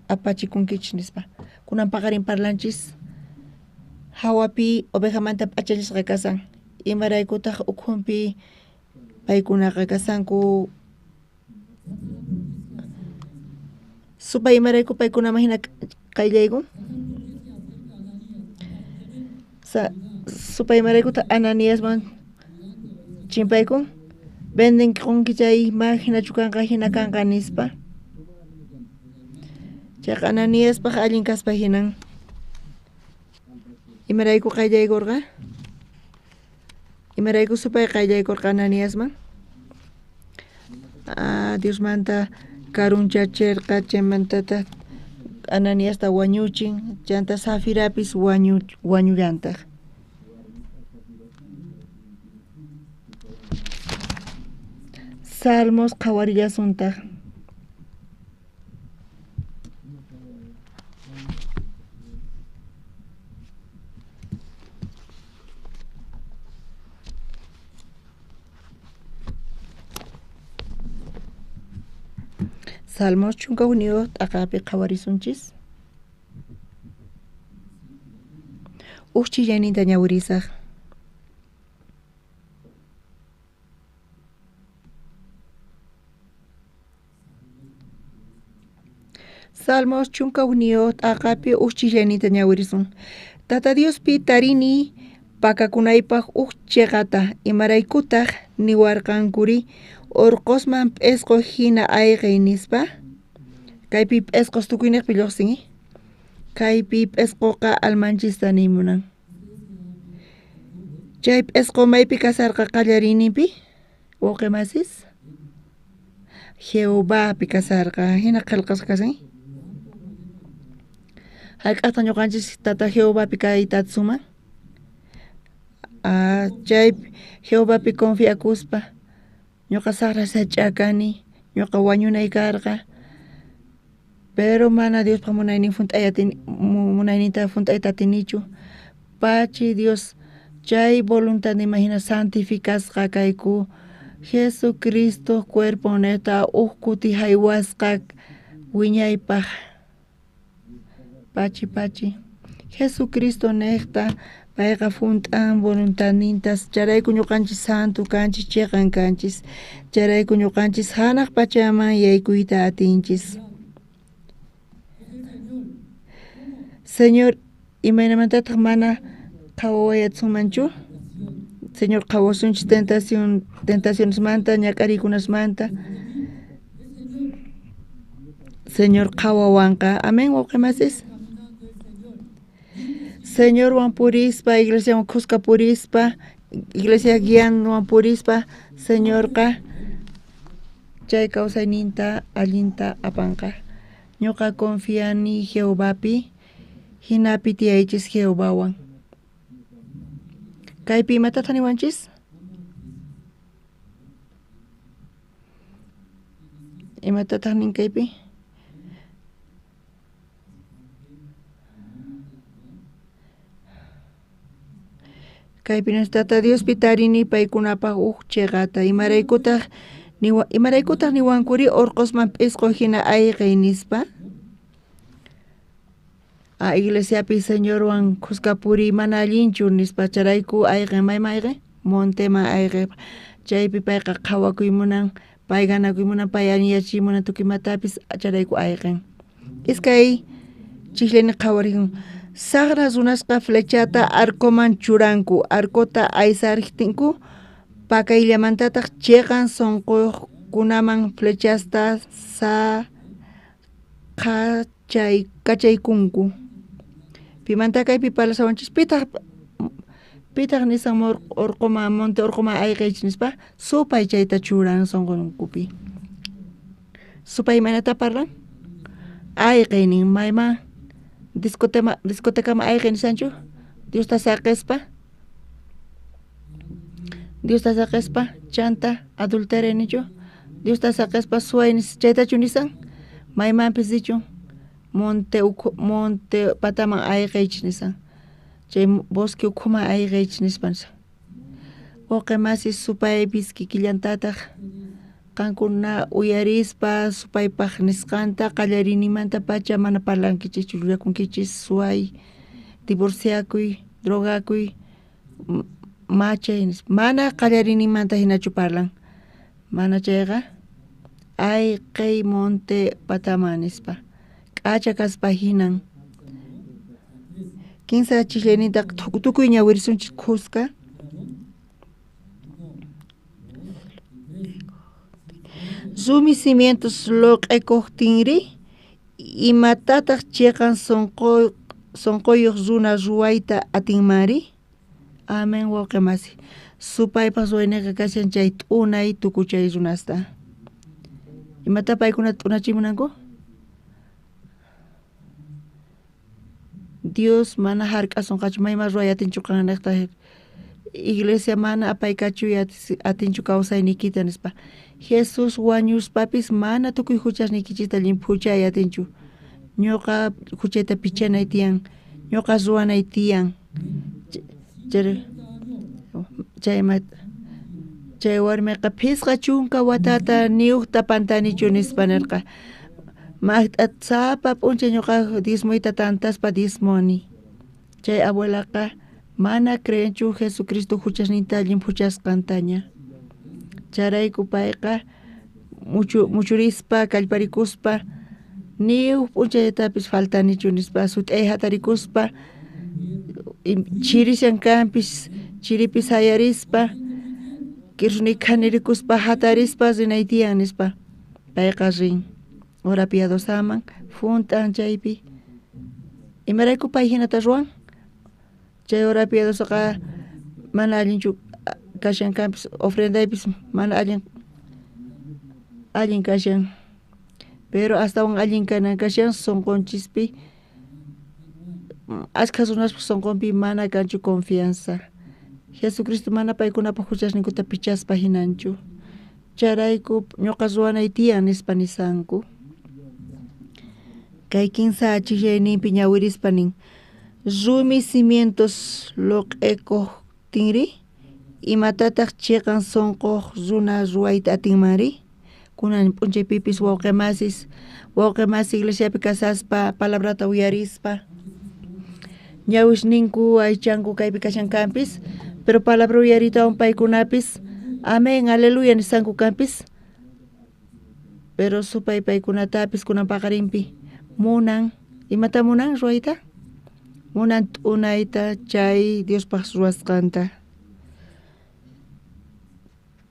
apachikunkichis nispa kunan paqarin parlanchis hawapi ovejamanta p'achallisqa kasan imaraykutaq ukhunpi paykunaqa kasanku supay imarayku paykunaman hina qayllaykun supay imaraykuta Ananiasman chimpaykun vendenqunki chay ma hinachu kanqa hina kanqa nispa chayqa Ananiaspaq allin kaspa hinan imarayku qayllaykurqa imarayku supay qayllaykurqa Ananiasman Diosmanta karunchachirqa chaymantata Ananiasta wañuchin chanta Safirapis wañullantaq Salmos qhawarillasuntaq Salmos chunka unido t'aqapi qhawarisunchis chillayninta ñawirisaq Salmos chunka unido t'aqapi chillayninta ñawirisun Tata Diospi tarini pakakunaypaq chiqata imaraykutaq niwarqankuri urqusman p'isqu hina ayqi nispa kaypi p'isqus tukuyniqpi lluqsinki kaypi p'isquqa almanchista nimunan chay p'isqu maypi kasarqa qallariyninpi wawqimasis Jehovápi kasarqa hina qillqasqa kasin hayk'aqta ñuqanchis tata Jehovápi kaytata suman chay Jehovápi confiakuspa ñuqa saqrasachakani ñuqa wañunay karqa pero mana Diospa munayninta funt'ayta atinichu pachi Dios chay voluntad imagina santificasqa kayku Jesucristo cuerpo neta kuti haywasqa wiñaypaq pachi Jesucristo nekta payqa funt'an voluntadnintas charayku ñuqanchis santo kanchis chiqan kanchis charayku ñuqanchis hanaq pachaman yaykuyta atinchis Señor imaynamantataq mana qhawawayasunmanchu Señor qhawasunchis tentacionesmanta ñak'ariykunasmanta Señor qhawawanqa amén wawqimasis Señor wan purispa iglesia qusqa purispa iglesia guianwan purispa Señorqa chay kawsayninta allinta apanqa ñuqa confiani Jehovapi hinapi tiyaychis Jehovawan kaypi imatataq niwanchis imatataq nin kaypi Kaypinastata Diospi tarini paykunapaq chiqata imaraykutaq niwankuri urqusman p'isqu hina ayqay nispa iglesiapi Señorwan qusqapuri mana allinchu nispa charayku ayqay mayman ayqay monteman ayqay chaypi payqa qhawakuymunan pay ganakuymunan pay alliyachimunan tukuymatapis charayku ayqan iskay chiqllini qhawarijun Saqra runasqa flechata arcoman churanku arcota aysariqtinku pakayllamantataq chiqan sunqukunaman flechasta kachaykunku pimanta kaypi parlasawanchis pitaq nisan urquman monte urquman ayqaychis nispa supay chayta churan sunqunkupi supay imanata parlan ayqaynin mayman discotecama ayqay nisanchu Diosta saqespa chanta adulterio nichu Diosta saqespa suaynis chaytachu nisan maymanpis dichu monte pataman ayqaychis nisan chay bosque ukhuman ayqaychis nispa wawqimasis supaypis kikillantataq qankuna uyarispa supaypaq nisqanta qallarinimanta pacha mana parlankichis llullakunkichis suay divorciakuy drogakuy machay mana qallarinimanta hinachu parlan mana chayqa ayqay monte pataman nispa k'acha kaspa hinan kinsa chiqllayninta tukuy ñawirisunchis qusqa Sumi cimientos loq'ikuqtinri imatataq chiqan sunquyuq runa ruwayta atinmari amén wawqimasi supaypas waynaqa kashan chay t'unay tukuchay runasta imata paykuna t'unachimunanku Dios mana hark'asunqachu mayman ruway atinchu qanqa iglesia mana apaykachu atinchu kawsaynikita nispa Jesus wañuspapis mana tukuy huchasnikichita limpu huchay atinchu ñuqa huchayta pichanay tiyan ñuqa ruwanay tiyan chay warmiqa phisqa chunka watata niyuqta pantanichu nispa nirqa sapa p'unchay ñuqa diezmoyta tantaspa diezmoni chay abuelaqa mana creenchu Jesucristo huchasninta limpu huchasqantaña charayku payqa muchurispa kallparikuspa niyuq p'unchaytapis faltanichu nispa sut'ay hatarikuspa chirishankanpis chiripis hayarispa kirruni khanirikuspa hatarispa rinay tiyan nispa payqa rin hora piadosaman funt'an chaypi imarayku pay hinata ruwan chay hora piadosaqa mana allinchu kashankanpis ofrendaypis mana allin kashan pero astawan allin kanan kashan sunqunchikpi ashka runaspa sunqunpi mana kanchu confianza Jesucristo mana paykunapaq huchasninkuta pichaspa hinanchu charayku ñuqa ruwanay tiyan nispa nisanku. Kay kinsa achiklayninpi ñawirispa nin rumi cimientos loq'ekuq tinri imatataq chiqan sunquq runa ruwayta atinmanri kunan p'unchaypipis wawqimasis iglesiapi kasaspa palabrata uyarispa ñawishniku aychanku kaypi kashankanpis pero palabra uyaritawan paykunapis amén aleluya nisanku kanpis pero supay paykunatapis kunan paqarinpi munan imata munan ruwayta munan t'unayta chay Diospaq ruwasqanta.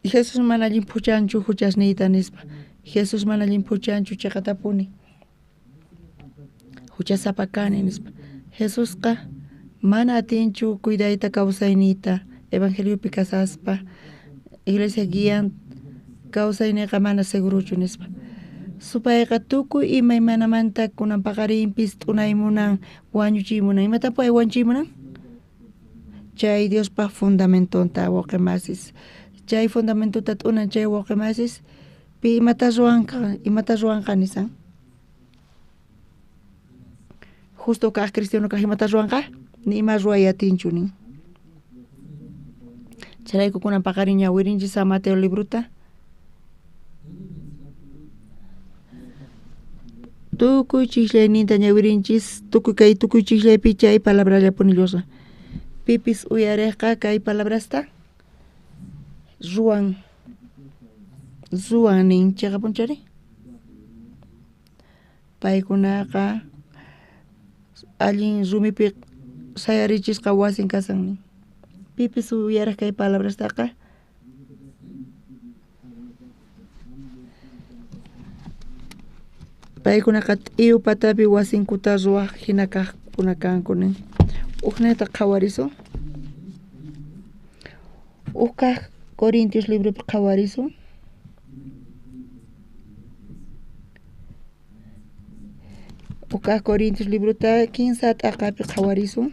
Jesus mana llimpuchanchu huchasniyta nispa Jesus mana llimpuchanchu chayqa tapuni huchasapa kani nispa Jesusqa mana atinchu cuidayta kawsayniyta evangeliopi kasaspa iglesia guian kawsayniqa mana seguruchu nispa supayqa tukuy imaymanamanta kunan paqarinpis t'unaymunan wañuchiymunan imatapu wañuchiymunan chay Diospaq fundamentonta wawqimasis chay fundamentota t'unan chay wawqimasis pi imata ruwanqa nisan justo kaq cristiano kaq imata ruwanqa ni ima ruway atinchu nin charayku kunan paqarin ñawirinchis San Mateo libruta tukuy chiklayninta ñawirinchis tukuy chiklaypi chay palabrallapuni llusa pipis uyariqqa kay palabrasta ruwan nin chayqa punchari paykunaqa allin rumipi sayarichisqa wasin kasan nin pipis uyariq kay palabrastaqa paykunaqa t'yu patapi wasinkuta ruwaq hina kaqkuna kanku nin uqniyta qhawarisun kaq Corintios libropi qhawarisun kaq Corintios libruta 15 t'aqapi qhawarisun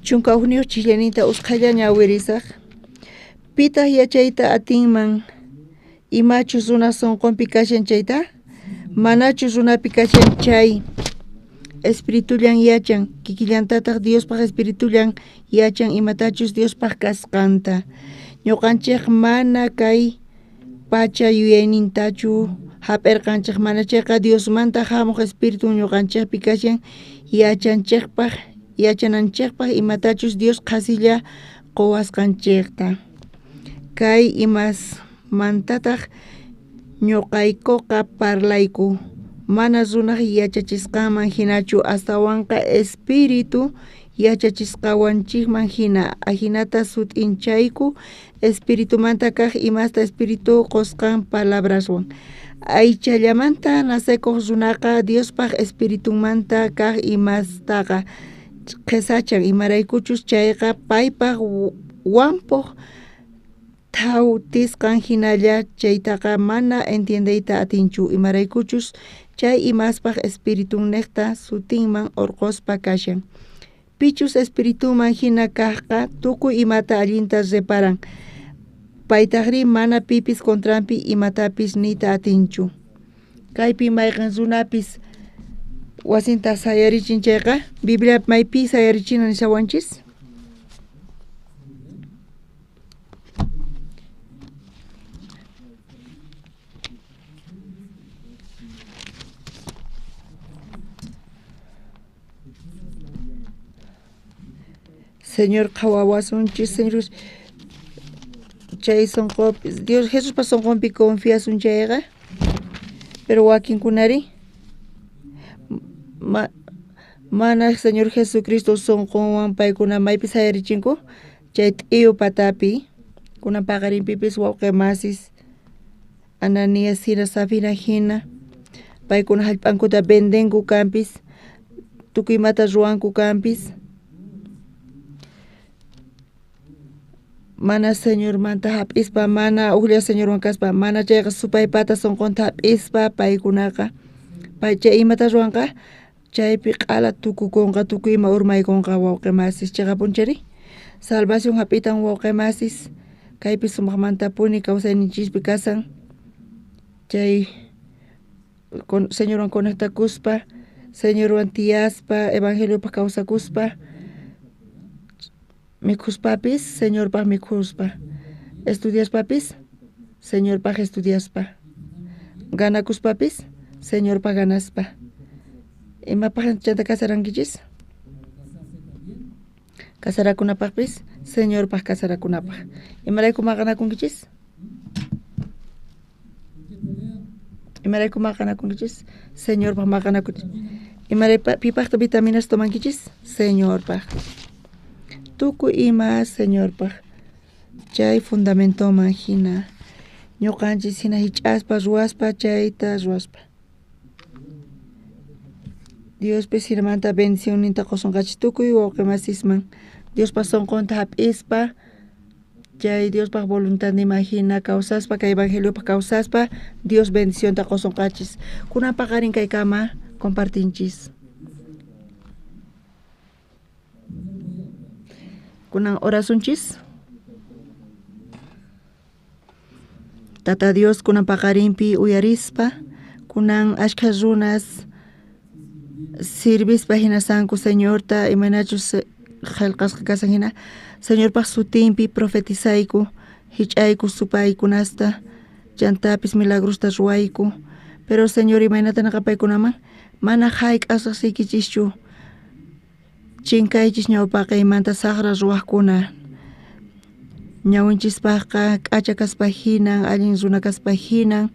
chunka uqniyuq chiklayninta usqhalla ñawirisaq pitaq yachayta atinman imachus runa sunqunpi kashan chayta manachus runapi kashan chay espiritullan yachan kikillantataq Diospaq espiritullan yachan imatachus Diospaq kasqanta ñuqanchik mana kay pacha yuyaynintachu hap'irqanchik mana chayqa Diosmanta hamuq espiritu ñuqanchikpi kashan yachananchikpaq imatachus Dios qasilla quwasqanchikta kay imasmantataq ñuqaykuqa parlayku mana runaq yachachisqaman hinachu astawanqa espiritu yachachisqawanchikman hina ahinata sutinchayku espiritumanta kaq imasta espiritu qusqan palabraswan aychallamanta nasikuq runaqa Diospaq espiritumanta kaq imastaqa qesachan imaraykuchus chayqa paypaq wampuq thawtisqan hinalla chaytaqa mana entiendeyta atinchu imaraykuchus chay imaspaq espiritun niqta sutinman urquspa kashan pichus espirituman hina kaqqa tukuy imata allinta reparan paytaqri mana pipis contranpi imatapis nita atinchu kaypi mayqan runapis wasinta sayarichin chayqa Biblia maypi sayarichina nishawanchis Señor qhawawasunchis Señor chay sunqupis Dios Jesús pa sunqunpi confiasun chayqa pero wakinkunari mana Señor Jesucristo sunqunwan paykuna maypi sayarichinku chay t'yu patapi kunan paqarinpipis wawqimasis Ananías hina Safira hina paykuna hallp'ankuta vendenku kanpis tukuymata ruwanku kanpis mana Señor manta hap'ispa mana uqlla Señor kaspa mana chayqa supaypata sunqunta hap'ispa paykunaqa chay imata ruwanqa chaypi q'ala tukukunqa tukuyma urmaykunqa wawqimasis chaqapunchari salvación hapitan wawqimasis kaypi sumaqmantapuni kawsayninchispi kasan chay Señorwan conectakuspa Señorwan tiyaspa evangeliopa kawsakuspa mikhuspapis Señorpaq mikhuspa estudiaspapis Señorpaq estudiaspa ganakuspapis Señorpaq ganaspa imapaq chanta kasarankichisq kasarakunapaqpis Señorpaq kasarakunapaq imarayku maqanakunkichis imarayku maqanakunkichis Señorpaq maqanakunkichis imaraypa pipaqta vitaminas tomankichis Señorpaq tukuy ima Señorpaq chay fundamentoman hina ñuqanchis hina hich'aspa ruwaspa chayta ruwaspa Diospis hinamanta bendicionninta qosunqachis tukuy wawqimasisman Diospa sonqonta hap'ispa chay Diospaq voluntad nima hina kawsaspa kay evangeliopa kawsaspa Dios bendicionta qosunqachis kunan paqarin kaykama compartinchis kunan orasunchis Tata Dios kunan paqarinpi uyarispa kunan ashka runas sirvispa hina sanku Señorta imanachus qillqasqa kasan hina Señorpaq sutinpi profetizayku hich'ayku supaykunasta chantapis milagrosta ruwayku pero Señor imaynatanaqa paykunaman mana hayk'asaq sikichishchu chinkaychis ñawpaqa imanta saqra ruwaqkuna ñawinchispaqqa k'acha kaspa hinan allin runa kaspa hinan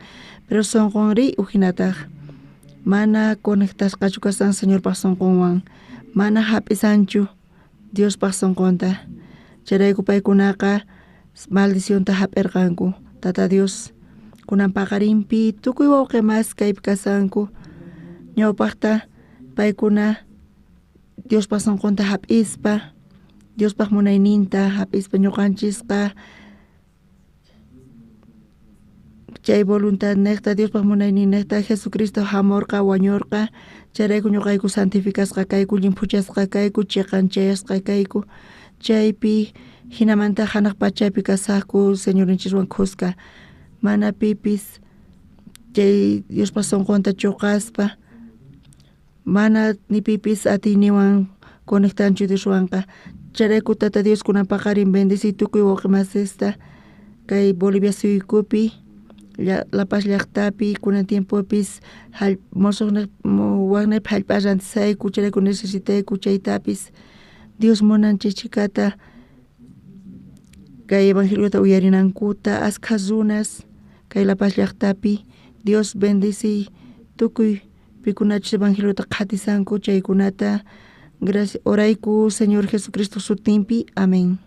pero sonqonri uhinataq mana conectasqachu kasan Señorpaq sonqonwan mana hap'isanchu Diospaq sonqonta chayrayku paykunaqa maldicionta hap'irqanku Tata Dios kunan paqarinpi tukuy wawqimas kaypi kasanku ñawpaqta paykuna Diospaq sonqonta hap'ispa Diospaq munayninta hap'ispa ñuqanchisqa chay voluntad niqta Diospaq munaynin niqta Jesucristo hamurqa wañurqa chayrayku ñuqayku santificasqa kayku llimpuchasqa kayku chiqanchayasqa kayku chaypi hinamanta hanaq pachapi kasaqku Señorinchikwan khusqa mana pipis chay Diospaq sonqonta chuqaspa mana ni pipis atiyniwan conectanchu Dioswanqa chayrayku Tata Dios kunan paqarin bendeci tukuy wawqimasista kay Bolivia suyukupi La Paz llaqtapi kunan tiempopis waqnaypi hallp'a rantisayku chayrayku necesitayku chaytapis Dios munan chichikata kay evangeliota uyarinankuta ashka runas kay La Paz llaqtapi Dios bendeci tukuy pikunachus evangeliota qhatisanku chaykunata gracias orayku Señor Jesucristo sutinpi amén